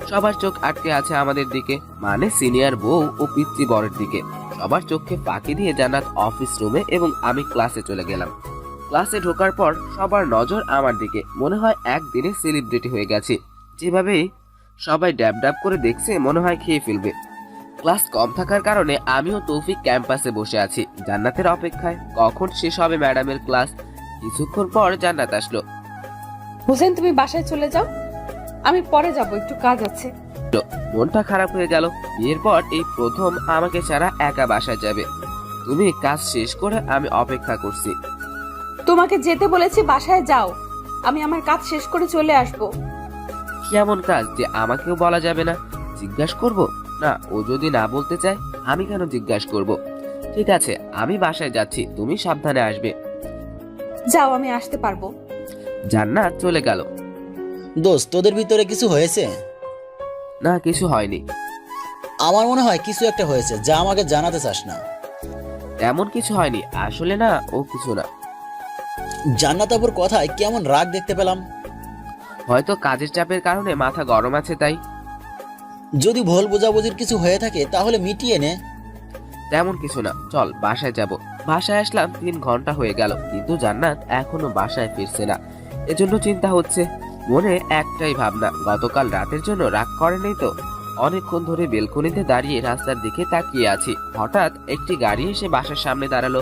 সবার চোখ আটকে আছে আমাদের দিকে, মানে সিনিয়র বউ ও পিতৃ বরের দিকে। সবার চোখকে ফাঁকি দিয়ে জান্নাত অফিস রুমে এবং আমি ক্লাসে চলে গেলাম। ক্লাসে ঢোকার পর সবার নজর আমার দিকে। মনে হয় একদিনে সেলিব্রিটি হয়ে গেছি। যেভাবে সবাই ড্যাব ড্যাব করে দেখছে, মনে হয় খেয়ে ফেলবে। ক্লাস কম থাকার কারণে আমিও তৌফিক ক্যাম্পাসে বসে আছি জান্নাতের অপেক্ষায়, কখন শেষ হবে ম্যাডামের ক্লাস। কিছুক্ষণ পর জান্নাত আসলো। হোসেন, তুমি বাসায় চলে যাও, আমি পরে যাব, একটু কাজ আছে। মনটা খারাপ হয়ে গেল। বিয়ের পর এই প্রথম আমাকে ছাড়া একা বাসায় যাবে। তুমি কাজ শেষ করে আমি অপেক্ষা করছি। তোমাকে যেতে বলেছি, বাসায় যাও। আমি আমার কাজ শেষ করে চলে আসব। কি এমন কাজ যে আমাকেও বলা যাবে না? জিজ্ঞাসা করব না? ও যদি না বলতে চায়, আমি কেন জিজ্ঞাসা করব? ঠিক আছে, আমি বাসায় যাচ্ছি, তুমি সাবধানে আসবে। যাও, আমি আসতে পারবো। জান্নাত চলে গেল। দোস্ত, তোদের ভিতরে কিছু হয়েছে? না, কিছু হয়নি। আমার মনে হয় কিছু একটা হয়েছে, যা আমাকে জানাতে চাস না। তেমন কিছু হয়নি আসলে। না, ও কিছু না। জান্নাত আপুর কথায় কেমন রাগ দেখতে পেলাম। হয়তো কাজের চাপের কারণে মাথা গরম আছে, তাই। যদি ভুল বোঝাবুঝির কিছু হয়ে থাকে তাহলে মিটিয়ে নে। তেমন কিছু না, চল বাসায় যাব। বাসায় আসলাম, 3 ঘন্টা হয়ে গেল, কিন্তু জান্নাত এখনো বাসায় ফিরছে না। এজন্য চিন্তা হচ্ছে। মনে একটাই ভাবনা, গতকাল রাতের জন্য রাগ করেনি তো? অনেকক্ষণ ধরে বেলকনিতে দাঁড়িয়ে রাস্তার দিকে তাকিয়ে আছি। হঠাৎ একটি গাড়ি এসে বাসার সামনে দাঁড়ালো।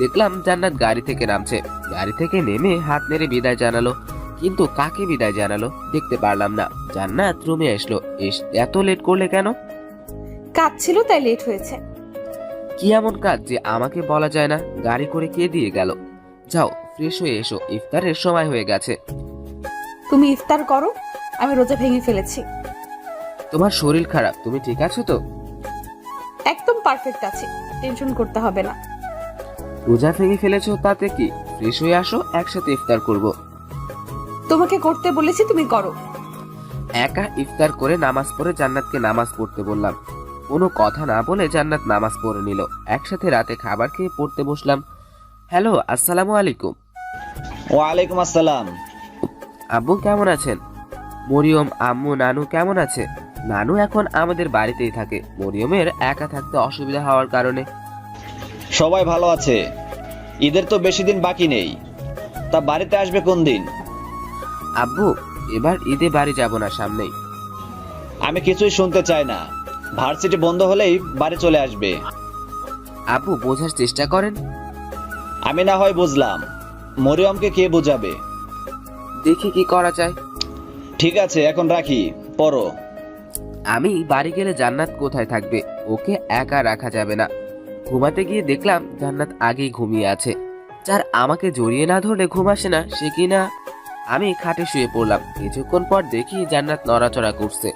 দেখলাম জান্নাত গাড়ি থেকে নামছে। গাড়ি থেকে নেমে হাত নেড়ে বিদায় জানালো, কিন্তু কাকে বিদায় জানালো দেখতে পারলাম না। জান্নাত রুমে আসলো। এত লেট করলে কেন? কাজ ছিল তাই লেট হয়েছে। কি এমন কাজ যে আমাকে বলা যায় না? গাড়ি করে কে দিয়ে গেল? যাও ফ্রেশ হয়ে এসো, ইফতারের সময় হয়ে গেছে। তুমি ইফতার করো, আমি রোজা ভেঙে ফেলেছি। তোমার শরীর খারাপ, তুমি ঠিক আছো তো? একদম পারফেক্ট আছি, টেনশন করতে হবে না। রোজা ভেঙে ফেলেছো তাতে কি? ফ্রেশ হয়ে আসো, একসাথে ইফতার করব। তোমাকে করতে বলেছি, তুমি করো। একা ইফতার করে নামাজ পড়ে জান্নাতকে নামাজ পড়তে বললাম। কোনো কথা না বলে জান্নাত নামাজ পড়ে নিল। একসাথে রাতে খাবার খেয়ে পড়তে বসলাম। হ্যালো, আসসালামু আলাইকুম। ওয়ালাইকুম আসসালাম। আব্বু কেমন আছেন? মরিয়ম, আম্মু, নানু কেমন আছে? নানু এখন আমাদের বাড়িতেই থাকে, মরিয়মের একা থাকতে অসুবিধা হওয়ার কারণে। সবাই ভালো আছে। ঈদের তো বেশি দিন বাকি নেই, তা বাড়িতে আসবে কোন দিন? আব্বু, এবার ঈদে বাড়ি যাব না, সামনেই। আমি কিছুই শুনতে চাই না। ভার্সিটি বন্ধ হলেই বাড়ি চলে আসবে। আব্বু, বোঝার চেষ্টা করেন। আমি না হয় বুঝলাম, মরিয়মকে কে বোঝাবে? দেখি কি করা যায়। ঠিক আছে, এখন রাখি, পড়ো। আমি বাড়ি গেলে জান্নাত কোথায় থাকবে? ওকে একা রাখা যাবে না। ঘুমাতে গিয়ে দেখলাম জান্নাত আগেই ঘুমিয়ে আছে। যার আমাকে জড়িয়ে না ধরলে ঘুম আসে না, সে কিনা। আমি খাটে শুয়ে পড়লাম। কিছুক্ষণ পর দেখি জান্নাত নড়াচড়া করছে,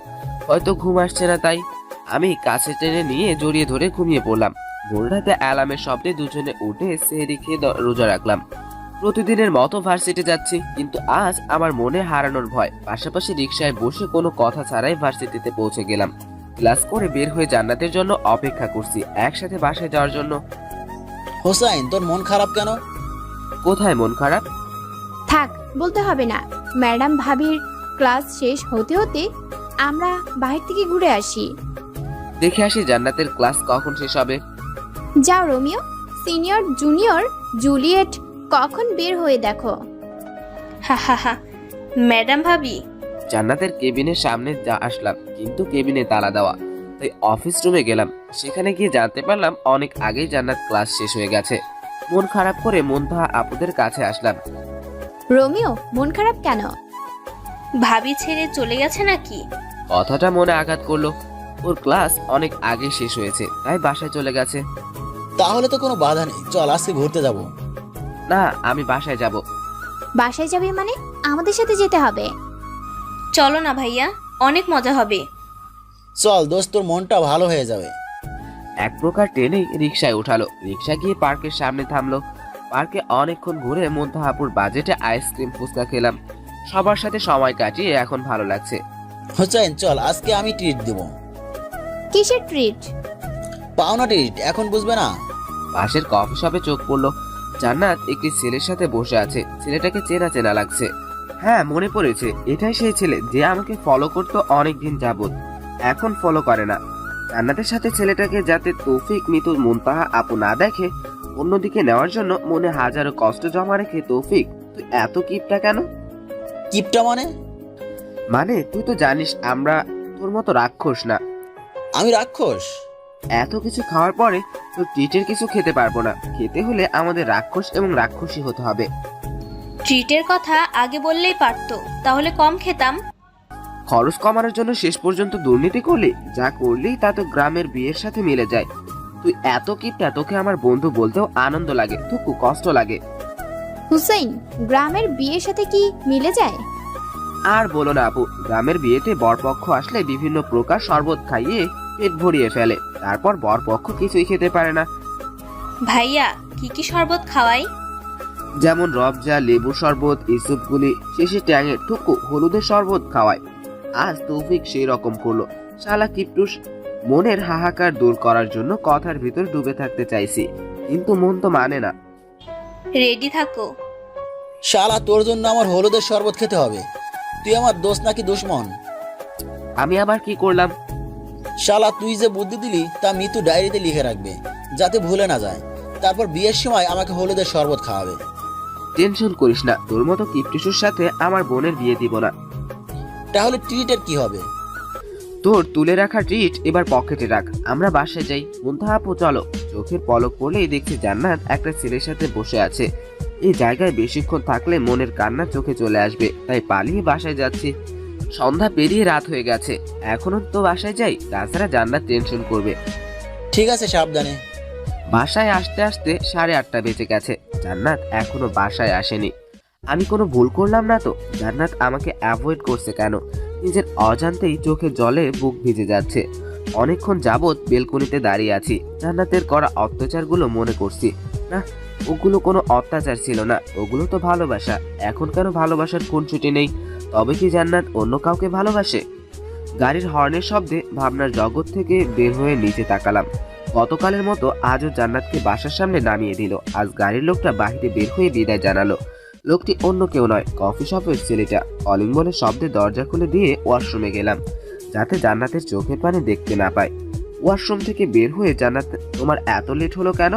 হয়তো ঘুম আসছে না, তাই আমি কাছে টেনে নিয়ে জড়িয়ে ধরে ঘুমিয়ে পড়লাম। ভোর রাতে অ্যালার্মের শব্দে দুজনে উঠে সেহরি খেয়ে রোজা রাখলাম। প্রতিদিনের মতো ভার্সিটি যাচ্ছি, কিন্তু আজ আমার মনে হারানোর ভয়। পাশাপাশি রিকশায় বসে কোনো কথা ছাড়াই ভার্সিটিতে পৌঁছে গেলাম। ক্লাস করে বের হয়ে জান্নাতের জন্য অপেক্ষা করছি, একসাথে বাসায় যাওয়ার জন্য। হোসাইন, তোর মন খারাপ কেন? কোথায় মন খারাপ? থাক, বলতে হবে না। ম্যাডাম ভাবির ক্লাস শেষ হতে হতে আমরা বাইরে থেকে ঘুরে আসি। দেখে আসি জান্নাতের ক্লাস কখন শেষ হবে। যাও রোমিও, সিনিয়র জুনিয়র জুলিয়েট কখন বের হয়ে দেখো। হা হা হা, ম্যাডাম ভাবি। জান্নাতের কেবিনের সামনে আসলাম, কিন্তু কেবিনে তালা দেওয়া, তাই অফিস রুমে গেলাম। সেখানে গিয়ে জানতে পারলাম অনেক আগেই জান্নাত ক্লাস শেষ হয়ে গেছে। মন খারাপ করে মুনতাহা আপুদের কাছে আসলাম। রোমিও, মন খারাপ কেন? ভাবি ছেড়ে চলে গেছে নাকি? কথাটা মনে আঘাত করলো। ওর ক্লাস অনেক আগে শেষ হয়েছে, তাই বাসায় চলে গেছে। তাহলে তো কোনো বাধা নেই, চল আজকে ঘুরতে যাব। না, আমি বাসায় যাব। বাসায় যাবে মানে? আমাদের সাথে যেতে হবে। চলো না ভাইয়া, অনেক মজা হবে। চল দোস্ত, তোর মনটা ভালো হয়ে যাবে। এক প্রকার টেনেই রিকশায় উঠালো। রিকশা গিয়ে পার্কের সামনে থামলো। পার্কে অনেকক্ষণ ঘুরে মুনতাহাপুর বাজেটে আইসক্রিম ফুচকা খেলাম। সবার সাথে সময় কাটিয়ে এখন ভালো লাগছে। হোসেন চল, আজকে আমি ট্রিট দেব। কিসের ট্রিট? পাওনা ট্রিট, এখন বুঝবে না? পাশের কফি শপে চোখ পড়লো। জান্নাত একটি ছেলের সাথে বসে আছে। ছেলেটাকে চেনা চেনা লাগছে। হ্যাঁ, মনে পড়েছে, এটাই সেই ছেলে যে আমাকে ফলো করতো অনেকদিন যাবত, এখন ফলো করে না। জান্নাতের সাথে ছেলেটাকে যাতে তৌফিক, মিতু, মুনতাহা আপু না দেখে অন্যদিকে নেওয়ার জন্য মনে হাজারো কষ্ট জমা রেখে, তৌফিক তুই এত কিপটা কেন? কিপটা মানে? তুই তো জানিস আমরা তোর মতো রাক্ষস না। আমি রাক্ষস? এত কিছু খাওয়ার পরে তোর ট্রিটের কিছু খেতে পারবো না। খেতে হলে আমাদের রাক্ষস এবং রাক্ষসী হতে হবে। ট্রিটের কথা আগে বললেই পারতো, তাহলে কম খেতাম। খরচ কমানোর জন্য শেষ পর্যন্ত দুর্নীতি করলি? যা করলি তা তো গ্রামের বিয়ের সাথে মিলে যায়। তুই এত কিপটা, তোকে আমার বন্ধু বলতেও আনন্দ লাগে, থুকু কষ্ট লাগে। হুসাইন, গ্রামের বিয়ের সাথে কি মিলে যায়? আর বলো না আপু, গ্রামের বিয়েতে বরপক্ষ আসলে বিভিন্ন প্রকার শরবত খাইয়ে পেট ভরিয়ে ফেলে, তারপর বরপক্ষ কিছুই খেতে পারে না। ভাইয়া কি কি শরবত খাওয়াই? যেমন রবজা, লেবু শরবত, ইসুপগুলি, শেষে ট্যাঙের টুকু হলুদের শরবত খাওয়ায়। আজ তৌফিক সেই রকম করলো। শালা কিপটুস। মনের হাহাকার দূর করার জন্য কথার ভিতর ডুবে থাকতে চাইছি, কিন্তু মন তো মানে না। রেডি থাকো। শালা, তোর জন্য আমার হলুদের শরবত খেতে হবে? তুই আমার দোস্ত নাকি দুশ্মন? আমি আবার কি করলাম? শালা, তুই যে বুদ্ধি দিলি তা মিতু ডায়েরিতে লিখে রাখবে, যাতে ভুলে না যায়। তারপর বিয়ের সময় আমাকে হলুদের শরবত খাওয়াবে। টেনশন করিস না, তোর মতো কিপটুসুর সাথে আমার বোনের বিয়ে দিব না। তাহলে ট্রিটের কি হবে? তোর তুলে রাখা ট্রিট এবার পকেটে রাখ, আমরা বাসায় যাই। মুনতাহা আপু চলো। চোখের পলক পড়লেই দেখছি জান্নাত একটা ছেলের সাথে বসে আছে। এই জায়গায় বেশিক্ষণ থাকলে মনের কান্না চোখে চলে আসবে, তাই পালিয়ে বাসায় যাচ্ছি। সন্ধ্যা পেরিয়ে রাত হয়ে গেছে, এখনো তো বাসায় যাই, তাছাড়া জান্নাত টেনশন করবে। ঠিক আছে, সাবধানে। বাসায় আসতে আসতে 8:30 বেজে গেছে। জান্নাত এখনো বাসায় আসেনি। আমি কোনো ভুল করলাম না তো? জান্নাত আমাকে অ্যাভয়েড করছে কেন? নিজের অজান্তেই চোখে জলে বুক ভিজে যাচ্ছে। অনেকক্ষণ যাবৎ বেলকনিতে দাঁড়িয়ে আছি। জান্নাতের করা অত্যাচারগুলো মনে করছি। না, ওগুলো কোনো অত্যাচার ছিল না, ওগুলো তো ভালোবাসা। এখন কেন ভালোবাসার কোন ছুটি নেই? তবে কি জান্নাত অন্য কাউকে ভালোবাসে? গাড়ির হর্নের শব্দে ভাবনার জগৎ থেকে বের হয়ে নিচে তাকালাম। গতকালের মতো আজও জান্নাতকে বাসার সামনে নামিয়ে দিল। আজ গাড়ির লোকটা বাহিরে বের হয়ে বিদায় জানালো। লোকটি অন্য কেউ নয়, কফি শপের ছেলেটা। কলিং বলে শব্দে দরজা খুলে দিয়ে ওয়াশরুমে গেলাম, যাতে জান্নাতের চোখের পানি দেখতে না পায়। ওয়াশরুম থেকে বের হয়ে, জান্নাত তোমার এত লেট হলো কেন?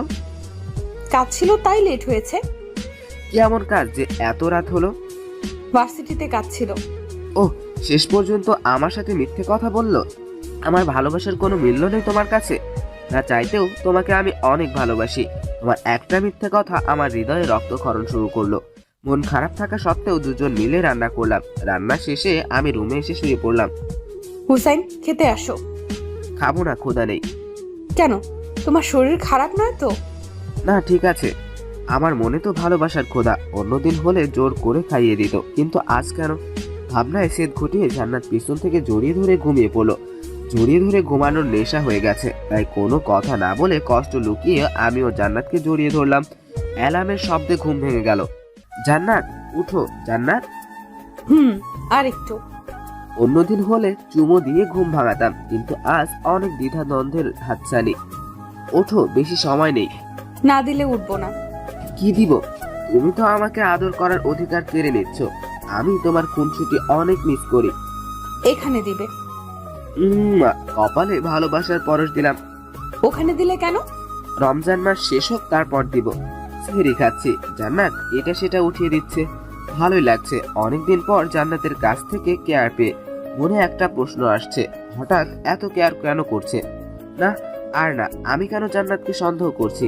কাজ ছিল তাই লেট হয়েছে। কি এমন কাজ যে এত রাত হলো? ভার্সিটিতে কাজ ছিল। ওহ, শেষ পর্যন্ত আমার সাথে মিথ্যে কথা বললো। আমার ভালোবাসার কোনো মূল্য নেই তোমার কাছে? না চাইতেও তোমাকে আমি অনেক ভালোবাসি। তোমার একটা মিথ্যে কথা আমার হৃদয়ে রক্তক্ষরণ শুরু করলো। মন খারাপ থাকা সত্ত্বেও দুজন মিলে রান্না করলাম। রান্না শেষে আমি রুমে এসে শুয়ে পড়লাম। হুসাইন, খেতে আসো। খাবো না, ক্ষুধা নেই। কেন, তোমার শরীর খারাপ নয় তো? না, ঠিক আছে। আমার মনে তো ভালোবাসার ক্ষুধা, অন্যদিন হলে জোর করে খাইয়ে দিত, কিন্তু আজ কেন? ভাবনায় সেদ ঘটিয়ে জান্নাত পিছন থেকে জড়িয়ে ধরে ঘুমিয়ে পড়লো। জড়িয়ে ধরে ঘুমানোর নেশা হয়ে গেছে, তাই কোনো কথা না বলে কষ্ট লুকিয়ে আমিও জান্নাতকে জড়িয়ে ধরলাম। অ্যালার্মের শব্দে ঘুম ভেঙে গেল। জান্নাত, উঠো জান্নাত। আর একটু। অন্যদিন হলে চুমো দিয়ে ঘুম ভাঙাতাম, কিন্তু আজ অনেক দ্বিধাদ্বন্দ্বের হাতছানি। ওঠো, বেশি সময় নেই। না দিলে উঠবো না। কি দিব? তুমি তো আমাকে আদর করার অধিকার কেড়ে নিচ্ছ। আমি তোমার খুনসুটি অনেক মিস করি। এখানে দিবে। কপালে ভালোবাসার পরশ দিলাম। ওখানে দিলে কেন? রমজান মাস শেষ হোক তারপর দিব। সেহরি খাচ্ছি, জান্নাত এটা সেটা উঠিয়ে দিচ্ছে, ভালোই লাগছে। অনেকদিন পর জান্নাতের কাছ থেকে কেয়ার পেয়ে মনে একটা প্রশ্ন আসছে, হঠাৎ এত কেয়ার কেন করছে? না আর না, আমি কেন জান্নাতকে সন্দেহ করছি?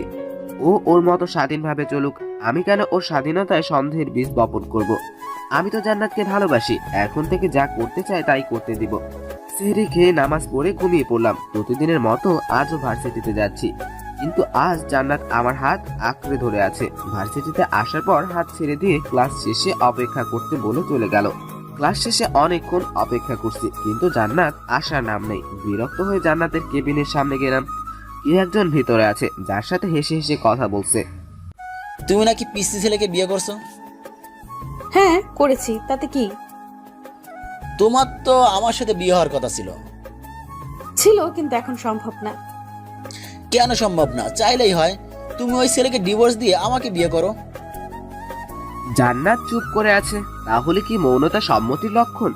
ও ওর মতো স্বাধীনভাবে চলুক, আমি কেন ওর স্বাধীনতায় সন্দেহের বীজ বপন করব? আমি তো জান্নাতকে ভালোবাসি, এখন থেকে যা করতে চাই তাই করতে দিব। সেহরি খেয়ে নামাজ পড়ে ঘুমিয়ে পড়লাম। প্রতিদিনের মতো আজও ভার্সিটিতে যাচ্ছি, কিন্তু আজ জান্নাত আমার হাত আঁকড়ে ধরে আছে। ভার্সিটিতে আসার পর হাত ছেড়ে দিয়ে ক্লাস শেষে অপেক্ষা করতে বলে চলে গেল। ক্লাস শেষে অনেকক্ষণ অপেক্ষা করছি, কিন্তু জান্নাত আসার নাম নেই। বিরক্ত হয়ে জান্নাতের কেবিনের সামনে গেলাম। কে একজন ভিতরে আছে, যার সাথে হেসে হেসে কথা বলছে। তুমি নাকি পিসি ছেলেকে বিয়ে করছো? হ্যাঁ করেছি, তাতে কি? তোমার তো আমার সাথে বিয়ে হওয়ার কথা ছিল। ছিল, কিন্তু এখন সম্ভব না। কেন সম্ভব না? চাইলেই হয়। তুমি ওই ছেলেকে ডিভোর্স দিয়ে আমাকে বিয়ে করো। জান্নাত চুপ করে আছে, তাহলে কি মৌনতা সম্মতির লক্ষণ?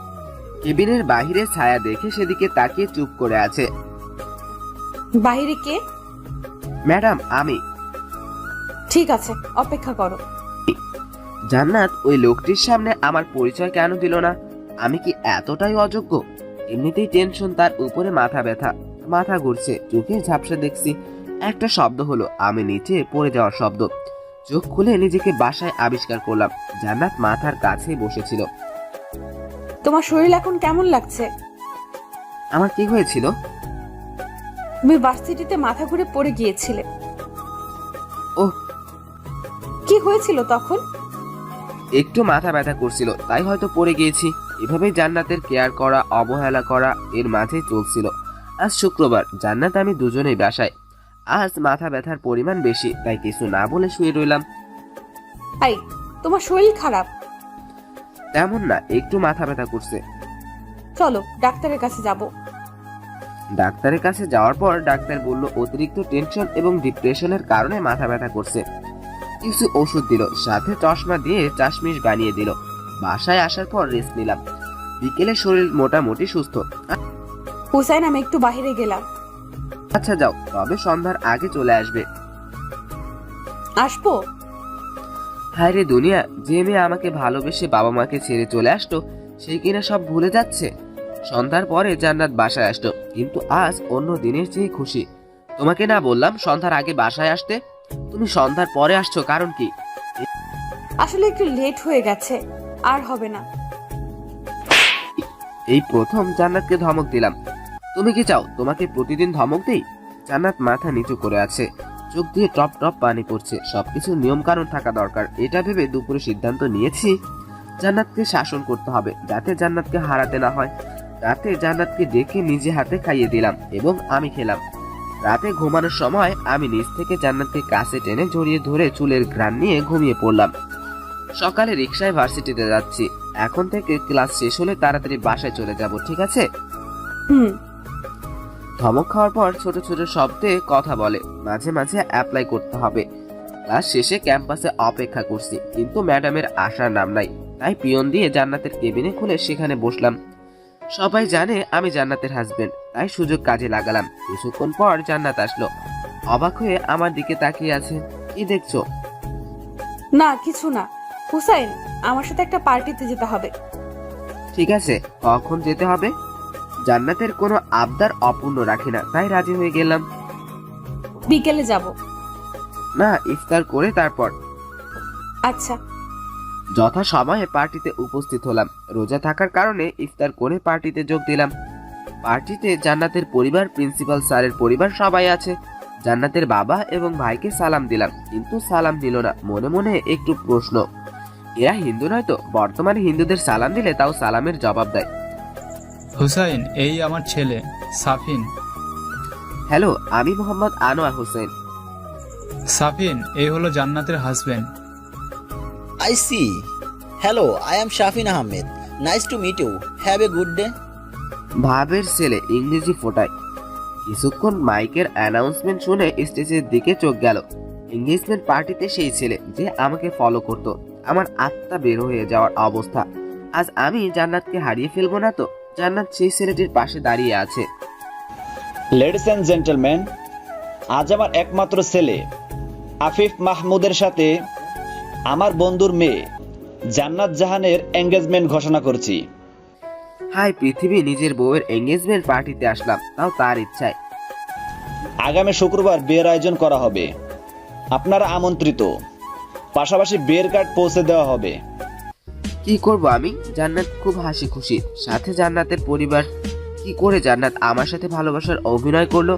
কেবিনের বাহিরে ছায়া দেখে সেদিকে তাকিয়ে চুপ করে আছে। বাইরে কে? ম্যাডাম আমি। ঠিক আছে, অপেক্ষা করো। জান্নাত ওই লোকটির সামনে আমার পরিচয় কেন দিল না? আমি কি এতটাই অযোগ্য? এমনিতেই টেনশন, তার উপরে মাথা ব্যথা, মাথা ঘুরছে, চোখে ঝাপসা দেখছি। একটা শব্দ হলো, আমি নিচে পড়ে যাওয়ার শব্দ। চোখ খুলে নিজেকে বাসায় আবিষ্কার করলাম। জান্নাত মাথার কাছে বসেছিল। তোমার শরীর এখন কেমন লাগছে? আমার কি হয়েছিল? তুমি ভার্সিটিতে মাথা ঘুরে পড়ে গিয়েছিলে। ওহ, কি হয়েছিল তখন? একটু মাথা ব্যথা করছিল, তাই হয়তো পড়ে গিয়েছি। এভাবেই জান্নাতের কেয়ার করা, অবহেলা করা এর মাঝেই চলছিল। আজ শুক্রবার, জান্নাত আমি দুজনেই বাসায়। আজ মাথা ব্যথার পরিমাণ বেশি, তাই কিছু না বলে শুয়ে রইলাম। আই, তোমার শরীর খারাপ? তেমন না, একটু মাথা ব্যথা করছে। চলো ডাক্তারের কাছে যাব। ডাক্তারের কাছে যাওয়ার পর ডাক্তার বলল অতিরিক্ত টেনশন এবং ডিপ্রেশনের কারণে মাথা ব্যথা করছে। কিছু ওষুধ দিল, সাথে চশমা দিয়ে চাশমিশ বানিয়ে দিল। বাসায় আসার পর রেস্ট নিলাম। বিকেলে শরীর মোটামুটি সুস্থ। হুসাইন, আমি একটু বাইরে গেলাম। আচ্ছা যাও, তবে সন্ধ্যার আগে চলে আসবে। আসবো? হায় রে দুনিয়া, যে মেয়ে আমাকে ভালোবেসে বাবা মাকে ছেড়ে চলে আসতো, সেই কিনা সব ভুলে যাচ্ছে। সন্ধ্যার পরে জান্নাত বাসায় আসতো, কিন্তু আজ অন্য দিনের চেয়ে খুশি। তোমাকে না বললাম সন্ধ্যার আগে বাসায় আসতে? তুমি সন্ধ্যার পরে আসছো, কারণ কি? আসলে একটু লেট হয়ে গেছে, আর হবে না। এই প্রথম জান্নাতকে ধমক দিলাম। তুমি কি চাও তোমাকে প্রতিদিন ধমক দেই? জান্নাত মাথা নিচু করে আছে, চোখ দিয়ে টপ টপ পানি পড়ছে। সবকিছু নিয়ম কানুন থাকা দরকার, এটা ভেবে দুপুরে সিদ্ধান্ত নিয়েছি জান্নাতকে শাসন করতে হবে, যাতে জান্নাতকে হারাতে না হয়। রাতে জান্নাতকে ডেকে নিজে হাতে খাইয়ে দিলাম এবং আমি খেলাম। রাতে ঘুমানোর সময় আমি নিচ থেকে জান্নাতকে কাছে টেনে জড়িয়ে ধরে চুলের ঘ্রাণ নিয়ে ঘুমিয়ে পড়লাম। সকালে রিকশায় ভার্সিটিতে যাচ্ছি। এখন থেকে ক্লাস শেষ হলে তাড়াতাড়ি বাসায় চলে যাব, ঠিক আছে? ধমক খাওয়ার পর ছোট ছোট শব্দে কথা বলে, মাঝে মাঝে অ্যাপ্লাই করতে হবে। ক্লাস শেষে ক্যাম্পাসে অপেক্ষা করছি, কিন্তু ম্যাডামের আসার নাম নাই। তাই পিয়ন দিয়ে জান্নাতের কেবিনে খুলে সেখানে বসলাম। সবাই জানে আমি জান্নাতের হাজবেন্ড, তাই সুযোগ কাজে লাগালাম। কিছুক্ষণ পর জান্নাত আসলো, অবাক হয়ে আমার দিকে তাকিয়ে আছে। কি দেখছো? না কিছু না। হুসাইন, আমার সাথে একটা পার্টিতে যেতে হবে। ঠিক আছে, কখন যেতে হবে? জান্নাতের কোনো আবদার অপূর্ণ রাখি না, তাই রাজি হয়ে গেলাম। বিকেলে যাব। না, ইফতার করে তারপর। আচ্ছা। যথা সময়ে পার্টিতে উপস্থিত হলাম। রোজা থাকার কারণে ইফতার করে পার্টিতে যোগ দিলাম। পার্টিতে জান্নাতের পরিবার, প্রিন্সিপাল স্যারের পরিবার সবাই আছে। জান্নাতের বাবা এবং ভাইকে সালাম দিলাম, কিন্তু সালাম দিল না। মনে মনে একটু প্রশ্ন, এরা হিন্দু নয় তো? বর্তমানে হিন্দুদের সালাম দিলে তাও সালামের জবাব দেয়। হুসাইন, এই আমার ছেলে সাফিন। হ্যালো, আমি মোহাম্মদ আনোয়ার হোসেন। সাফিন, এই হলো জান্নাতের husband. I see. Hello, I am Shafin Ahmed. Nice to meet you. Have a good day. ভাবের ছেলে ইংরেজি ফোটায়। কিছুক্ষণ মাইকের অ্যানাউন্সমেন্ট শুনে স্টেজের দিকে চোখ গেল। এঙ্গেজমেন্ট পার্টিতে সেই ছেলে যে আমাকে ফলো করত। আমার আত্মা বের হয়ে যাওয়ার অবস্থা। আজ আমি জান্নাতকে হারিয়ে ফেলবো না তো? জান্নাত সেই ছেলেটির পাশে দাঁড়িয়ে আছে। লেডিস অ্যান্ড জেন্টলম্যান, আজ আমার একমাত্র ছেলে আফিফ মাহমুদের সাথে আমার বন্ধুর মেয়ে জান্নাত জাহানের এঙ্গেজমেন্ট ঘোষণা করছি। হাই পৃথিবী, নিজের বউয়ের এঙ্গেজমেন্ট পার্টিতে আসলাম, তাও তার ইচ্ছায়। আগামী শুক্রবার বিয়ের আয়োজন করা হবে, আপনারা আমন্ত্রিত। পাশাপাশি বিয়ের কার্ড পৌঁছে দেওয়া হবে। কি করব আমি? জান্নাত খুব হাসি খুশি, সাথে জান্নাতের পরিবার। কি করে জান্নাত আমার সাথে ভালোবাসার অভিনয় করলো?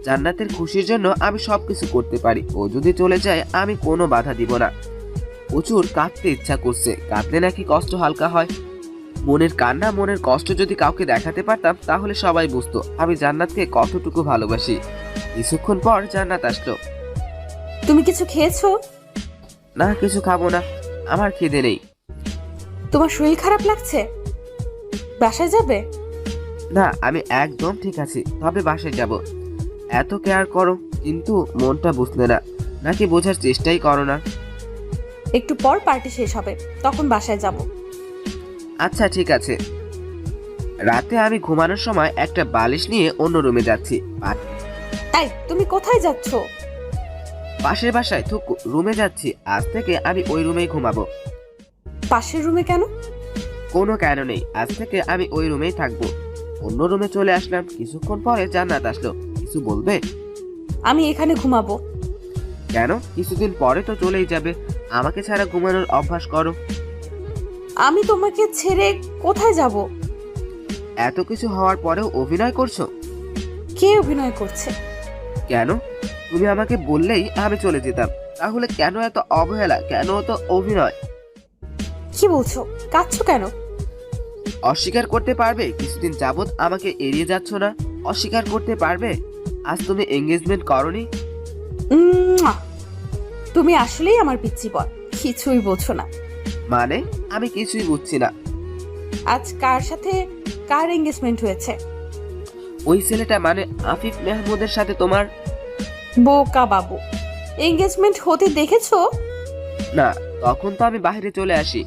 জান্নাতের খুশির জন্য আমি সবকিছু করতে পারি। ও যদি চলে যায় আমি কোনো বাধা দিব না। প্রচুর কাঁদতে ইচ্ছা করছে, কাঁদলে নাকি কষ্ট হালকা হয়। মনের কান্না, মনের কষ্ট যদি কাউকে দেখাতে পারতাম তাহলে সবাই বুঝতো আমি জান্নাতকে কতটুকু ভালোবাসি। কিছুক্ষণ পর জান্নাত আসলো। তুমি কিছু খেয়েছো? না, কিছু খাবো না, আমার খিদে নেই। তোমার শরীর খারাপ লাগছে? বাসায় যাবে? না, আমি একদম ঠিক আছি, তবে বাসায় যাব। এত কেয়ার করো কিন্তু মনটা বুঝলে না, নাকি বোঝার চেষ্টাই করো না? একটু পর পার্টি শেষ হবে, তখন বাসায় যাব। আচ্ছা ঠিক আছে। রাতে আমি ঘুমানোর সময় একটা বালিশ নিয়ে অন্য রুমে যাচ্ছি। তাই তুমি কোথায় যাচ্ছ? পাশের বাসায় থুকু রুমে যাচ্ছি। আজ থেকে আমি ওই রুমেই ঘুমাবো। পাশের রুমে কেন? কোনো কেন নেই, আজ থেকে আমি ওই রুমেই থাকবো। অন্য রুমে চলে আসলাম। কিছুক্ষণ পরে জান্নাত আসলো। কিছু বলবে? আমি এখানে ঘুমাবো। কেন? কিছুদিন পরে তো চলেই যাবে। আমাকে ছাড়া ঘুমানোর অভ্যাস করো। আমি তোমাকে ছেড়ে কোথায় যাব? এত কিছু হওয়ার পরেও অভিনয় করছো? কে অভিনয় করছে? কেন? তুমি আমাকে বললেই আমি চলে যেতাম, তাহলে কেন এত অবহেলা, কেন এত অভিনয়? কি বলছো? কাঁদছো কেন? অস্বীকার করতে পারবে কিছুদিন যাবত আমাকে এড়িয়ে যাচ্ছ না? অস্বীকার করতে পারবে আজ তুমি এঙ্গেজমেন্ট করনি? তুমি আসলেই আমার পিচ্চি বল, কিছুই বোঝো না। মানে? আমি কিছুই বুঝছি না। আজ কার সাথে কার এঙ্গেজমেন্ট হয়েছে? ওই ছেলেটা মানে আফিফ মাহমুদের সাথে তোমার? বোকা বাবু, এঙ্গেজমেন্ট হতে দেখেছো? না, তখন তো আমি বাইরে চলে আসি।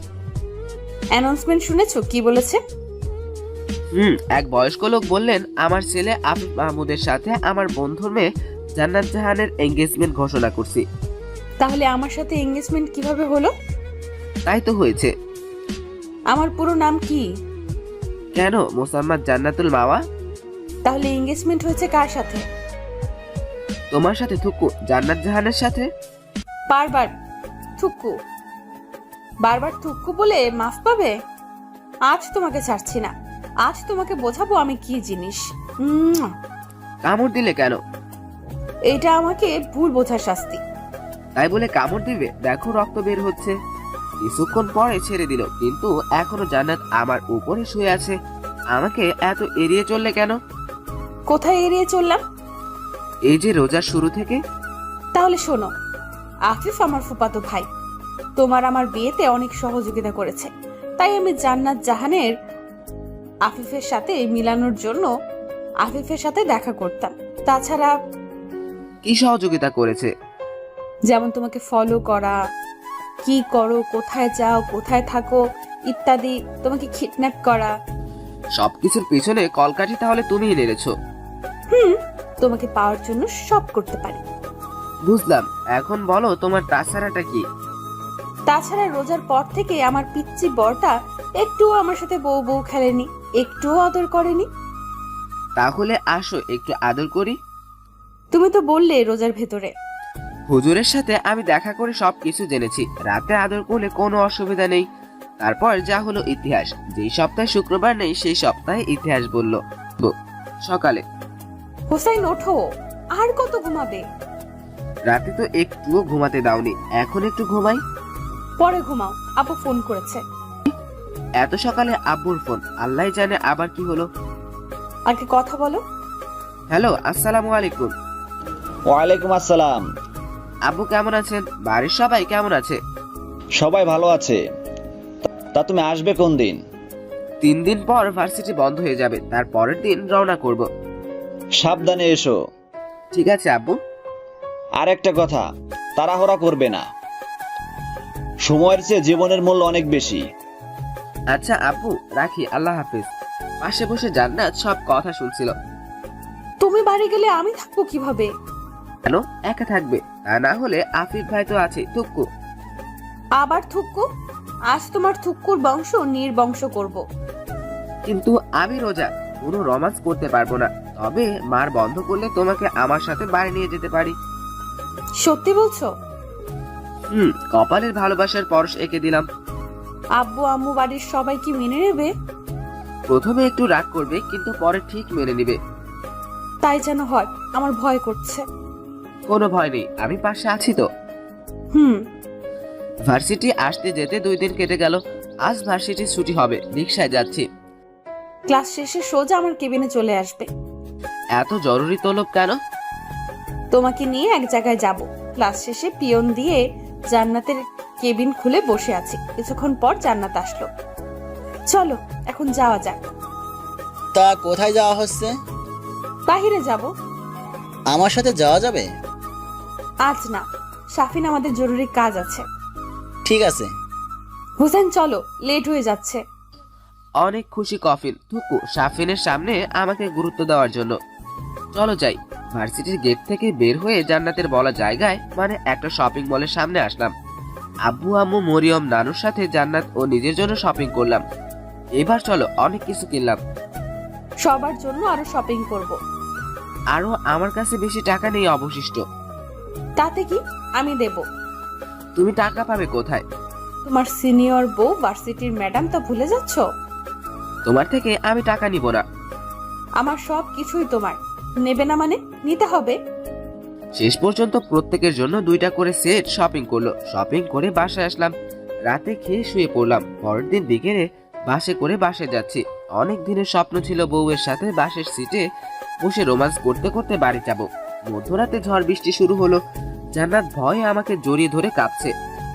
অ্যানাউন্সমেন্ট শুনেছো কি বলেছে? এক বয়স্ক লোক বললেন আমার ছেলে আফিফ মাহমুদের সাথে আমার বন্ধুর মেয়ে জান্নাত জাহানের এঙ্গেজমেন্ট ঘোষণা করছি। তাহলে আমার সাথে এঙ্গেজমেন্ট কিভাবে হলো? তাই তো হয়েছে। আমার পুরো নাম কি? কেন? মোসাম্মদ জান্নাতুল মাওয়া। তাহলে এঙ্গেজমেন্ট হয়েছে কার সাথে? তোমার সাথে থুকু, জান্নাত জাহানের সাথে। বারবার থুকু, বারবার থুকু বলে মাফ পাবে? আজ তোমাকে ছাড়ছি না, আজ তোমাকে বোঝাবো আমি কি জিনিস। কামড় দিলে কেন? এটা আমাকে ভুল বোঝার শাস্তি। তাই বলে কামড় দিবে? দেখো রক্ত বের হচ্ছে। কিছুক্ষণ পরে ছেড়ে দিল, কিন্তু এখনো জান্নাত আমার উপরে শুয়ে আছে। আমাকে এত এড়িয়ে চললে কেন? কোথায় এড়িয়ে চললাম? এই যে রোজার শুরু থেকে। তাহলে শোনো, আফিফ আমার ফুফাতো ভাই, তোমার আমার বিয়েতে অনেক সহযোগিতা করেছে। তাই আমি জান্নাত জাহানের আফিফের সাথে মিলানোর জন্য আফিফের সাথে দেখা করতাম। তাছাড়া কি সহযোগিতা করেছে? যেমন তোমাকে ফলো করা, কি করো, কোথায় যাও, কোথায় থাকো ইত্যাদি, তোমাকে কিডন্যাপ করা। সবকিছুর পিছনে কলকাঠি তাহলে তুমিই নেড়েছো? তোমাকে পাওয়ার জন্য সব করতে পারি। বুঝলাম। এখন বলো তোমার তাছাড়াটা কি? তাছাড়া রোজার পর থেকে আমার পিচ্চি বরটা একটুও আমার সাথে বউ বউ খেলেনি, একটুও আদর করেনি। তাহলে আসো একটু আদর করি। তুমি তো বললে রোজার ভেতরে। হুজুরের সাথে আমি দেখা করে সবকিছু জেনেছি। রাতে আদর করলে কোনো অসুবিধা নেই। তারপর যা হলো ইতিহাস। যেই সপ্তাহে শুক্রবার নেই সেই সপ্তাহে ইতিহাস বলল। সকালে হোসাইন ওঠো, আর কত ঘুমাবে? রাতে তো একটুও ঘুমাতে দাওনি, এখন একটু ঘুমাই। পরে ঘুমাও, আপু ফোন করেছে। এত সকালে আব্বুর ফোন? আল্লাহ জানে আবার কি হলো। আগে কথা বলো। হ্যালো, আসসালামু আলাইকুম। ওয়ালাইকুম আসসালাম। আব্বু কেমন আছেন? বাড়ির সবাই কেমন আছে? সবাই ভালো আছে। তা তুমি আসবে কোন দিন? 3 দিন পর ভার্সিটি বন্ধ হয়ে যাবে, তার পরের দিন রওনা করব। সাবধানে এসো। ঠিক আছে আব্বু। আর একটা কথা, তাড়াহুড়া করবে না। সময়ের চেয়ে জীবনের মূল্য অনেক বেশি। আচ্ছা আব্বু, রাখি, আল্লাহ হাফিজ। পাশে বসে জান্নাত সব কথা শুনছিল। তুমি বাড়ি গেলে আমি থাকবো কিভাবে? কেন একা থাকবে? তা না হলে আফিফ ভাই তো আছে, টুকু। আবার থুক্কু? আজ তোমার থুক্কুর বংশ নির্বংশ করব। কিন্তু আমি রোজা, কোনো রোমান্স করতে পারবো না। তবে মার বন্ধ করলে তোমাকে আমার সাথে বাড়ি নিয়ে যেতে পারি। সত্যি বলছো? কপালের ভালোবাসার পরশ এঁকে দিলাম। আব্বু আম্মু বাড়ির সবাই কি মেনে নেবে? প্রথমে একটু রাগ করবে, কিন্তু পরে ঠিক মেনে নিবে। তাই যেন হয়, আমার ভয় করছে। কোনো ভয় নেই, আমি পাশে আছি তো। ভার্সিটি আসতে যেতে 2 দিন কেটে গেল। আজ ভার্সিটি ছুটি হবে, রিকশায় যাচ্ছি। ক্লাস শেষে সোজা আমার কেবিনে চলে আসবে। এত জরুরি তলব কেন? তোমাকে নিয়ে এক জায়গায় যাব। ক্লাস শেষে পিয়ন দিয়ে জান্নাতের কেবিন খুলে বসে আছি। কিছুক্ষণ পর জান্নাত আসলো। চলো এখন যাওয়া যাক। তা কোথায় যাওয়া হচ্ছে? বাহিরে যাব। আমার সাথে যাওয়া যাবে? আজ না, শাফিন আমাদের জরুরি কাজ আছে। ঠিক আছে। হোসেন চলো, লেট হয়ে যাচ্ছে। অনেক খুশি কফিল টুকু শাফিনের সামনে আমাকে গুরুত্ব দেওয়ার জন্য। চলো যাই। ভার্সিটির গেট থেকে বের হয়ে জান্নাতের বলা জায়গায়, মানে একটা শপিং মলের সামনে আসলাম। আব্বু আম্মু মরিয়ম নানুর সাথে জান্নাত ও নিজের জন্য শপিং করলাম। এবার চলো, অনেক কিছু কিনলাম। সবার জন্য আরো শপিং করব। আরো আমার কাছে বেশি টাকা নেই অবশিষ্ট। তাতে কি, আমি দেব। তুমি টাকা পাবে কোথায়? তোমার সিনিয়র বউ ভার্সিটির ম্যাডাম, তা ভুলে যাচ্ছ? তোমার থেকে আমি টাকা নিব না। আমার সব কিছুই তোমার। নেবে না মানে নিতে হবে। শেষ পর্যন্ত প্রত্যেকের জন্য 2টা করে সেট শপিং করলো। শপিং করে বাসায় আসলাম। রাতে খেয়ে শুয়ে পড়লাম। পরের দিন বিকেলে বাসে করে বাসায় যাচ্ছি। অনেক দিনের স্বপ্ন ছিল বউয়ের সাথে বাসের সিটে বসে রোমান্স করতে করতে বাড়ি যাব। মধ্যরাতে ঝড় বৃষ্টি শুরু হলো। জান্নাত ভয়ে আমাকে জড়িয়ে ধরে কাঁপছে।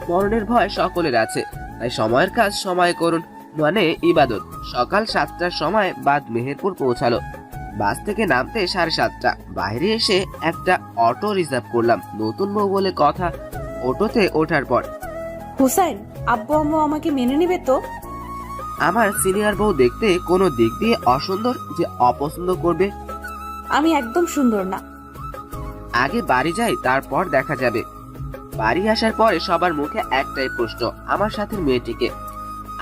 মরণের ভয় সকলের আছে, তাই সময়ের কাজ সময় করুন, মানে ইবাদত। সকাল 7টার সময় বাদ মেহেরপুর পৌঁছালো। বাস থেকে নামতে 7:30। বাইরে এসে একটা অটো রিজার্ভ করলাম। নতুন বউ বলে কথা। অটোতে ওঠার পর, হুসাইন, আব্বু আম্মু আমাকে মেনে নেবে তো? আমার সিনিয়র বউ দেখতে কোনো দিক দিয়ে অসুন্দর যে অপছন্দ করবে? আমি একদম সুন্দর না। আগে বাড়ি যাই, তারপর দেখা যাবে। বাড়ি আসার পরে সবার মুখে একটাই প্রশ্ন, আমার সাথে মেয়েটিকে।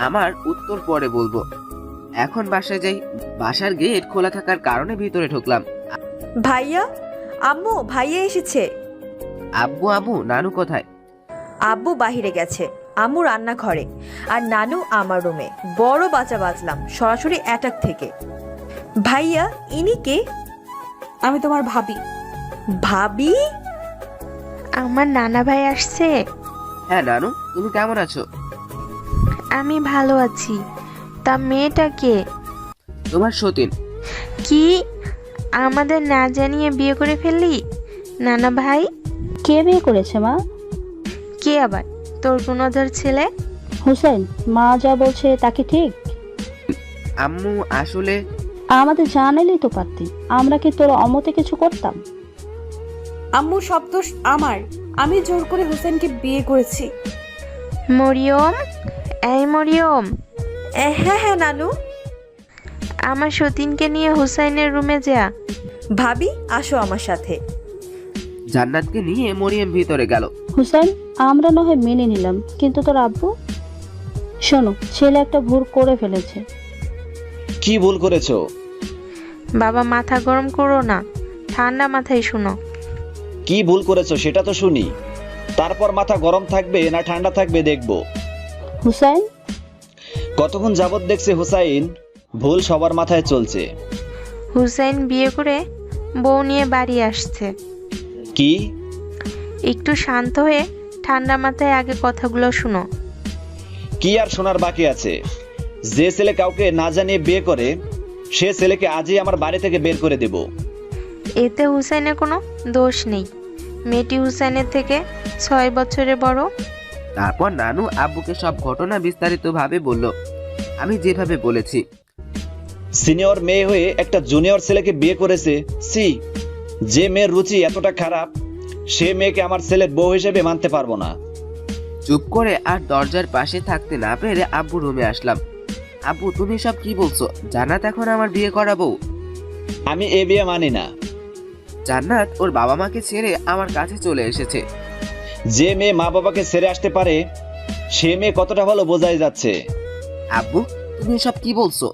আমার উত্তর পরে বলবো। এখন বাসায় যাই। বাসার গেট খোলা থাকার কারণে ভিতরে ঢুকলাম। ভাইয়া, আম্মু, ভাইয়া এসেছে। আব্বু আম্মু নানু কোথায়? আব্বু বাহিরে গেছে, আম্মু রান্নাঘরে, আর নানু আমার রুমে। বড় বাঁচা বাজলাম সরাসরি অ্যাটাক থেকে। ভাইয়া, ইনি কে? আমি তোমার ভাবি। ভাবি? আমার নানা ভাই আসছে। হ্যাঁ নানু, তুমি কেমন আছো? আমি ভালো আছি। তা মেয়েটা কে? তোমার সতীন। কি, আমাদের না জানিয়ে বিয়ে করে ফেললি? নানা ভাই কে বিয়ে করেছে মা? কে আবার? তোর গুণধর ছেলে হুসেন। মা যা বলছে তা কি ঠিক? আম্মু আসলে আমাদের জানাইলেই তো পারতি, আমরা কি তোর অমতে কিছু করতাম? আম্মু, সব দোষ আমার। আমি জোর করে হুসেনকে বিয়ে করেছি। মরিয়ম, এই মরিয়ম। হ্যাঁ হ্যাঁ নানু। আমার সতীনকে নিয়ে হুসাইনের রুমে যা। ভাবি, আসো আমার সাথে। জান্নাতকে নিয়ে মরিয়ম ভিতরে গেল। হুসেন, আমরা না হয় মেনে নিলাম, কিন্তু তোর আব্বু? শোনো, ছেলে একটা ভুল করে ফেলেছে। কি ভুল করেছো? বাবা, মাথা গরম করো না, ঠান্ডা মাথায় শুনো। কি ভুল করেছো সেটা তো শুনি, তারপর মাথা গরম থাকবে না ঠান্ডা থাকবে দেখবো। হুসাইন, কতক্ষণ যাবত দেখছে হুসাইন ভুল সবার মাথায় চলছে। হুসাইন বিয়ে করে বউ নিয়ে বাড়ি আসছে। কি? একটু শান্ত হয়ে ঠান্ডা মাথায় আগে কথাগুলো শুনো। কি আর শোনার বাকি আছে? যে ছেলে কাউকে না জানিয়ে বিয়ে করে, সে ছেলেকে আজই আমার বাড়ি থেকে বের করে দেব। এতে হুসাইনের কোনো দোষ নেই। মেয়েটি হুসাইনের থেকে 6 বছরের বড়। তারপর নানু আব্বুকে সব ঘটনা বিস্তারিতভাবে বলল, আমি যেভাবে বলেছি। সিনিয়র মেয়ে হয়ে একটা জুনিয়র ছেলেকে বিয়ে করেছে। সি, যে মেয়ের রুচি এতটা খারাপ, সে মেয়েকে আমার ছেলের বউ হিসেবে মানতে পারবো না। চুপ করে আর দরজার পাশে থাকতে না পেরে আব্বু রুমে আসলাম। আব্বু তুমি সব কি বলছো? জান্নাত এখন আমার বিয়ে করাবো? আমি এ বিয়ে মানি না। জান্নাত ওর বাবা মাকে ছেড়ে আমার কাছে চলে এসেছে। যে মেয়ে মা বাবাকে ছেড়ে আসতে পারে সে মেয়ে কতটা ভালো বোঝাই যাচ্ছে। আব্বু তুমি সব কি বলছো?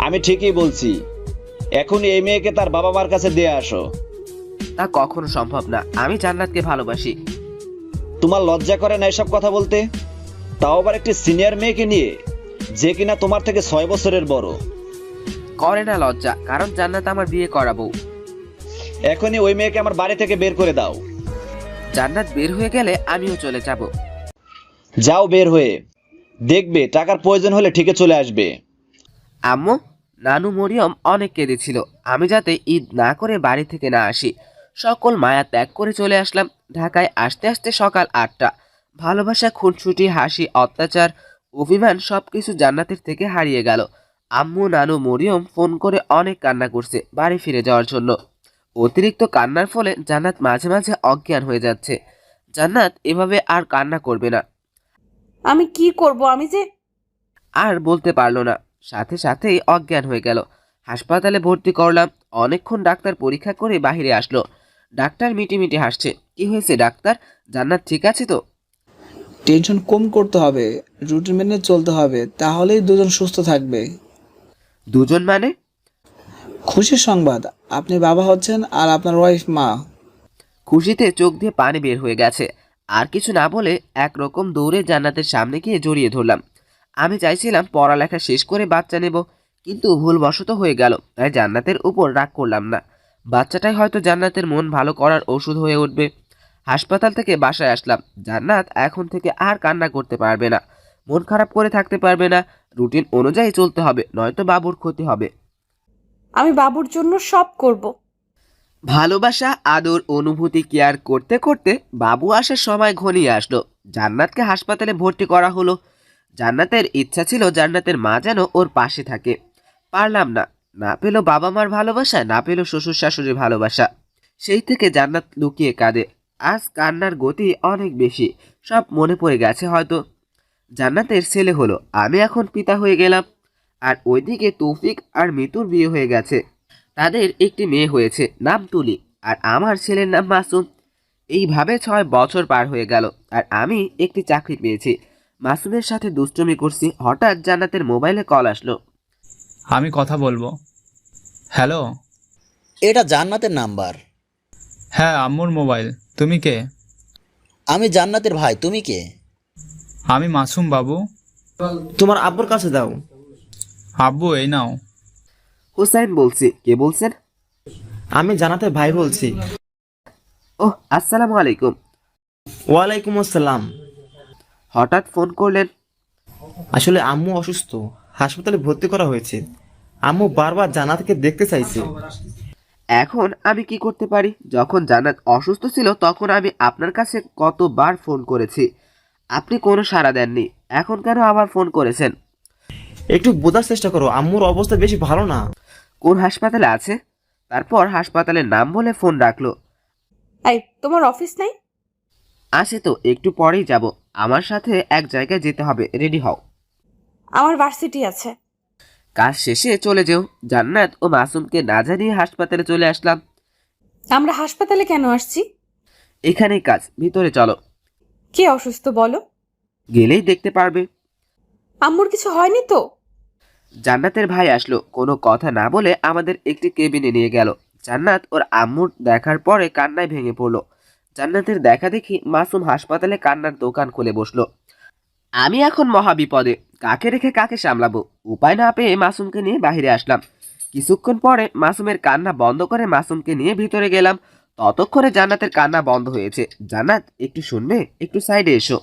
আমি ঠিকই বলছি, এখন এই মেয়েকে তার বাবা মার কাছে দিয়ে আসো। তা কখনো সম্ভব না, আমি জান্নাতকে ভালোবাসি। তোমার লজ্জা করে না এসব কথা বলতে? তাও আবার একটি সিনিয়র মেয়েকে নিয়ে, যে কিনা তোমার থেকে 6 বছরের বড়। করে না লজ্জা, কারণ জান্নাত আমার বিয়ে করাবো। এখনই ওই মেয়েকে আমার বাড়ি থেকে বের করে দাও। জান্নাত বের হয়ে গেলে আমিও চলে যাব। যাও বের হয়ে, দেখবে টাকার প্রয়োজন হলে ঠিকই চলে আসবে। আম্মু, নানু মরিয়ম অনেক কেঁদেছিল আমি যাতে ঈদ না করে বাড়ি থেকে না আসি। সকল মায়া ত্যাগ করে চলে আসলাম। ঢাকায় আসতে আসতে সকাল 8টা। ভালোবাসা, খুনসুটি, হাসি, অত্যাচার, অভিমান সবকিছু জান্নাতের থেকে হারিয়ে গেল। আম্মু, নানু, মরিয়ম ফোন করে অনেক কান্না করছে বাড়ি ফিরে যাওয়ার জন্য। অতিরিক্ত কান্নার ফলে জান্নাত মাঝে মাঝে অজ্ঞান হয়ে যাচ্ছে। জান্নাত এভাবে আর কান্না করবে না। আমি কি করব? আমি যে আর বলতে পারলো না, সাথে সাথেই অজ্ঞান হয়ে গেল। হাসপাতালে ভর্তি করলাম। অনেকক্ষণ ডাক্তার পরীক্ষা করে বাইরে আসলো। ডাক্তার মিটিমিটি হাসছে। কি হয়েছে ডাক্তার? জান্নাত ঠিক আছে তো? টেনশন কম করতে হবে, রুটিন মেনে চলতে হবে, তাহলেই দুজন সুস্থ থাকবে। দুজন মানে? খুশির সংবাদ, আপনি বাবা হচ্ছেন আর আপনার ওয়াইফ মা। খুশিতে চোখ দিয়ে পানি বের হয়ে গেছে। আর কিছু না বলে একরকম দৌড়ে জান্নাতের সামনে গিয়ে জড়িয়ে ধরলাম। আমি চাইছিলাম পড়ালেখা শেষ করে বাচ্চা নেব, কিন্তু ভুলবশত হয়ে গেল, তাই জান্নাতের উপর রাগ করলাম না। বাচ্চাটাই হয়তো জান্নাতের মন ভালো করার ওষুধ হয়ে উঠবে। হাসপাতাল থেকে বাসায় আসলাম। জান্নাত এখন থেকে আর কান্না করতে পারবে না, মন খারাপ করে থাকতে পারবে না। রুটিন অনুযায়ী চলতে হবে, নয়তো বাবুর ক্ষতি হবে। আমি বাবুর জন্য সব করব। ভালোবাসা, আদর, অনুভূতি, কেয়ার করতে করতে বাবু আসার সময় ঘনিয়ে আসলো। জান্নাতকে হাসপাতালে ভর্তি করা হলো। জান্নাতের ইচ্ছা ছিল জান্নাতের মা যেন ওর পাশে থাকে। পারলাম না। না পেল বাবা মার ভালোবাসা, না পেল শ্বশুর শাশুড়ির ভালোবাসা। সেই থেকে জান্নাত লুকিয়ে কাঁদে। আজ কান্নার গতি অনেক বেশি। সব মনে পড়ে গেছে হয়তো। জান্নাতের ছেলে হলো, আমি এখন পিতা হয়ে গেলাম। আর ওইদিকে তৌফিক আর মিতুর বিয়ে হয়ে গেছে। তাদের একটি মেয়ে হয়েছে, নাম তুলি, আর আমার ছেলের নাম মাসুম। এইভাবে 6 বছর পার হয়ে গেল, আর আমি একটি চাকরি পেয়েছি। মাসুমের সাথে দুষ্টুমি করছি। হঠাৎ জান্নাতের মোবাইলে কল আসলো। আমি কথা বলবো। হ্যালো। এটা জান্নাতের নাম্বার। হ্যাঁ, আম্মুর মোবাইল। তুমি কে? আমি জান্নাতের ভাই, তুমি কে? আমি মাসুম বাবু। তোমার আব্বুর কাছে দাও। আব্বু এই নাও। হুসাইন বলছি। কে বলছেন? আমি জান্নাতের ভাই বলছি। ওহ, আসসালামু আলাইকুম। ওয়ালাইকুম আসসালাম। হঠাৎ ফোন করলেন? আসলে আম্মু অসুস্থ, হাসপাতালে ভর্তি করা হয়েছে। আম্মু বারবার জান্নাতকে দেখতে চাইছে। এখন আমি কি করতে পারি? যখন জান্নাত অসুস্থ ছিল তখন আমি আপনার কাছে কতবার ফোন করেছি, আপনি কোনো সাড়া দেননি। এখন কেন আবার ফোন করেছেন? একটু বোঝার চেষ্টা করো, আম্মুর অবস্থা বেশি ভালো না। কোন হাসপাতালে আছে? তারপর হাসপাতালের নাম বলে ফোন রাখলো। এই, তোমার অফিস নাই? আছে তো, একটু পরেই যাব। আমার সাথে এক জায়গায় যেতে হবে, রেডি হও। আমার ভার্সিটি আছে। কাজ শেষে চলে যেও। জান্নাত ও মাসুমকে না জানিয়ে হাসপাতালে চলে আসলাম। আমরা হাসপাতালে কেন আসছি? এখানেই কাজ, ভিতরে চলো। কে অসুস্থ বলো? গেলেই দেখতে পারবে। আম্মুর কিছু হয়নি তো? জান্নাতের ভাই আসলো, কোনো কথা না বলে আমাদের একটি কেবিনে নিয়ে গেল। জান্নাত ওর আম্মুর দেখার পরে কান্নায় ভেঙে পড়লো। জান্নাতের দেখা দেখি মাসুম হাসপাতালে কান্নার দোকান খুলে বসলো। আমি এখন মহা বিপদে, কাকে রেখে কাকে সামলাবো? উপায় না পেয়ে মাসুমকে নিয়ে বাইরে আসলাম। কিছুক্ষণ পরে মাসুমের কান্না বন্ধ করে মাসুমকে নিয়ে ভিতরে গেলাম। ততক্ষণে জান্নাতের কান্না বন্ধ হয়েছে। জান্নাত, একটু শুনবে? একটু সাইডে এসো।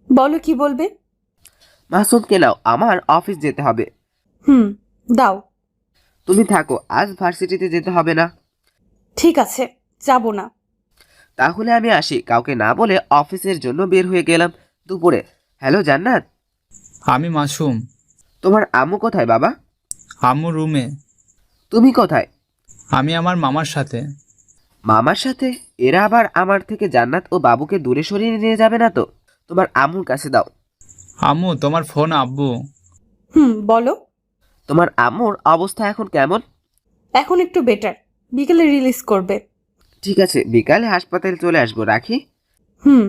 বলো, কি বলবে? মাসুমকে নাও, আমার অফিস যেতে হবে। দাও। তুমি থাকো, আজ ভার্সিটিতে যেতে হবে না। ঠিক আছে, যাব না। তাহলে আমি আসি। কাউকে না বলে অফিসের জন্য বের হয়ে গেলাম। দুপুরে, হ্যালো জান্নাত। আমি মাসুম। তোমার আম্মু কোথায় বাবা? আম্মু রুমে। তুমি কোথায়? আমি আমার মামার সাথে। মামার সাথে? এরা আবার আমার থেকে জান্নাত ও বাবুকে দূরে সরিয়ে নিয়ে যাবে না তো? তোমার আম্মুর কাছে দাও। আম্মু, তোমার ফোন। আব্বু। বলো। তোমার আম্মুর অবস্থা এখন কেমন? এখন একটু বেটার, বিকেলে রিলিজ করবে। ঠিক আছে, বিকালে হাসপাতালে চলে আসবো, রাখি। হুম।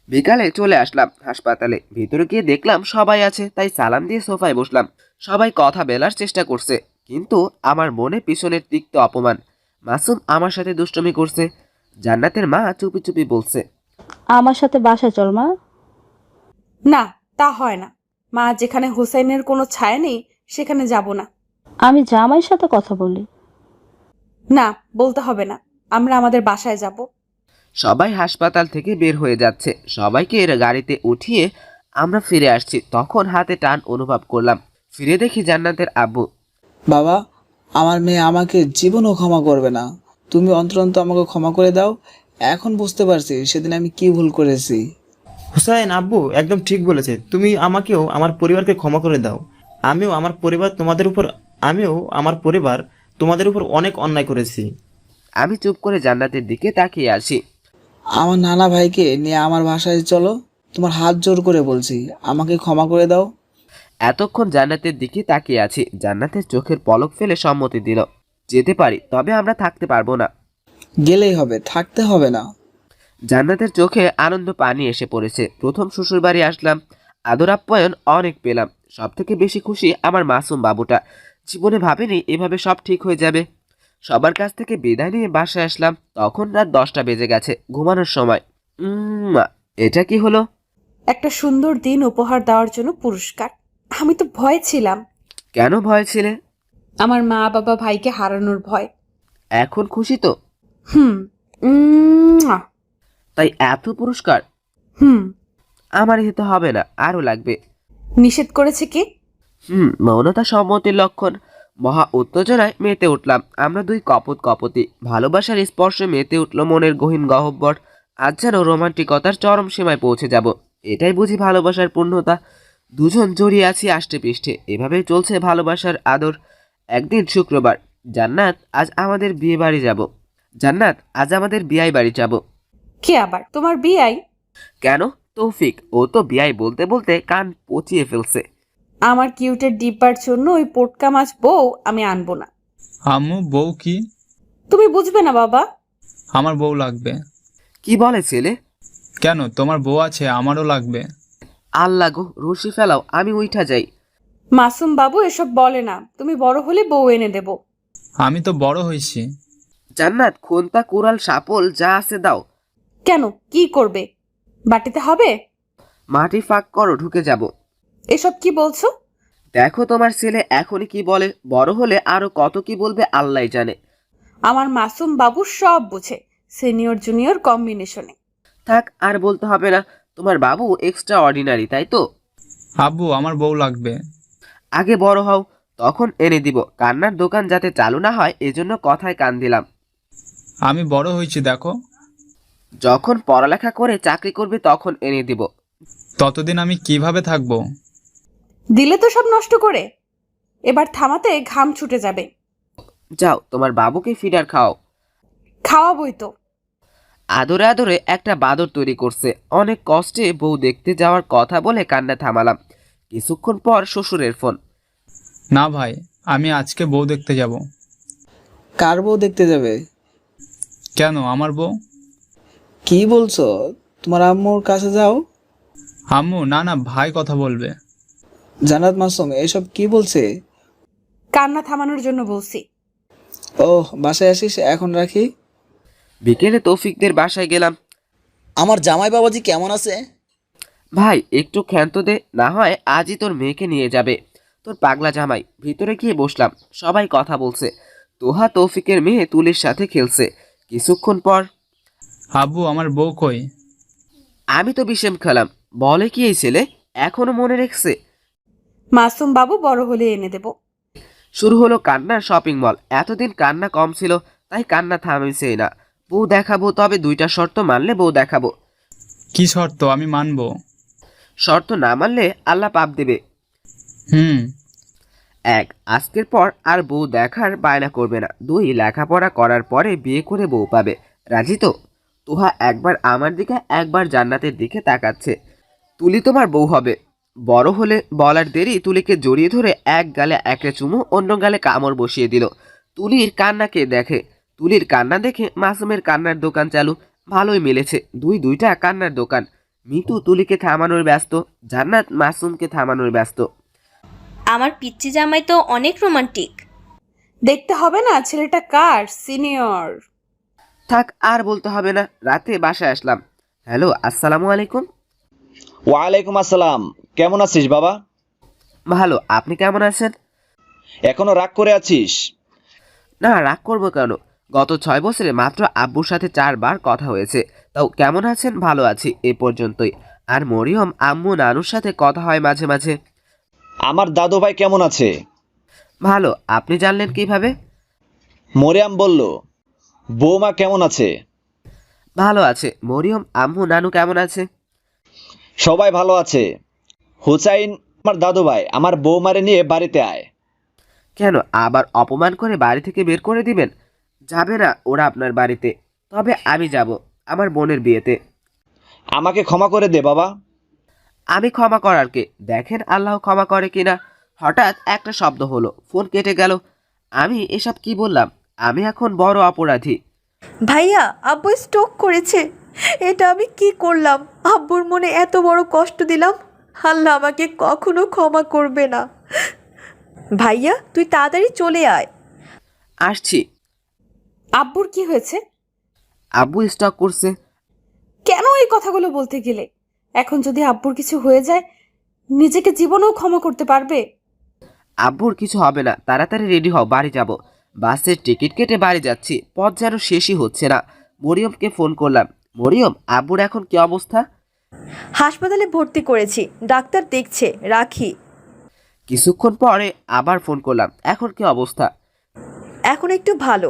বিকালে চলে আসলাম হাসপাতালে। ভিতরে গিয়ে দেখলাম সবাই আছে, তাই সালাম দিয়ে সোফায় বসলাম। সবাই কথা বলার চেষ্টা করছে, কিন্তু আমার মনে পিছনের তিক্ত অপমান। মাসুম আমার সাথে দুষ্টুমি করছে। জান্নাতের মা চুপি চুপি বলছে, আমার সাথে বাসায় চল মা। না, তা হয় না মা, যেখানে হোসেনের কোনো ছায়া নেই সেখানে যাব না। আমি জামাইয়ের সাথে কথা বলি। না, বলতে হবে না, আমরা আমাদের বাসায় যাব। সবাই হাসপাতাল থেকে বের হয়ে যাচ্ছে। সবাইকে এর গাড়িতে উঠিয়ে আমরা ফিরে আসছি। তখন হাতে টান অনুভব করলাম। ফিরে দেখি জান্নাতের আব্বু। বাবা, আমার মেয়ে আমাকে জীবনও ক্ষমা করবে না, তুমি অন্তত আমাকে ক্ষমা করে দাও। এখন বুঝতে পারছি সেদিন আমি কি ভুল করেছি। হুসাইন আব্বু একদম ঠিক বলেছে, তুমি আমাকেও আমার পরিবারকে ক্ষমা করে দাও। আমিও আমার পরিবার তোমাদের উপর অনেক অন্যায় করেছি। আমি চুপ করে জান্নাতের দিকে তাকিয়ে আসি। আমার নানা ভাইকে নিয়ে আমার বাসায় চলো, তোমার হাত জোর করে বলছি, আমাকে ক্ষমা করে দাও। এতক্ষণ জান্নাতের দিকে তাকিয়ে আছি। জান্নাতের চোখের পলক ফেলে সম্মতি দিল। যেতে পারি, তবে আমরা থাকতে পারবো না। গেলেই হবে, থাকতে হবে না। জান্নাতের চোখে আনন্দ পানি এসে পড়েছে। প্রথম শ্বশুর বাড়ি আসলাম, আদর আপ্যায়ন অনেক পেলাম। সব থেকে বেশি খুশি আমার মাসুম বাবুটা। জীবনে ভাবিনি এভাবে সব ঠিক হয়ে যাবে। সবার কাছ থেকে বিদায় নিয়ে বাসায় আসলাম। তখন রাত 10টা বেজে গেছে, ঘুমানোর সময়। এটা কি হলো? একটা সুন্দর দিন উপহার দেওয়ার জন্য পুরস্কার। আমি তো ভয় ছিলাম। কেন ভয় ছিলে? আমার মা বাবা ভাইকে হারানোর ভয়। এখন খুশি তো? হুম। তাই এত পুরস্কার? হুম। আমার হিতে হবে না, আরো লাগবে। নিষেধ করেছে কি? মৌনতা সম্মতির লক্ষণ। মহা উত্তেজনায় মেতে উঠলাম। আমরা দুই কপতি। ভালোবাসার স্পর্শে মেতে উঠল মনের গহীন গহ্বর। আজ যেন রোমান্টিকতার চরম সীমায় পৌঁছে যাব। এটাই বুঝি ভালোবাসার পূর্ণতা। দুজন জড়িয়ে আছি আষ্টে পৃষ্ঠে। এভাবেই চলছে ভালোবাসার আদর। একদিন শুক্রবার। জান্নাত আজ আমাদের বিয়ে বাড়ি যাব। কে আবার তোমার বিয়াই? কেন? তৌফিক। ও তো বিয়াই বলতে বলতে কান পচিয়ে ফেলছে। আমার কিউটের ডিব্বার জন্য ওই পোটকা মাছ বউ আমি আনবো না। আম্মু, বউ কি? তুমি বুঝবে না বাবা। আমার বউ লাগবে। কি বলে ছেলে? কেন, তোমার বউ আছে, আমারও লাগবে। আল্লাহ গো, রশি ফেলাও, আমি উঠা যাই। মাসুম বাবু এসব বলে না, তুমি বড় হলে বউ এনে দেব। আমি তো বড় হয়েছি। জান্নাত, খোন্তা কুড়াল সাপল যা আছে দাও। কেন, কি করবে? বাটিতে হবে? মাটি ফাঁক করো, ঢুকে যাব। এসব কি বলছো? দেখো তোমার ছেলে এখনই কি বলে, বড় হলে আরো কত কি বলবে আল্লাহ জানে। আমার মাসুম বাবু সব বুঝে, সিনিয়র জুনিয়র কম্বিনেশনে। থাক, আর বলতে হবে না। তোমার বাবু এক্সট্রা অর্ডিনারি, তাই তো? আব্বু, আমার বউ লাগবে। আগে বড় হও, তখন এনে দিব। কান্নার দোকান যাতে চালু না হয় এজন্য কথায় কান দিলাম। আমি বড় হয়েছি, দেখো। যখন পড়ালেখা করে চাকরি করবে তখন এনে দিব। ততদিন আমি কিভাবে থাকবো? দিলে তো সব নষ্ট করে। এবার থামাতে ঘাম ছুটে যাবে। যাও, তোমার বাবুকে ফিডার খাও। খাওয়াবই তো। আদরে আদরে একটা বাদর তৈরি করছে। অনেক কষ্টে বউ দেখতে যাওয়ার কথা বলে কান্না থামালাম। কিছুক্ষণ পর শ্বশুরের ফোন। না ভাই, আমি আজকে বউ দেখতে যাব। কার বউ দেখতে যাবে? কেন, আমার বউ। কি বলছো? তোমার আম্মুর কাছে যাও। আম্মু, না না, ভাই কথা বলবে। জান্নাত মাসুম এসব কি বলছে? কান্না থামানোর জন্য বলছি। ওহ, বাসায় আসিস, এখন রাখি। বিকেলে তৌফিকদের বাসায় গেলাম। আমার জামাই বাবাজি কেমন আছে? ভাই একটু ক্ষান্ত দে, না হয় আজই তোর মেয়েকে নিয়ে যাবে তোর পাগলা জামাই। ভিতরে গিয়ে বসলাম। সবাই কথা বলছে। তোহা তৌফিকের মেয়ে তুলির সাথে খেলছে। কিছুক্ষণ পর, আব্বু, আমার বউ কই? আমি তো বিষম খেলাম। বলে কি এই ছেলে এখনো মনে রেখেছে? মাসুম বাবু বড় হলে এনে দেব। শুরু হলো কান্নার শপিং মল। এতদিন কান্না কম ছিল, তাই কান্না থামিছে না। বউ দেখাবো, তবে 2টা শর্ত মানলে বউ দেখাবো। কি শর্ত? আমি মানবো। শর্ত না মানলে আল্লাহ পাপ দেবে। 1, আজকের পর আর বউ দেখার বায়না করবে না। 2, লেখাপড়া করার পরে বিয়ে করে বউ পাবে। রাজি তো? তুহা একবার আমার দিকে একবার জান্নাতের দিকে তাকাচ্ছে। তুলি তোমার বউ হবে। বড় হলে বলার দেরি তুলিকে জড়িয়ে ধরে এক গালে একটা চুমু অন্য গালে কামড় বসিয়ে দিল। তুলির কান্নাকে দেখে, তুলির কান্না দেখে মাসুমের কান্নার দোকান চালু। ভালোই মিলেছে, দুইটা কান্নার দোকান। মিতু তুলিকে থামানোর ব্যস্ত, জান্নাত মাসুমকে থামানোর ব্যস্ত। আমার পিচ্চি জামাই তো অনেক রোমান্টিক। দেখতে হবে না ছেলেটা কার সিনিয়র। থাক, আর বলতে হবে না। রাতে বাসায় আসলাম। হ্যালো, আসসালামু আলাইকুম। ওয়ালাইকুম আসসালাম। কেমন আছিস বাবা? ভালো, আপনি কেমন আছেন? এখনো রাগ করে আছিস? না, রাগ করবো কেন? গত 6 বছরে মাত্র আব্বুর সাথে 4 বার কথা হয়েছে। তাও কেমন আছেন? ভালো আছি, এ পর্যন্তই। আর মরিয়ম আম্মু নানুর সাথে কথা হয় মাঝে মাঝে। আমার দাদু ভাই কেমন আছে? ভালো, আপনি জানলেন কিভাবে? মরিয়াম বলল। বৌমা কেমন আছে? ভালো আছে। মরিয়ম আম্মু নানু কেমন আছে? সবাই ভালো আছে। হুসাইন আমার দাদু ভাই আমার বৌমারে নিয়ে বাড়িতে আয়। কেন, আবার অপমান করে বাড়ি থেকে বের করে দিবেন? যাবে না ওরা আপনার বাড়িতে। তবে আমি যাব আমার বোনের বিয়েতে। আমাকে ক্ষমা করে দে বাবা। আমি ক্ষমা করার কে? দেখেন আল্লাহ ক্ষমা করে কিনা। হঠাৎ একটা শব্দ হলো, ফোন কেটে গেল। আমি এসব কি বললাম? আমি এখন বড় অপরাধী। ভাইয়া, আব্বু স্ট্রোক করেছে। এটা আমি কি করলাম? আব্বুর মনে এত বড় কষ্ট দিলাম। আল্লাহ আমাকে কখনো ক্ষমা করবে না। ভাইয়া, তুই তাড়াতাড়ি চলে আয়। আসছি। আব্বুর কি হয়েছে? আব্বু স্টক করছে। কেন এই কথাগুলো বলতে গেলে? এখন যদি আব্বুর কিছু হয়ে যায়, নিজেকে জীবনেও ক্ষমা করতে পারবে? আব্বুর কিছু হবে না, তাড়াতাড়ি রেডি হও, বাড়ি যাব। বাসের টিকিট কেটে বাড়ি যাচ্ছি, পথ যেন শেষই হচ্ছে না। মরিয়মকে ফোন করলাম। মরিয়ম, আব্বুর এখন কি অবস্থা? হাসপাতালে ভর্তি করেছি, ডাক্তার দেখছে। রাখি। কিছুক্ষণ পরে আবার ফোন করলাম। এখন কি অবস্থা? এখন একটু ভালো,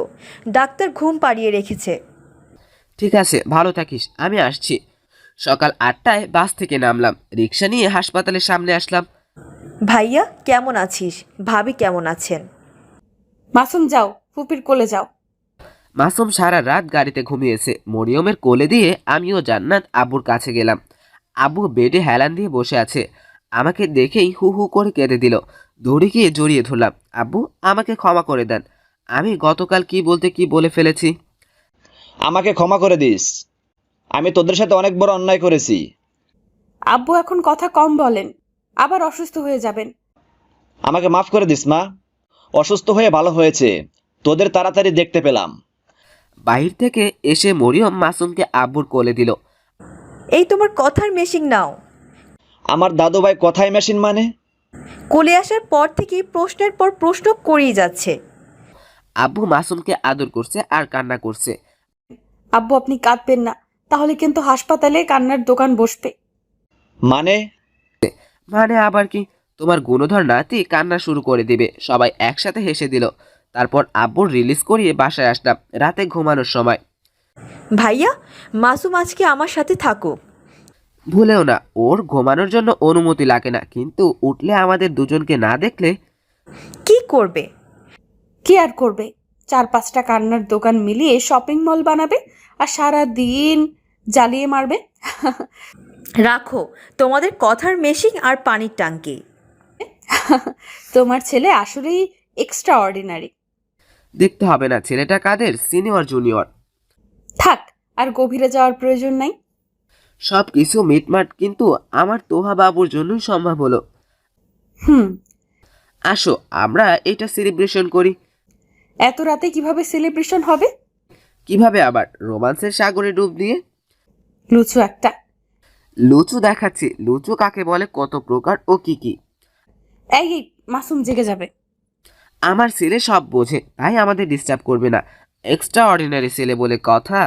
ডাক্তার ঘুম পাড়িয়ে রেখেছে। ঠিক আছে, ভালো থাকিস, আমি আসছি। সকাল 8টায় বাস থেকে নামলাম, রিক্সা নিয়ে হাসপাতালের সামনে আসলাম। ভাইয়া কেমন আছিস? ভাবি কেমন আছেন? মাসুম যাও, ফুপির কোলে যাও। মাসুম সারা রাত গাড়িতে ঘুমিয়েছে। মরিয়মের কোলে দিয়ে আমিও জান্নাত আব্বুর কাছে গেলাম। আব্বু বেডে হেলান দিয়ে বসে আছে। আমাকে দেখেই হু হু করে কেঁদে দিল। দৌড়ে গিয়ে জড়িয়ে ধরলাম। আব্বু, আমাকে ক্ষমা করে দেন। আমি গতকাল কি বলতে কি বলে ফেলেছি। আমাকে ক্ষমা করে দিস। আমি তোদের সাথে অনেক বড় অন্যায় করেছি। আব্বু এখন কথা কম বলেন, আবার অসুস্থ হয়ে যাবেন। আমাকে মাফ করে দিস মা। অসুস্থ হয়ে ভালো হয়েছে, তোদের তাড়াতাড়ি দেখতে পেলাম। বাহির থেকে এসে মরিয়ম মাসুমকে আব্বুর কোলে দিল। এই তোমার কথার মেশিন নাও। আমার দাদু ভাই কথায় মেশিন মানে? কোলে আসার পর থেকেই প্রশ্নের পর প্রশ্ন করেই যাচ্ছে। আব্বু মাসুমকে আদর করছে আর কান্না করছে। আব্বু আপনি কাঁদবেন না, তাহলে কিন্তু হাসপাতালে কান্নার দোকান বসবে। মানে? মানে আবার কি? তোমার গুণধর নাতি কান্না শুরু করে দিবে। সবাই একসাথে হেসে দিল। তারপর আব্বুর রিলিজ করিয়ে বাসায় আসলাম রাতে ঘুমানোর সময়। ভাইয়া, মাসুম আজকে আমার সাথে থাকো। ভুলেও না, ওর ঘুমানোর জন্য অনুমতি লাগে না, কিন্তু উঠলে আমাদের দুজনকে না দেখলে। কি করবে? কি আর করবে? 4-5টা কান্নার দোকান মিলিয়ে শপিং মল বানাবে আর সারা দিন জ্বালিয়ে মারবে। রাখো তোমাদের কথার মেশিন আর পানির ট্যাঙ্কি। তোমার ছেলে আসলেই এক্সট্রা অর্ডিনারি। দেখতে হবে না ছেলেটা কাদের, সিনিয়র জুনিয়র। থাক, আর গভীরে যাওয়ার প্রয়োজন নাই। সব কিছু মিটমাট কিন্তু আমার তোহা বাবুর জন্যই সম্ভব হলো। আসো আমরা এটা সেলিব্রেশন করি। এত রাতে কিভাবে সেলিব্রেশন হবে? কিভাবে আবার? রোমান্সের সাগরে ডুব দিয়ে। লুচু একটা। লুচু দেখাচ্ছি। লুচু কাকে বলে, কত প্রকার ও কি কি। এই মাসুম জেগে যাবে। আমার ছেলে সব বোঝে, তাই আমাদের ডিস্টার্ব করবে না। এক্সট্রা অর্ডিনারি ছেলে বলে কথা।